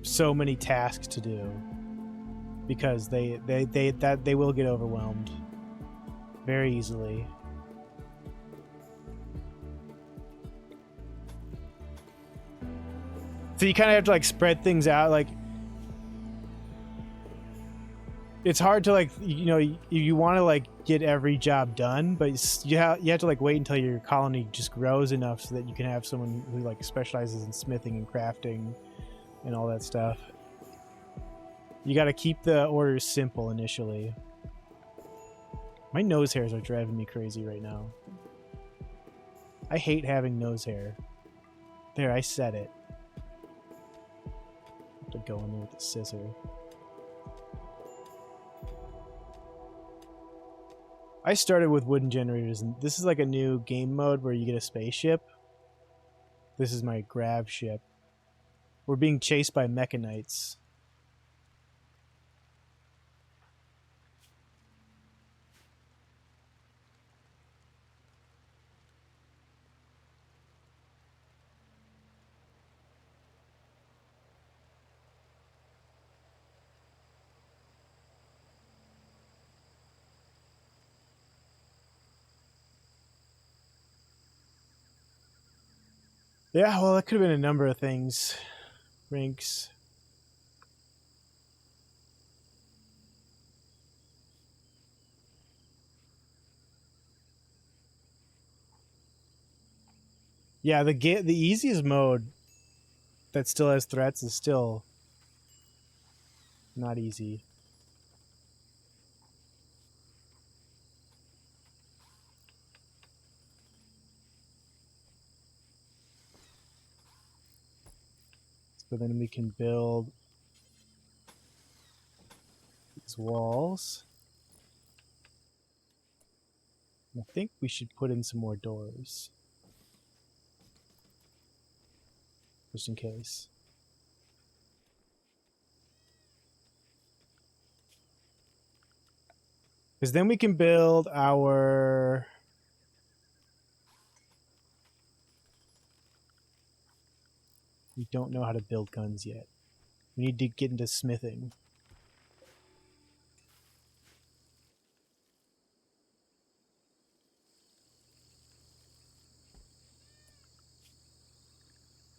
so many tasks to do because they will get overwhelmed very easily. So you kind of have to like spread things out. Like, it's hard to like, you know, you want to like get every job done, but you have to like wait until your colony just grows enough so that you can have someone who like specializes in smithing and crafting and all that stuff. You got to keep the orders simple initially. My nose hairs are driving me crazy right now. I hate having nose hair. There, I said it. Have to go in there with the scissor. I started with wooden generators, and this is like a new game mode where you get a spaceship. This is my grav ship. We're being chased by mechanites. Yeah, well, that could have been a number of things. Rinks. Yeah, the easiest mode that still has threats is still not easy. So then we can build these walls. I think we should put in some more doors. Just in case. Because then we can build our... We don't know how to build guns yet. We need to get into smithing.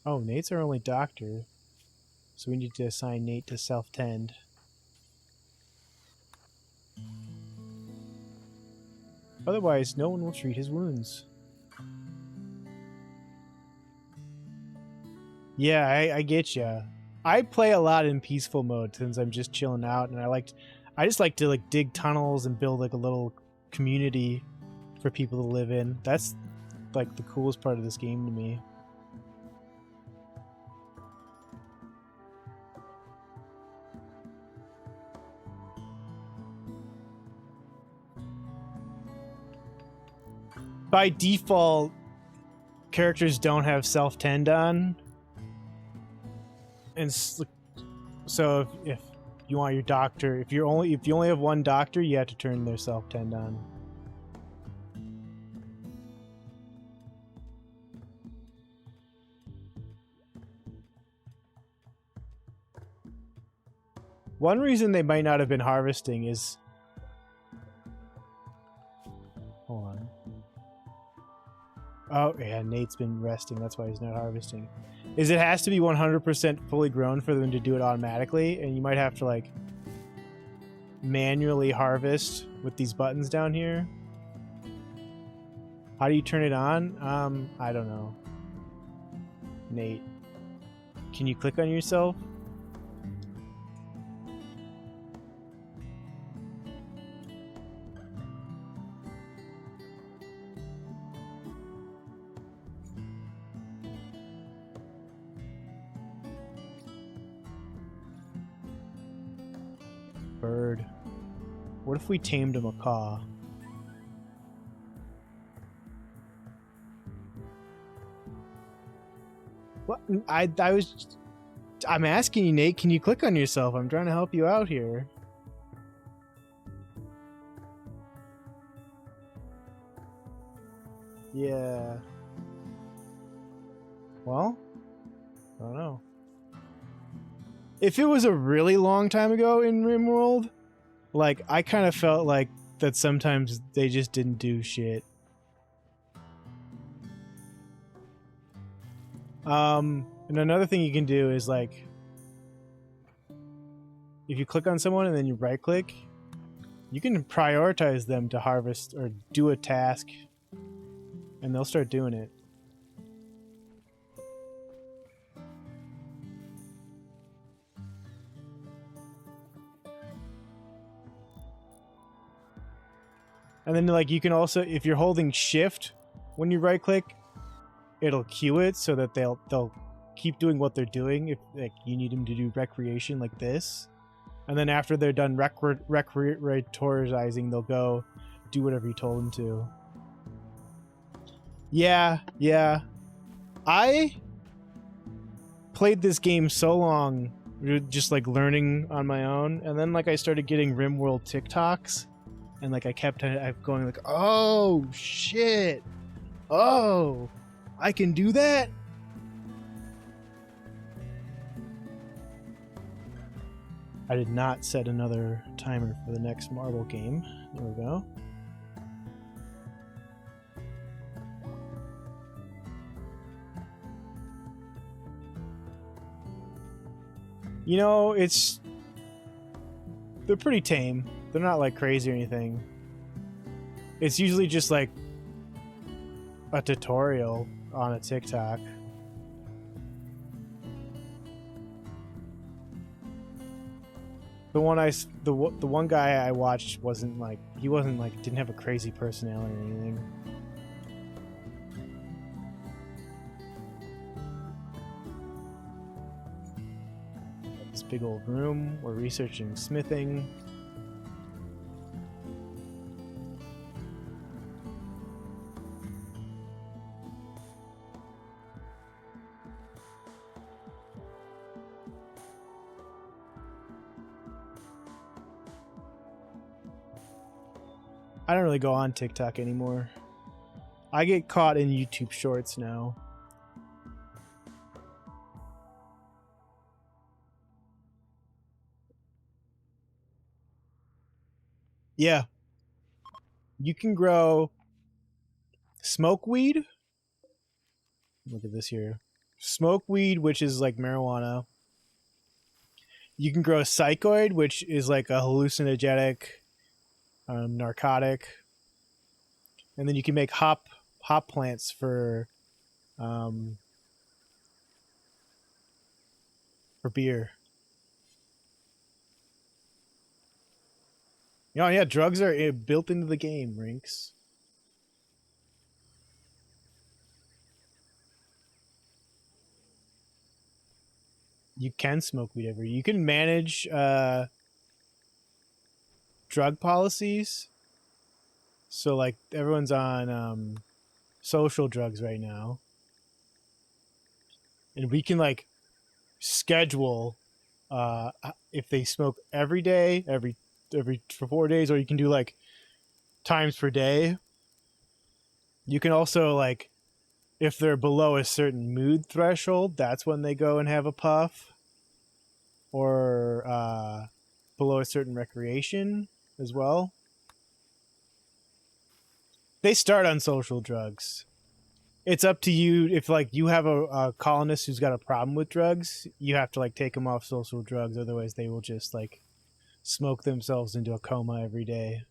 Oh, Nate's our only doctor. So we need to assign Nate to self-tend. Otherwise, no one will treat his wounds. Yeah, I get ya. I play a lot in peaceful mode since I'm just chilling out, and I just like to like dig tunnels and build like a little community for people to live in. That's like the coolest part of this game to me. By default, characters don't have self-tend on. And so if you want your doctor, if you only have one doctor, you have to turn their self-tend on. One reason they might not have been harvesting is... Hold on. Oh, yeah, Nate's been resting. That's why he's not harvesting. Is it has to be 100% fully grown for them to do it automatically, and you might have to, like, manually harvest with these buttons down here. How do you turn it on? I don't know. Nate, can you click on yourself? Bird. What if we tamed a macaw? What? I'm asking you, Nate, can you click on yourself? I'm trying to help you out here. Yeah. Well, I don't know. If it was a really long time ago in Rimworld, like, I kind of felt like that sometimes they just didn't do shit. And another thing you can do is, like, if you click on someone and then you right-click, you can prioritize them to harvest or do a task, and they'll start doing it. And then, like, you can also, if you're holding shift when you right click, it'll queue it so that they'll keep doing what they're doing. If, like, you need them to do recreation like this, and then after they're done recreatorizing, they'll go do whatever you told them to. Yeah. I played this game so long, just like learning on my own, and then like I started getting Rimworld TikToks. And like I kept going like, oh shit, oh, I can do that? I did not set another timer for the next marble game. There we go. You know, they're pretty tame. They're not like crazy or anything. It's usually just like a tutorial on a TikTok. The one guy I watched wasn't like didn't have a crazy personality or anything. This big old room. We're researching smithing. I don't really go on TikTok anymore. I get caught in YouTube Shorts now. Yeah. You can grow smoke weed. Look at this here. Smoke weed, which is like marijuana. You can grow psychoid, which is like a hallucinogenic narcotic. And then you can make hop plants for beer. Oh yeah, drugs are built into the game, Rinks. You can smoke weed every. You can manage drug policies. So like everyone's on social drugs right now, and we can like schedule if they smoke every day, every for 4 days, or you can do like times per day. You can also like if they're below a certain mood threshold, that's when they go and have a puff, or below a certain recreation as well. They start on social drugs. It's up to you. If like you have a colonist who's got a problem with drugs, you have to like take them off social drugs. Otherwise they will just like smoke themselves into a coma every day.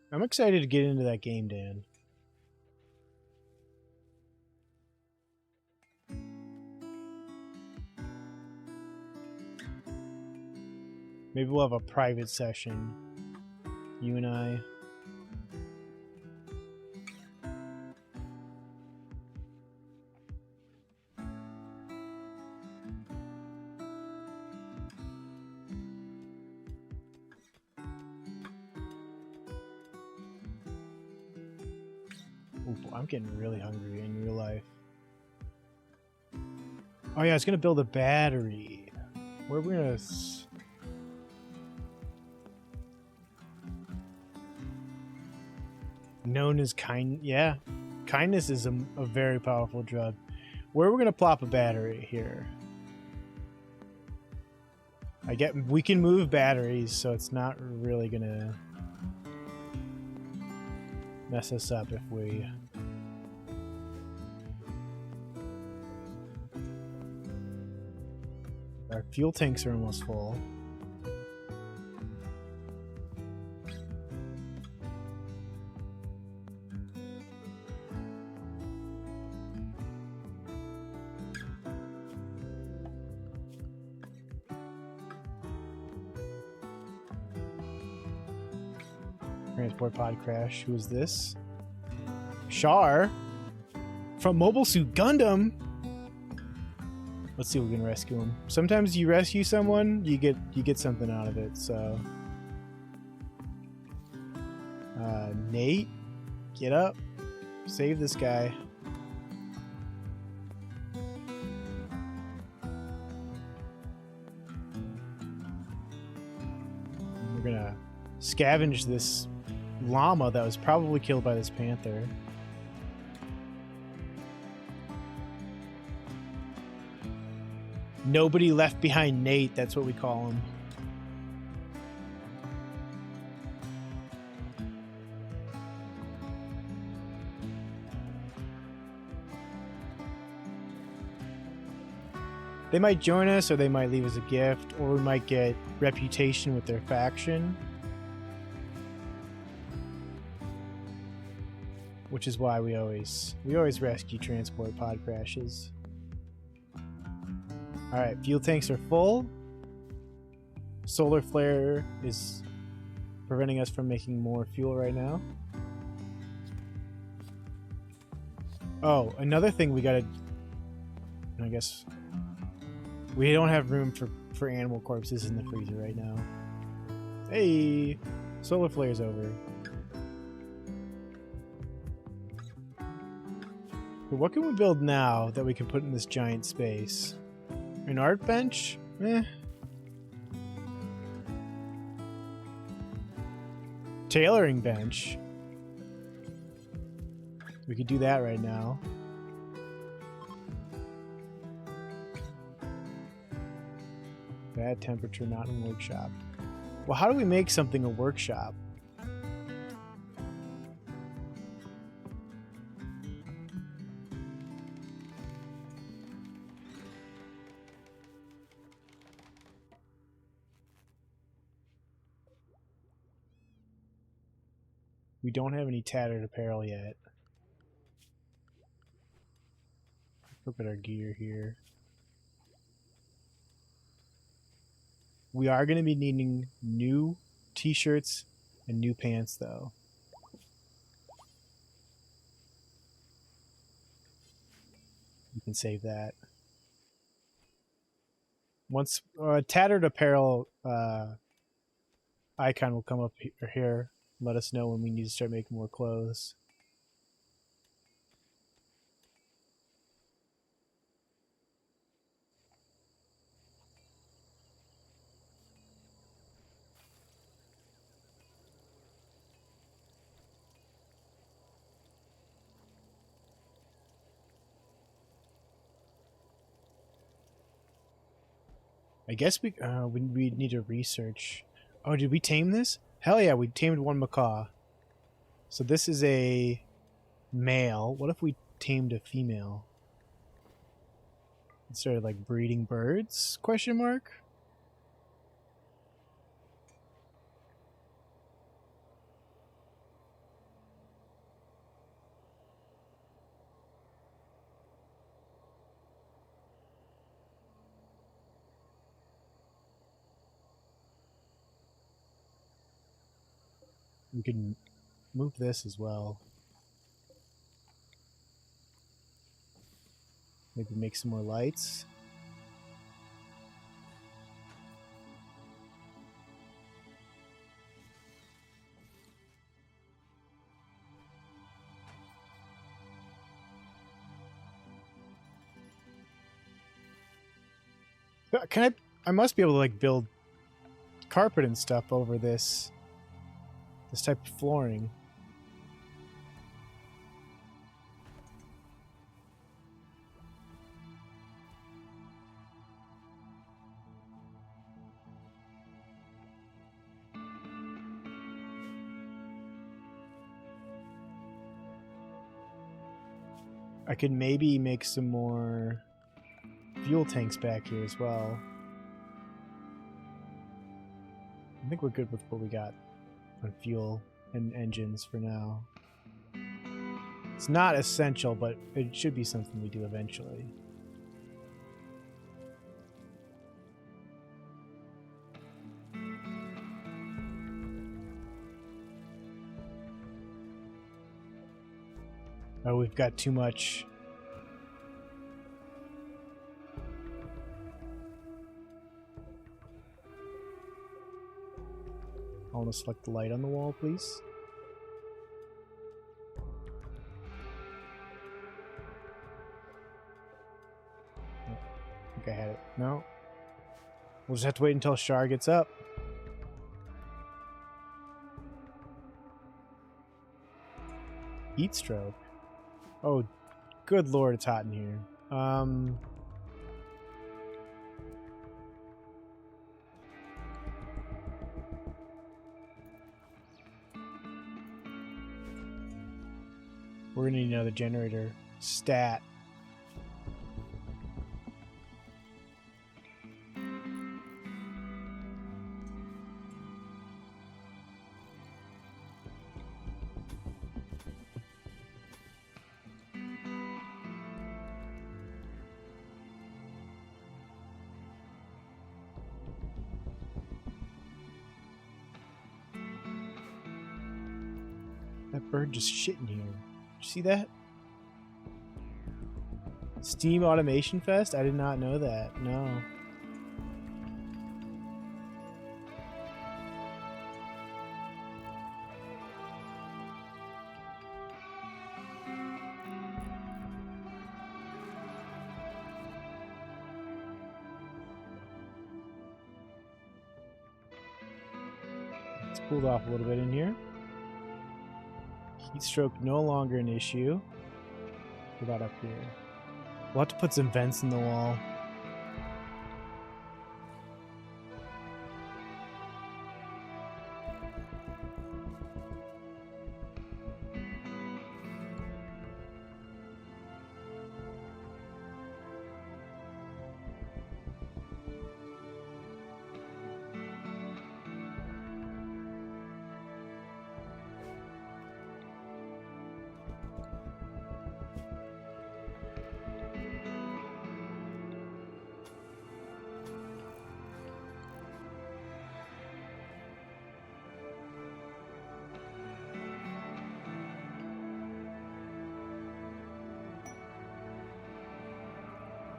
I'm excited to get into that game, Dan. Maybe we'll have a private session, you and I. Ooh, I'm getting really hungry in real life. Oh yeah, I was gonna build a battery. Where are we gonna... Known as kind... Yeah. Kindness is a very powerful drug. Where are we gonna plop a battery here? We can move batteries, so it's not really gonna mess us up if we... Our fuel tanks are almost full. Transport pod crash. Who is this? Char from Mobile Suit Gundam. Let's see if we can rescue him. Sometimes you rescue someone, you get something out of it. So, Nate, get up, save this guy. We're gonna scavenge this llama that was probably killed by this panther. Nobody left behind Nate, that's what we call him. They might join us, or they might leave us a gift, or we might get reputation with their faction. Which is why we always rescue transport pod crashes. Alright, fuel tanks are full. Solar flare is preventing us from making more fuel right now. Oh, another thing we gotta... I guess... We don't have room for animal corpses in the freezer right now. Hey! Solar flare's over. But what can we build now that we can put in this giant space? An art bench? Eh. Tailoring bench? We could do that right now. Bad temperature, not in workshop. Well, how do we make something a workshop? We don't have any tattered apparel yet. Look at our gear here. We are going to be needing new t-shirts and new pants, though. You can save that. Once tattered apparel icon will come up here, let us know when we need to start making more clothes. I guess we need to research. Oh, did we tame this? Hell yeah, we tamed one macaw. So this is a male. What if we tamed a female? And started like breeding birds? Question mark. We can move this as well. Maybe make some more lights. Can I must be able to like build carpet and stuff over this type of flooring. I could maybe make some more fuel tanks back here as well. I think we're good with what we got on fuel and engines for now. It's not essential, but it should be something we do eventually. Oh, we've got too much. I want to select the light on the wall, please. I think I had it. No. We'll just have to wait until Shar gets up. Heat stroke. Oh, good lord, it's hot in here. We're gonna need another generator. Stat. Bird just shitting here. Did you see that? Steam Automation Fest? I did not know that. No. It's cooled off a little bit in here. Heat stroke no longer an issue. What about up here? We'll have to put some vents in the wall.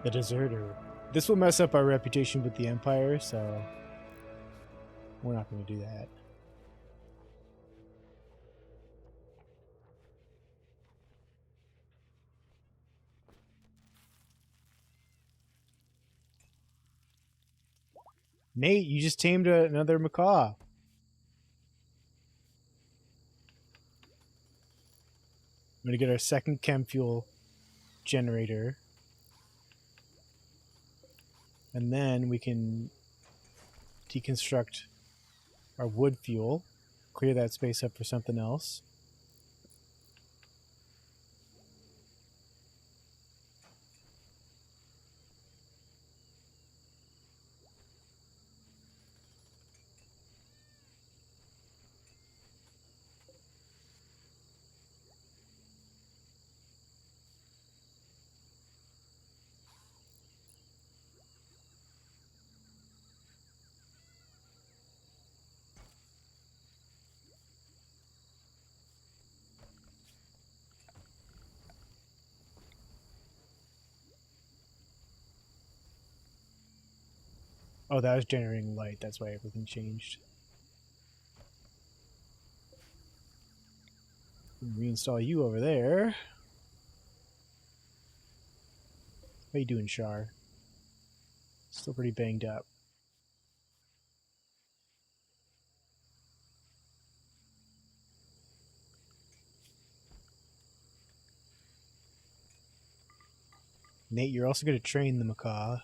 The deserter. This will mess up our reputation with the Empire, so we're not going to do that. Nate, you just tamed another macaw. I'm going to get our second chem fuel generator. And then we can deconstruct our wood fuel, clear that space up for something else. Oh, that was generating light. That's why everything changed. Reinstall you over there. How you doing, Shar? Still pretty banged up. Nate, you're also going to train the macaw.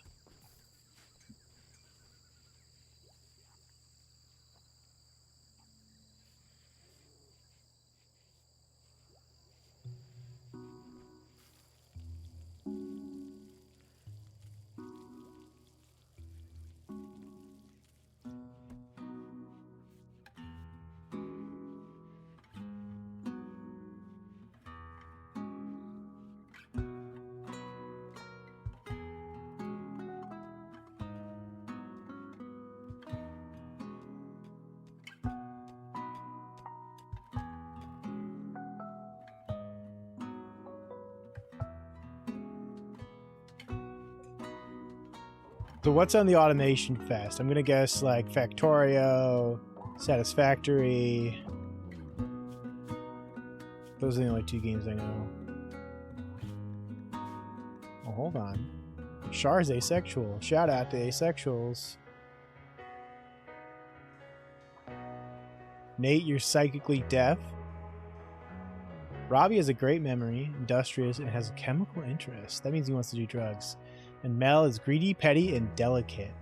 So what's on the Automation Fest? I'm gonna guess like Factorio, Satisfactory. Those are the only two games I know. Oh, hold on. Char's asexual. Shout out to asexuals. Nate, you're psychically deaf. Robbie has a great memory, industrious, and has a chemical interest. That means he wants to do drugs. And Mel is greedy, petty, and delicate.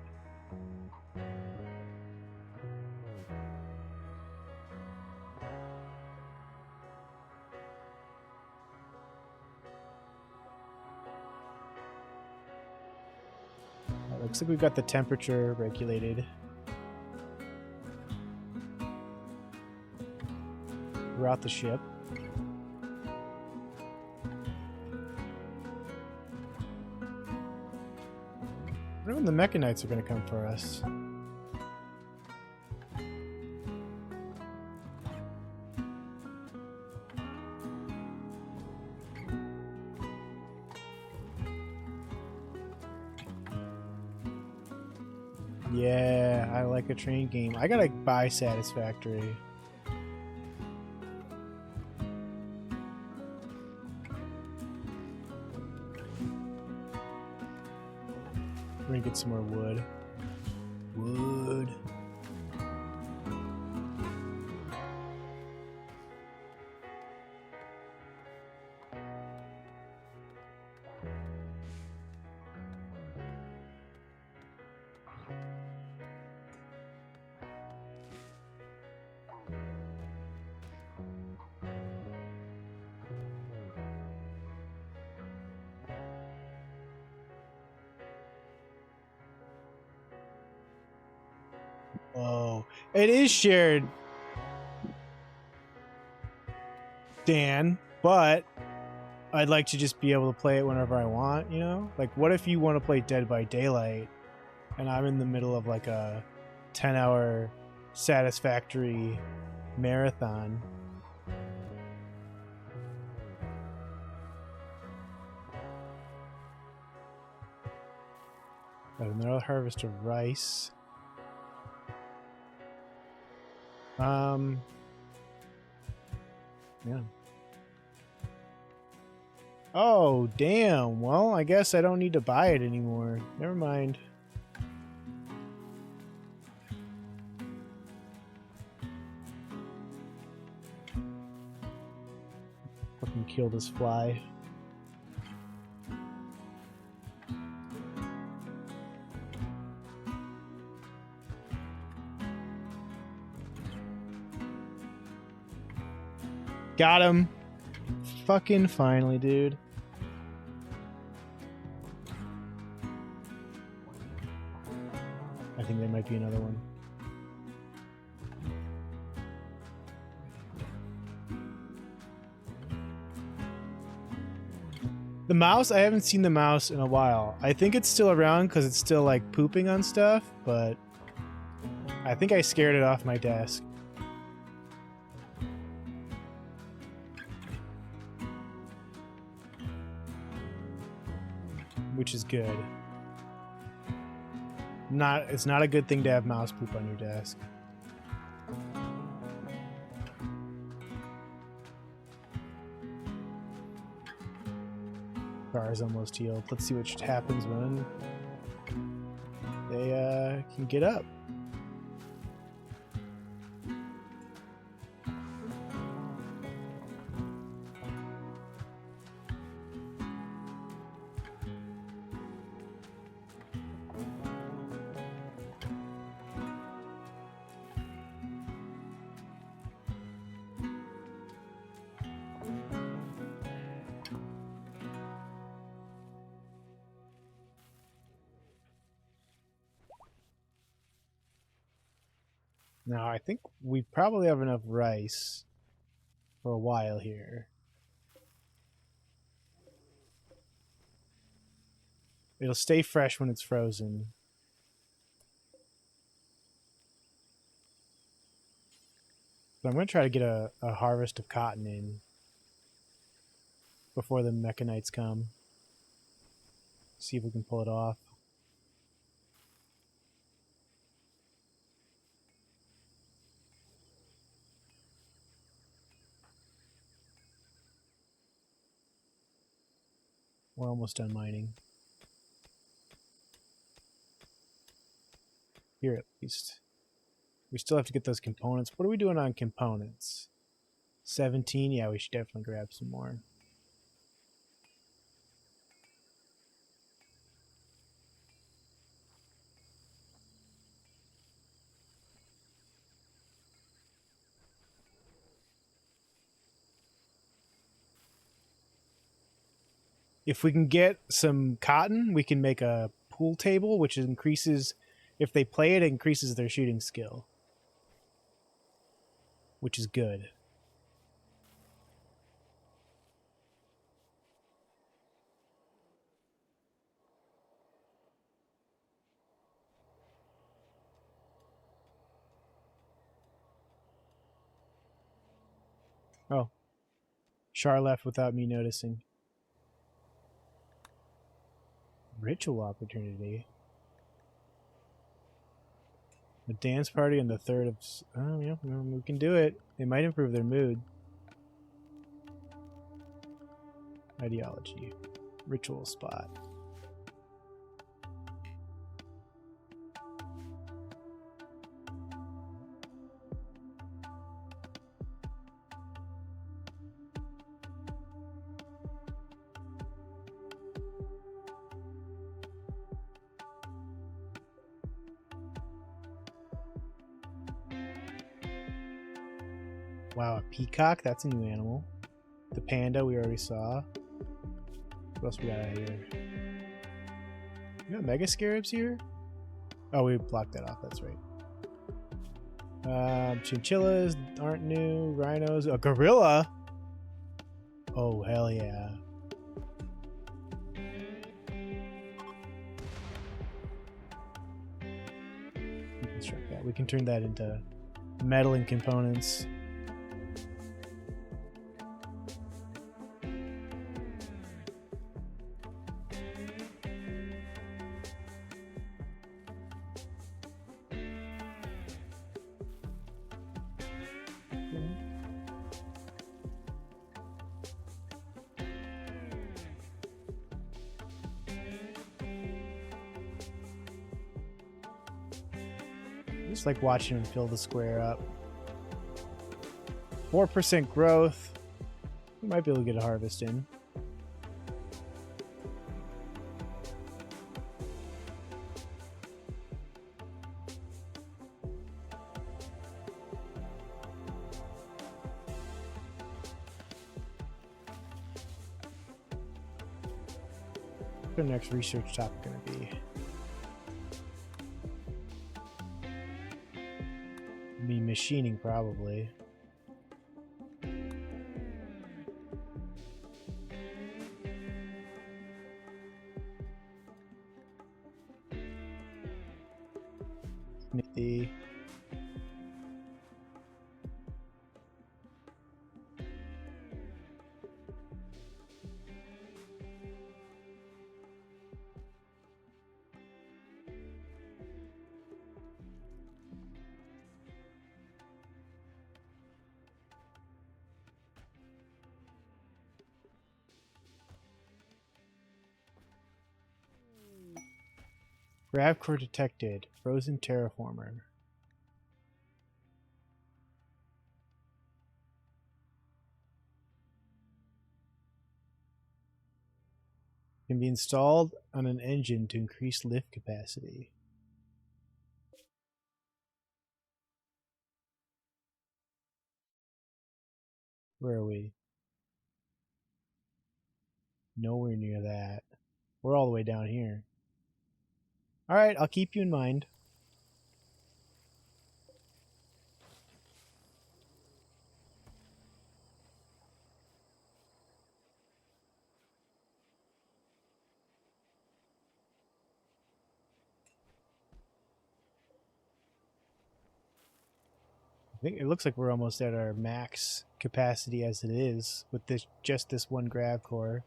Looks like we've got the temperature regulated. We're out the ship. I wonder when the Mechanites are going to come for us. Yeah, I like a train game. I gotta buy Satisfactory. We're gonna get some more wood. Wood. Oh, it is shared, Dan, but I'd like to just be able to play it whenever I want, you know? Like, what if you want to play Dead by Daylight and I'm in the middle of like a 10-hour Satisfactory marathon? Got another harvest of rice. Yeah. Oh, damn. Well, I guess I don't need to buy it anymore. Never mind. Fucking kill this fly. Got him. Fucking finally, dude. I think there might be another one. The mouse, I haven't seen the mouse in a while. I think it's still around because it's still like pooping on stuff, but I think I scared it off my desk. Which is good. It's not a good thing to have mouse poop on your desk. Car's almost healed. Let's see what happens when they can get up. Now, I think we probably have enough rice for a while here. It'll stay fresh when it's frozen. But I'm going to try to get a harvest of cotton in before the mechanites come. See if we can pull it off. We're almost done mining. Here at least. We still have to get those components. What are we doing on components? 17? Yeah, we should definitely grab some more. If we can get some cotton, we can make a pool table, which increases, if they play it, it increases their shooting skill. Which is good. Oh. Char left without me noticing. Ritual opportunity. A dance party on the 3rd of... Oh, yeah, we can do it. It might improve their mood. Ideology. Ritual spot. Wow, a peacock? That's a new animal. The panda we already saw. What else we got out here? We got mega scarabs here? Oh, we blocked that off, that's right. Chinchillas aren't new. Rhinos. A gorilla? Oh, hell yeah. Reconstruct that. We can turn that into meddling components. Just like watching him fill the square up. 4% growth. We might be able to get a harvest in. What's our next research topic going to be? Machining, probably. Smithy. Gravcore detected. Frozen terraformer. Can be installed on an engine to increase lift capacity. Where are we? Nowhere near that. We're all the way down here. Alright, I'll keep you in mind. I think it looks like we're almost at our max capacity as it is with this just this one grav core.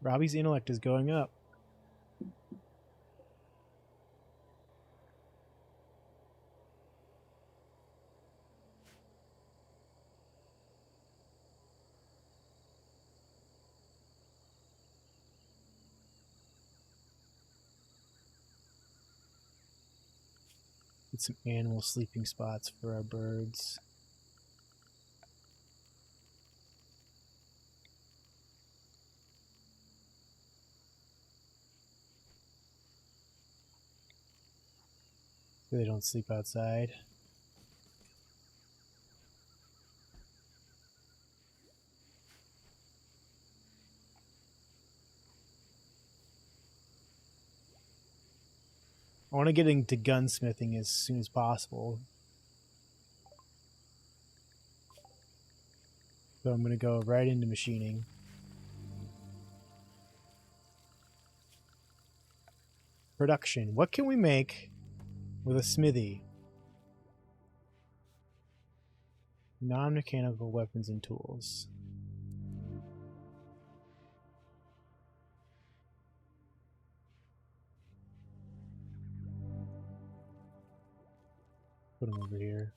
Robbie's intellect is going up. Get some animal sleeping spots for our birds. So they don't sleep outside. I want to get into gunsmithing as soon as possible. So I'm going to go right into machining. Production. What can we make with a smithy? Non-mechanical weapons and tools. Put them over here.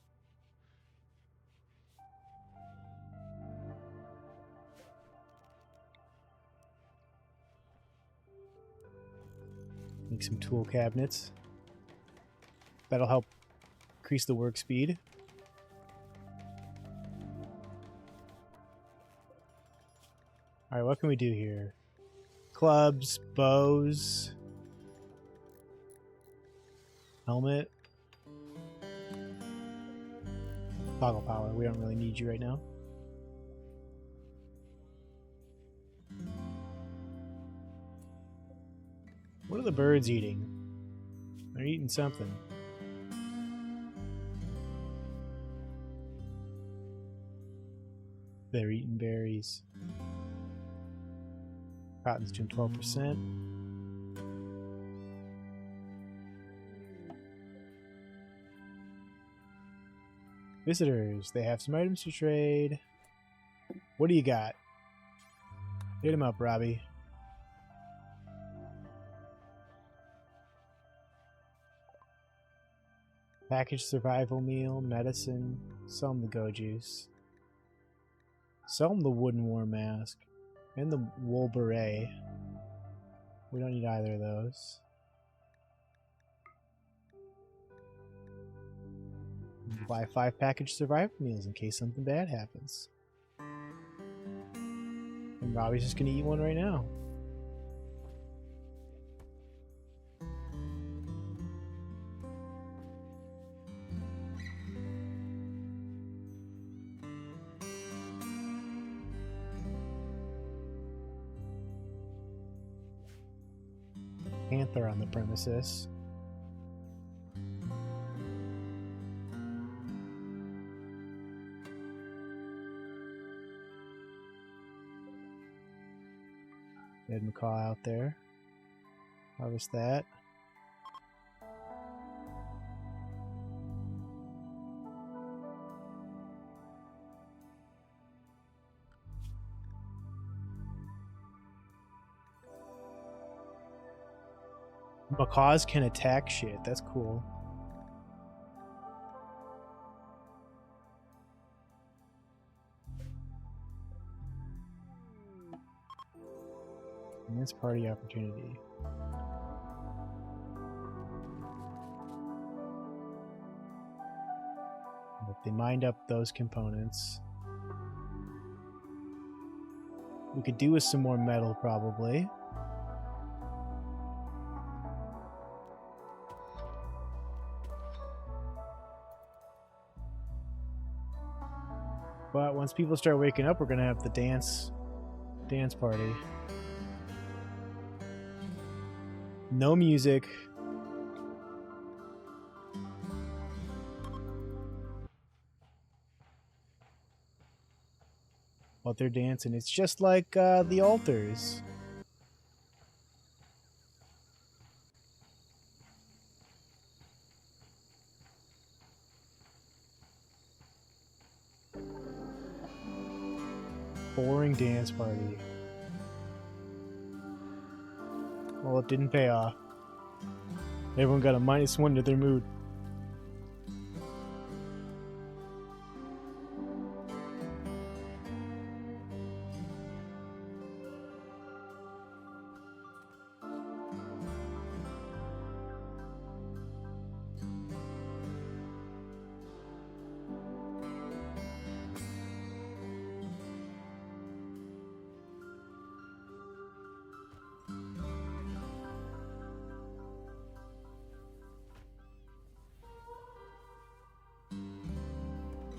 Make some tool cabinets. That'll help increase the work speed. Alright, what can we do here? Clubs, bows, helmet. Toggle power, we don't really need you right now. What are the birds eating? They're eating something. They're eating berries. Cotton's doing 12%. Visitors, they have some items to trade. What do you got? Hit him up, Robbie. Packaged survival meal, medicine, sell him the go juice. Sell him the wooden war mask and the wool beret. We don't need either of those. Buy 5 packaged survival meals in case something bad happens. And Robbie's just gonna eat one right now. Panther on the premises. Ed Macaw out there. Harvest that. Macaws can attack shit. That's cool. And that's party opportunity. If they mined up those components, we could do with some more metal probably. But once people start waking up, we're gonna have the dance party. No music. While they're dancing, it's just like the altars. Boring dance party. Well, it didn't pay off. Everyone got a -1 to their mood.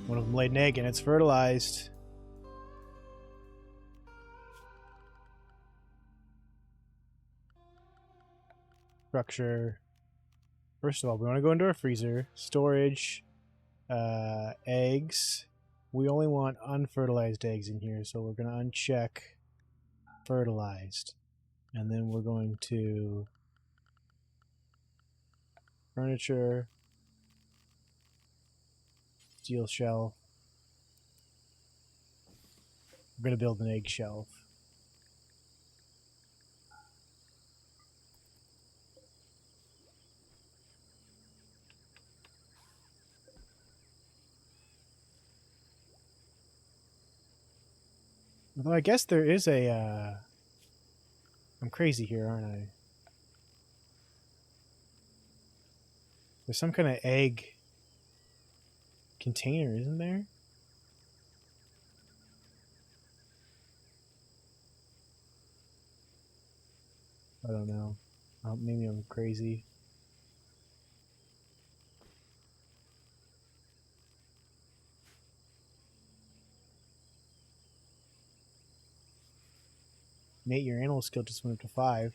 One of them laid an egg and it's fertilized. Structure. First of all, we want to go into our freezer. Storage. Eggs. We only want unfertilized eggs in here, so we're going to uncheck fertilized. And then we're going to furniture. Steel shelf. We're gonna build an egg shelf. Although I guess there is a, I'm crazy here, aren't I? There's some kind of egg container, isn't there? I don't know. Maybe I'm crazy. Mate, your animal skill just went up to 5.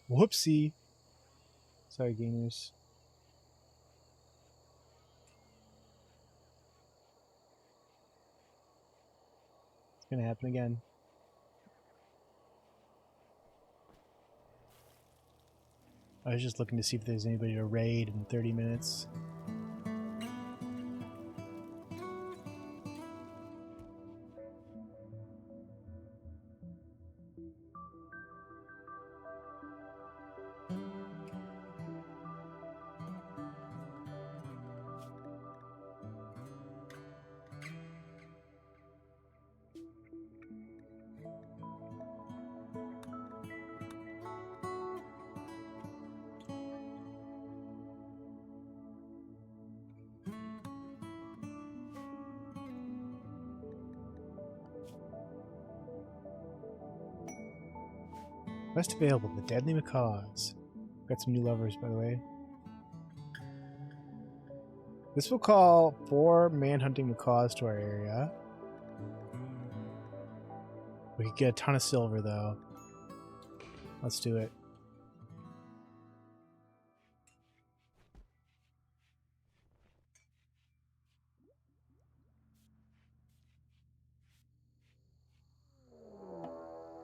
Whoopsie. Sorry, gamers. It's gonna happen again. I was just looking to see if there's anybody to raid in 30 minutes. Quest available, the Deadly Macaws. Got some new lovers, by the way. This will call 4 man-hunting macaws to our area. We could get a ton of silver, though. Let's do it.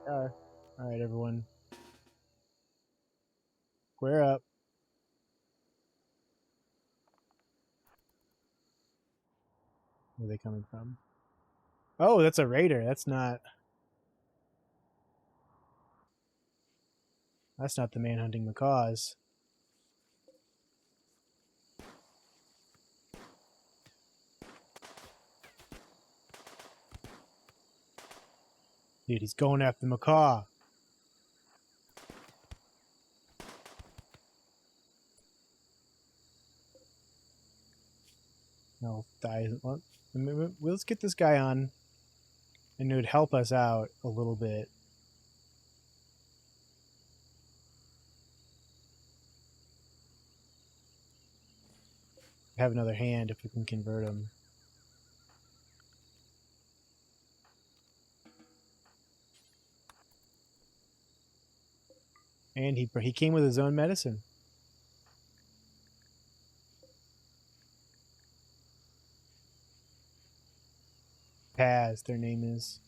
Alright, everyone. Square up. Where are they coming from? Oh, that's a raider. That's not the man-hunting macaws. Dude, he's going after the macaw. No, die. Let's get this guy on, and it would help us out a little bit. Have another hand if we can convert him. And he came with his own medicine. Paz, their name is.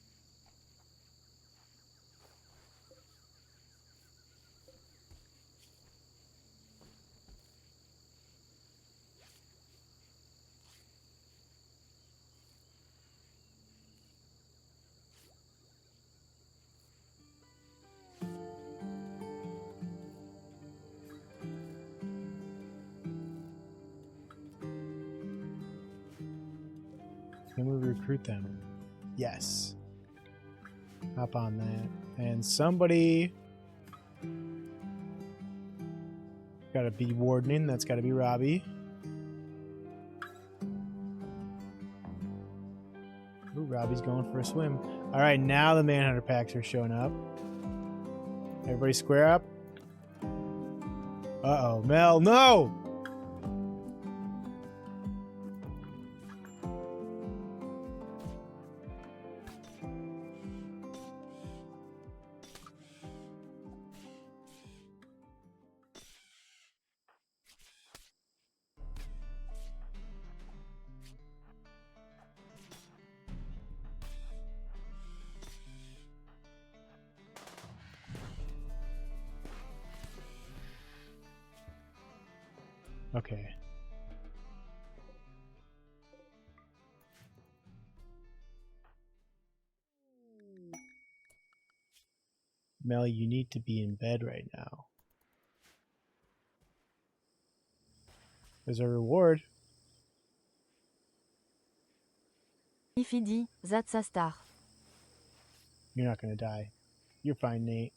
Can we recruit them? Yes. Hop on that. And somebody got to be wardening. That's got to be Robbie. Ooh, Robbie's going for a swim. All right, now the Manhunter packs are showing up. Everybody square up. Uh-oh, Mel, no! Okay. Mel, you need to be in bed right now. There's a reward. Ifidi, that's a star. You're not gonna die. You're fine, Nate.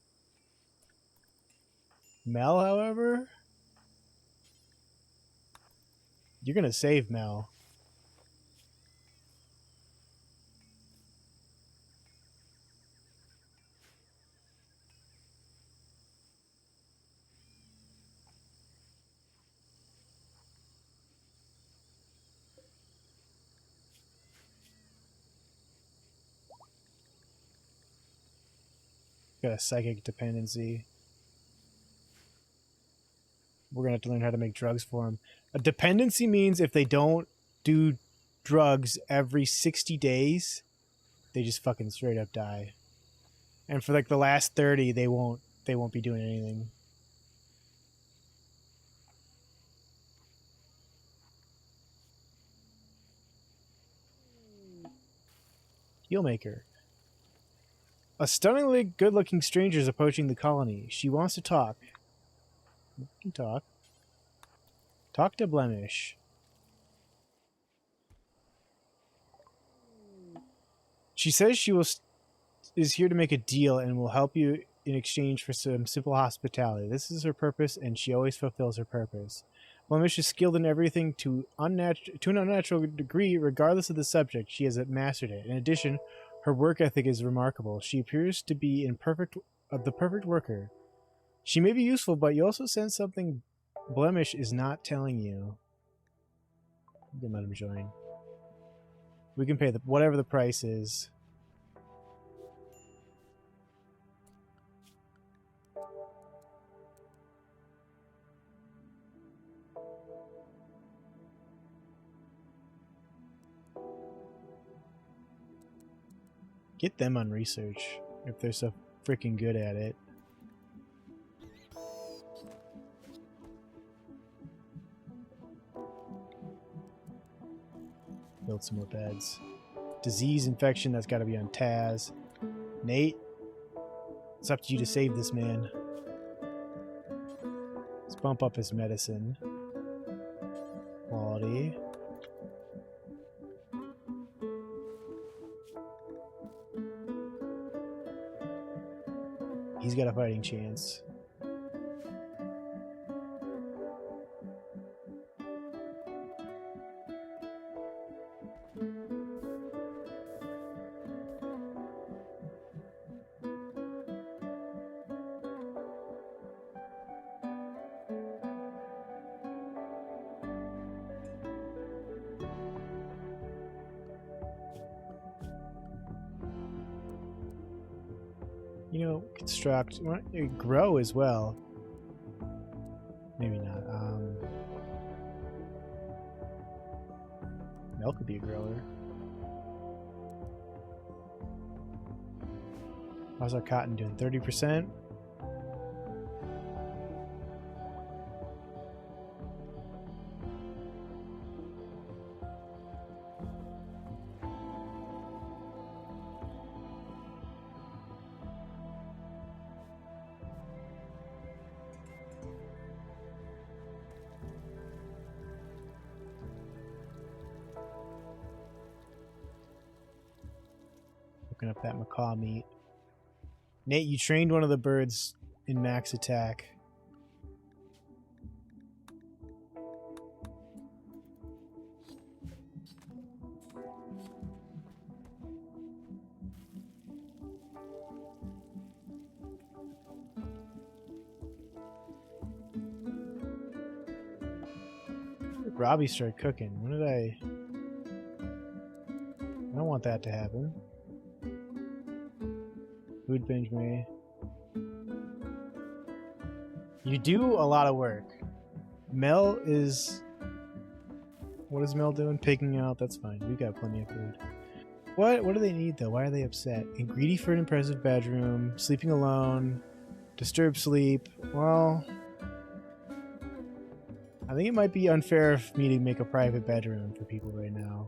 Mel, however, you're gonna save Mel. Got a psychic dependency. We're gonna have to learn how to make drugs for him. A dependency means if they don't do drugs every 60 days, they just fucking straight up die. And for like the last 30, they won't be doing anything. Healmaker. A stunningly good-looking stranger is approaching the colony. She wants to talk. You can talk. Talk to Blemish. She says she is here to make a deal and will help you in exchange for some simple hospitality. This is her purpose, and she always fulfills her purpose. Blemish is skilled in everything to an unnatural degree, regardless of the subject. She has mastered it. In addition, her work ethic is remarkable. She appears to be the perfect worker. She may be useful, but you also sense something Blemish is not telling you. You can let him join. We can pay whatever the price is. Get them on research if they're so freaking good at it. Build some more beds. Disease infection, that's got to be on Taz. Nate, it's up to you to save this man. Let's bump up his medicine quality. He's got a fighting chance. You know, construct, grow as well. Maybe not. Mel could be a grower. How's our cotton doing? 30%? Looking up that macaw meat. Nate, you trained one of the birds in max attack. Robbie started cooking. When did I don't want that to happen. Food binge me. You do a lot of work. Mel is... What is Mel doing? Picking out. That's fine. We've got plenty of food. What do they need, though? Why are they upset? And greedy for an impressive bedroom. Sleeping alone. Disturbed sleep. Well... I think it might be unfair of me to make a private bedroom for people right now.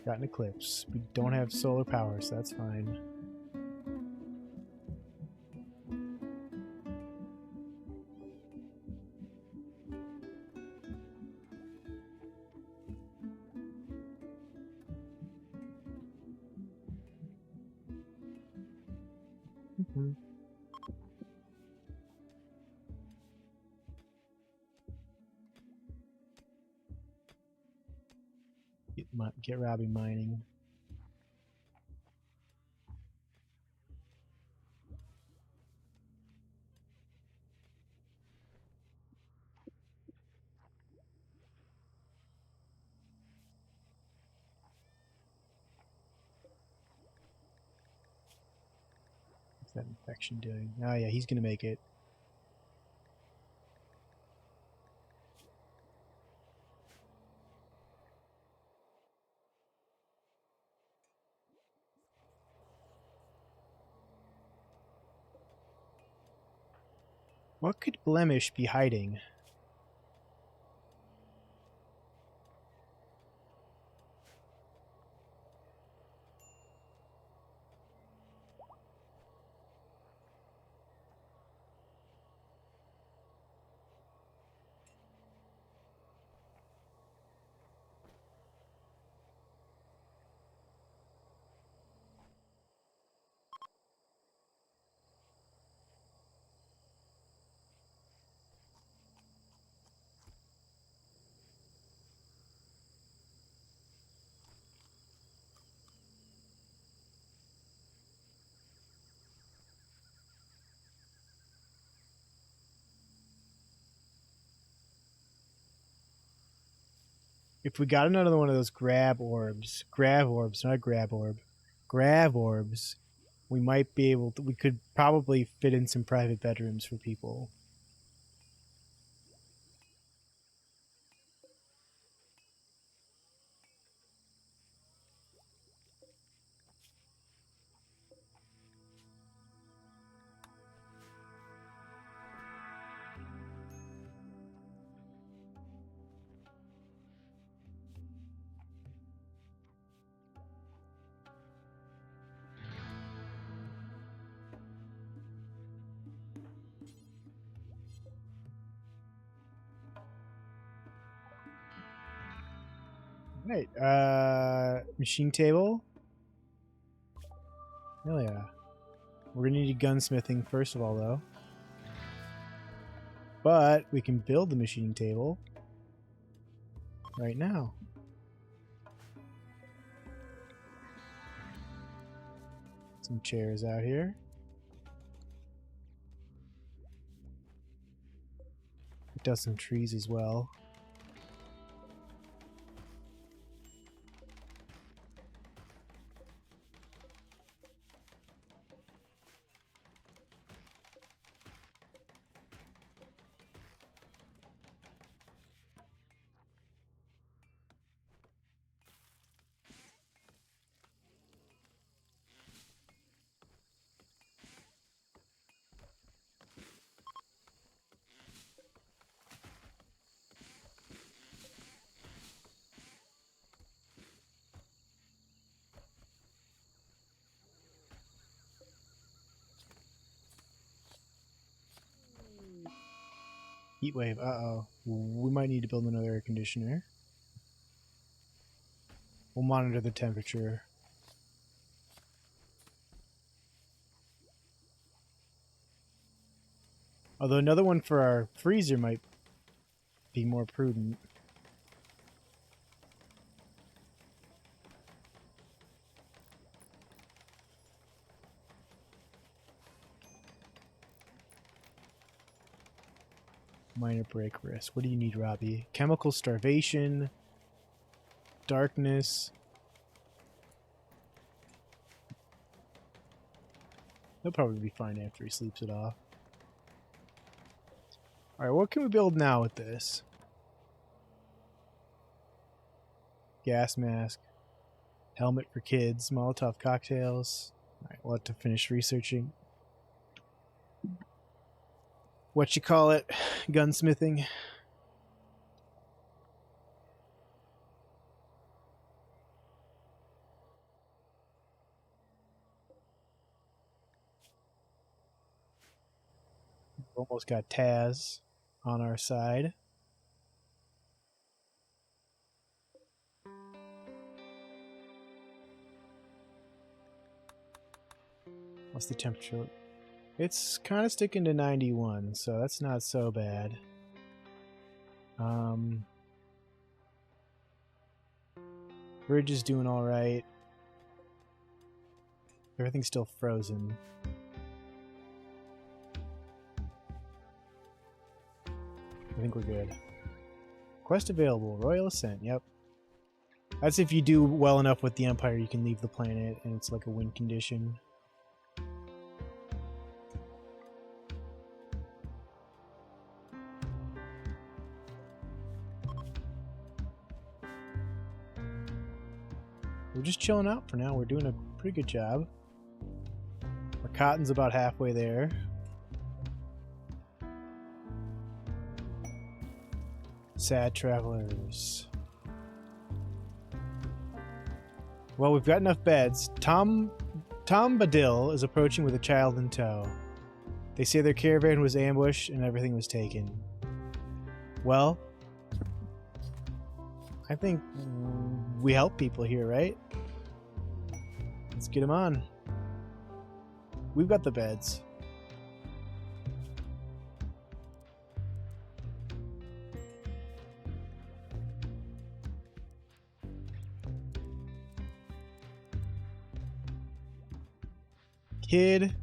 Got an eclipse. We don't have solar power, so that's fine. Get Robbie mining. What's that infection doing? Oh yeah, he's gonna make it. What could Blemish be hiding? If we got another one of those grav orbs, not grab orb, grav orbs, we might be able to, we could probably fit in some private bedrooms for people. Right, machine table. Hell yeah. We're gonna need gunsmithing first of all, though. But we can build the machine table right now. Some chairs out here. It does some trees as well. Heat wave, uh-oh. We might need to build another air conditioner. We'll monitor the temperature. Although another one for our freezer might be more prudent. Minor break risk. What do you need, Robbie? Chemical starvation. Darkness. He'll probably be fine after he sleeps it off. Alright, what can we build now with this? Gas mask. Helmet for kids, Molotov cocktails. Alright, we'll have to finish researching. What you call it? Gunsmithing. Almost got Taz on our side. What's the temperature? It's kind of sticking to 91, so that's not so bad. Bridge is doing all right. Everything's still frozen. I think we're good. Quest available. Royal Ascent. Yep. That's if you do well enough with the Empire, you can leave the planet, and it's like a win condition. We're just chilling out for now. We're doing a pretty good job. Our cotton's about halfway there. Sad travelers. Well, we've got enough beds. Tom Badil is approaching with a child in tow. They say their caravan was ambushed and everything was taken. Well, I think we help people here, right? Let's get them on. We've got the beds. Kid.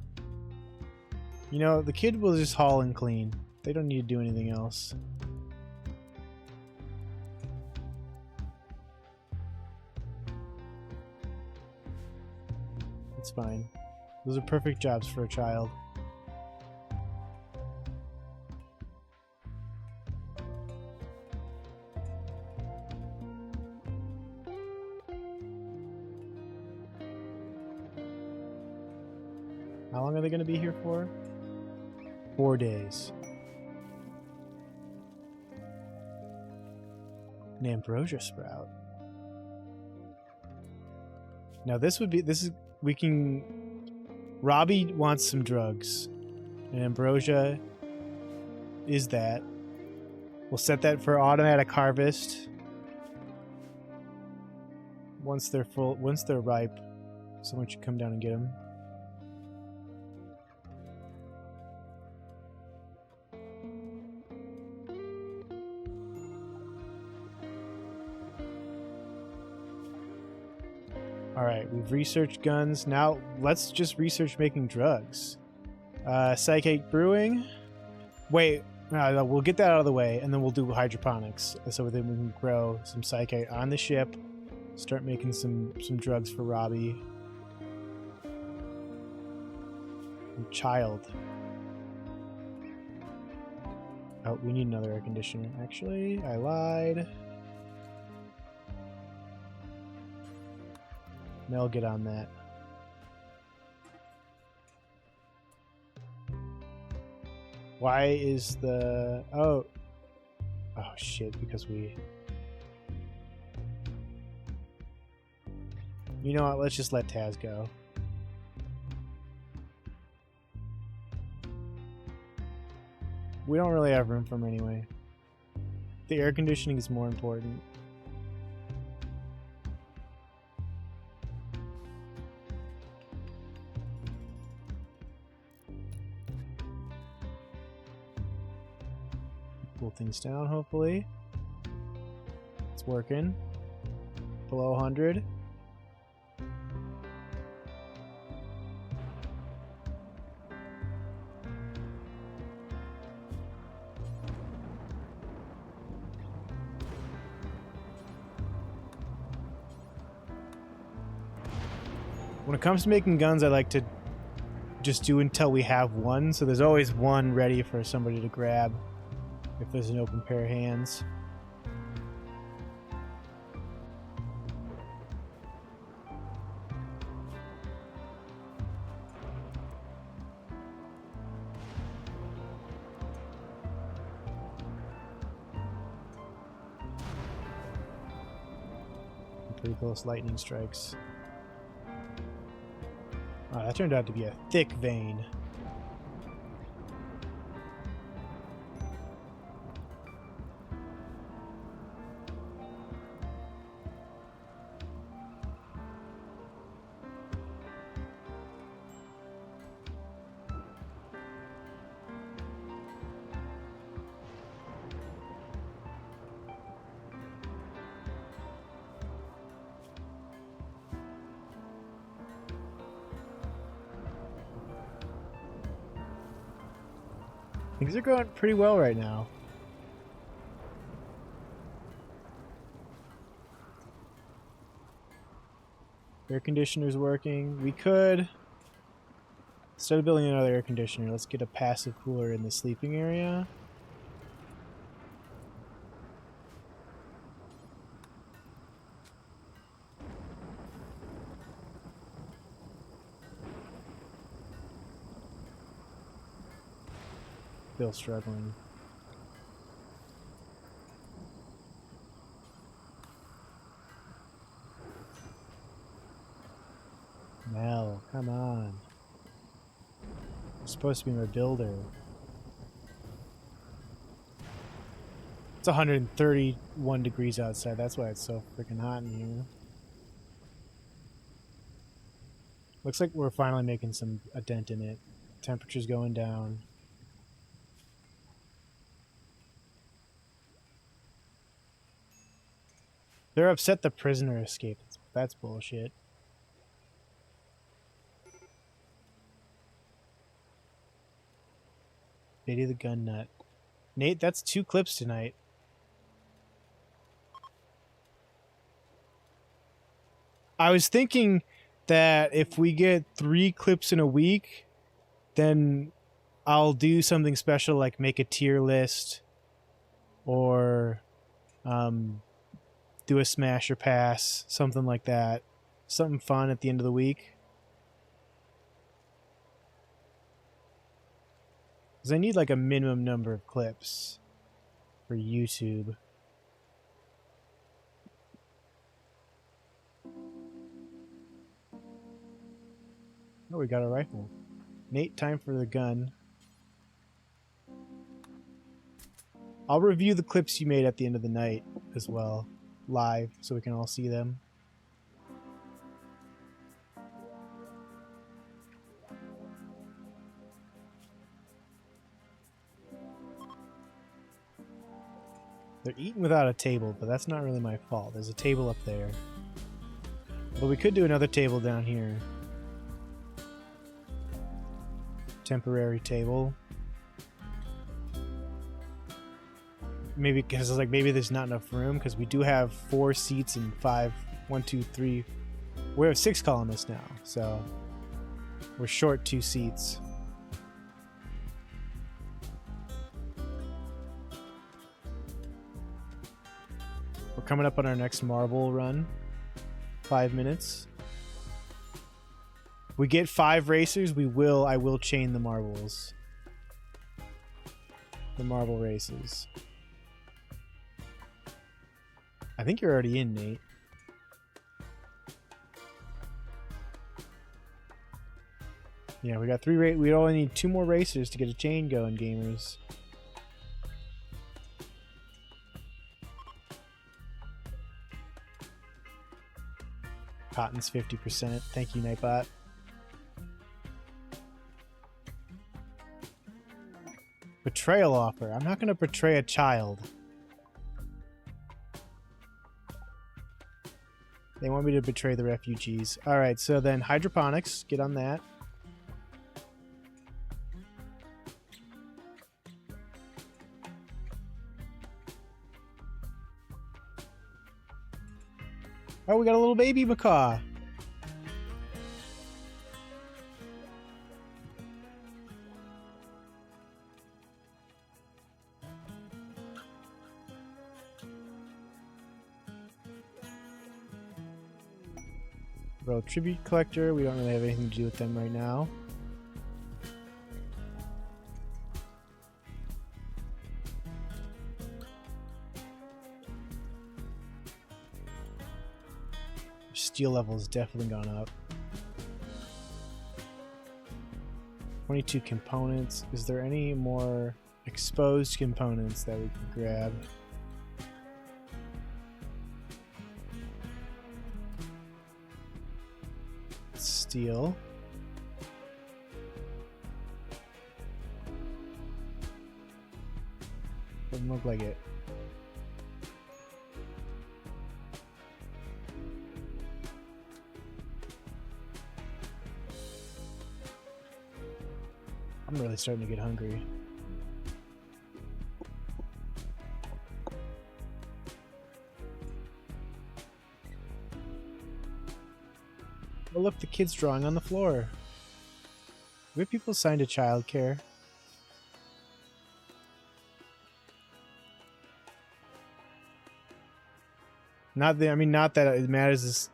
You know, the kid will just haul and clean. They don't need to do anything else. It's fine. Those are perfect jobs for a child. How long are they going to be here for? 4 days. An ambrosia sprout. Now this is we can. Robbie wants some drugs, and ambrosia is that. We'll set that for automatic harvest. Once they're ripe, someone should come down and get them. Alright, we've researched guns. Now, let's just research making drugs. Psychic brewing. Wait, no, we'll get that out of the way, and then we'll do hydroponics. So then we can grow some psychic on the ship. Start making some drugs for Robbie. And child. Oh, we need another air conditioner. Actually, I lied. Mel, get on that. Why is the... Oh shit, because we... You know what, let's just let Taz go. We don't really have room for him anyway. The air conditioning is more important. Cool things down, hopefully. It's working. Below 100. When it comes to making guns, I like to just do until we have one, so there's always one ready for somebody to grab if there's an open pair of hands. pretty close lightning strikes. Oh, that turned out to be a thick vein. Things are going pretty well right now. Air conditioner's working. We could, instead of building another air conditioner, let's get a passive cooler in the sleeping area. Still struggling. Mel, come on. You're supposed to be my builder. It's 131 degrees outside. That's why it's so freaking hot in here. Looks like we're finally making a dent in it. Temperature's going down. They're upset the prisoner escaped. That's bullshit. Lady the gun nut. Nate, that's 2 clips tonight. I was thinking that if we get 3 clips in a week, then I'll do something special like make a tier list or do a smash or pass, something like that. Something fun at the end of the week. Because I need like a minimum number of clips for YouTube. Oh, we got a rifle. Nate, time for the gun. I'll review the clips you made at the end of the night as well, live, so we can all see them. They're eating without a table, but that's not really my fault. There's a table up there. But we could do another table down here. Temporary table. Maybe because it's like maybe there's not enough room because we do have 4 seats and 5. 1, 2, 3. We have 6 colonists now, so we're short 2 seats. We're coming up on our next marble run. 5 minutes. We get 5 racers. I will chain the marbles. The marble races. I think you're already in, Nate. Yeah, we got 3 we only need 2 more racers to get a chain going, gamers. Cotton's 50%. Thank you, Nightbot. Betrayal offer. I'm not going to betray a child. They want me to betray the refugees. Alright, so then hydroponics. Get on that. Oh, we got a little baby macaw. Bro, tribute collector. We don't really have anything to do with them right now. steel level has definitely gone up. 22 components. Is there any more exposed components that we can grab? Steel. Doesn't look like it. I'm really starting to get hungry. Oh look, the kid's drawing on the floor. We have people assigned to childcare. Not that it matters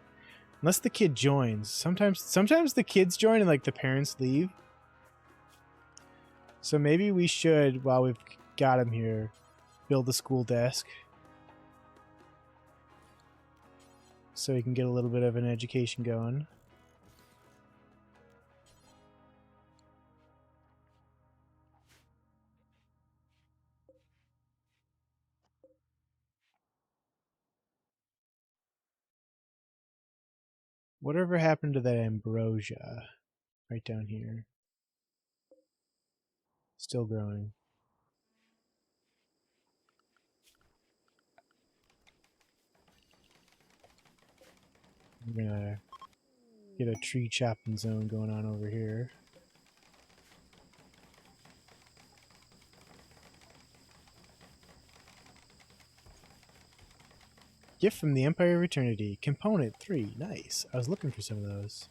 unless the kid joins. Sometimes the kids join and like the parents leave. So maybe we should, while we've got him here, build a school desk. So he can get a little bit of an education going. Whatever happened to that ambrosia? Right down here. Still growing. We're gonna get a tree chopping zone going on over here. Gift from the Empire of Eternity. Component 3. Nice. I was looking for some of those.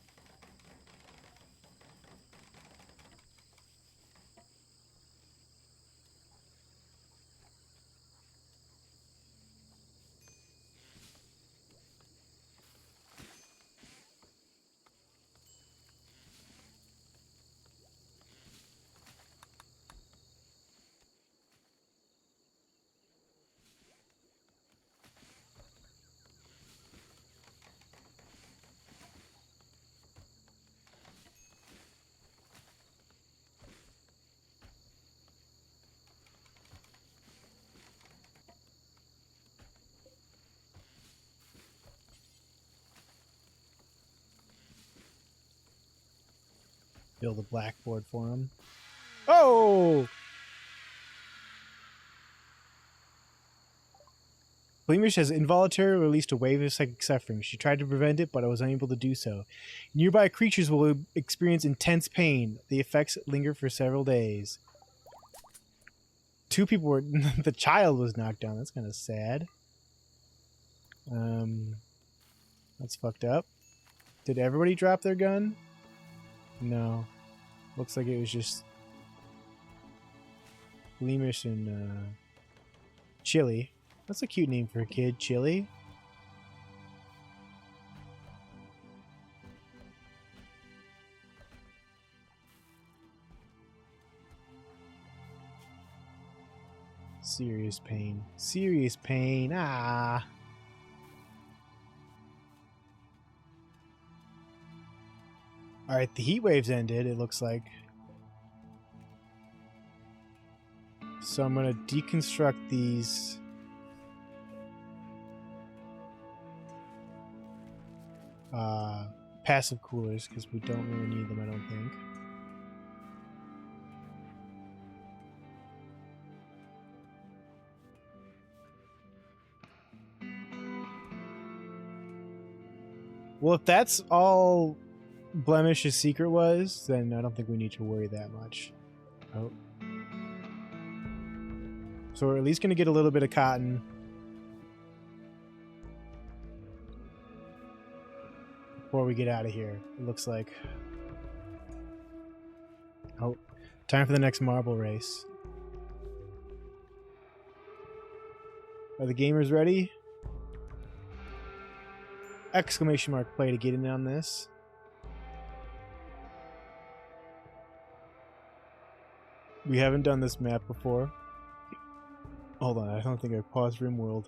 Build a blackboard for him. Oh! Bleemish has involuntarily released a wave of psychic suffering. She tried to prevent it, but was unable to do so. Nearby creatures will experience intense pain. The effects linger for several days. 2 people were... the child was knocked down. That's kind of sad. That's fucked up. Did everybody drop their gun? No. Looks like it was just... Bleemish and, Chili. That's a cute name for a kid, Chili. Serious pain. Serious pain. Ah. Alright, the heat waves ended, it looks like. So I'm going to deconstruct these... passive coolers, because we don't really need them, I don't think. Well, if that's all Blemish's secret was, then I don't think we need to worry that much. Oh. So we're at least going to get a little bit of cotton. Before we get out of here, it looks like. Oh, time for the next marble race. Are the gamers ready? Exclamation mark play to get in on this. We haven't done this map before. Hold on, I don't think I paused Rimworld.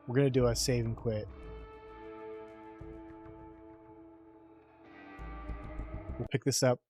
We're gonna do a save and quit. We'll pick this up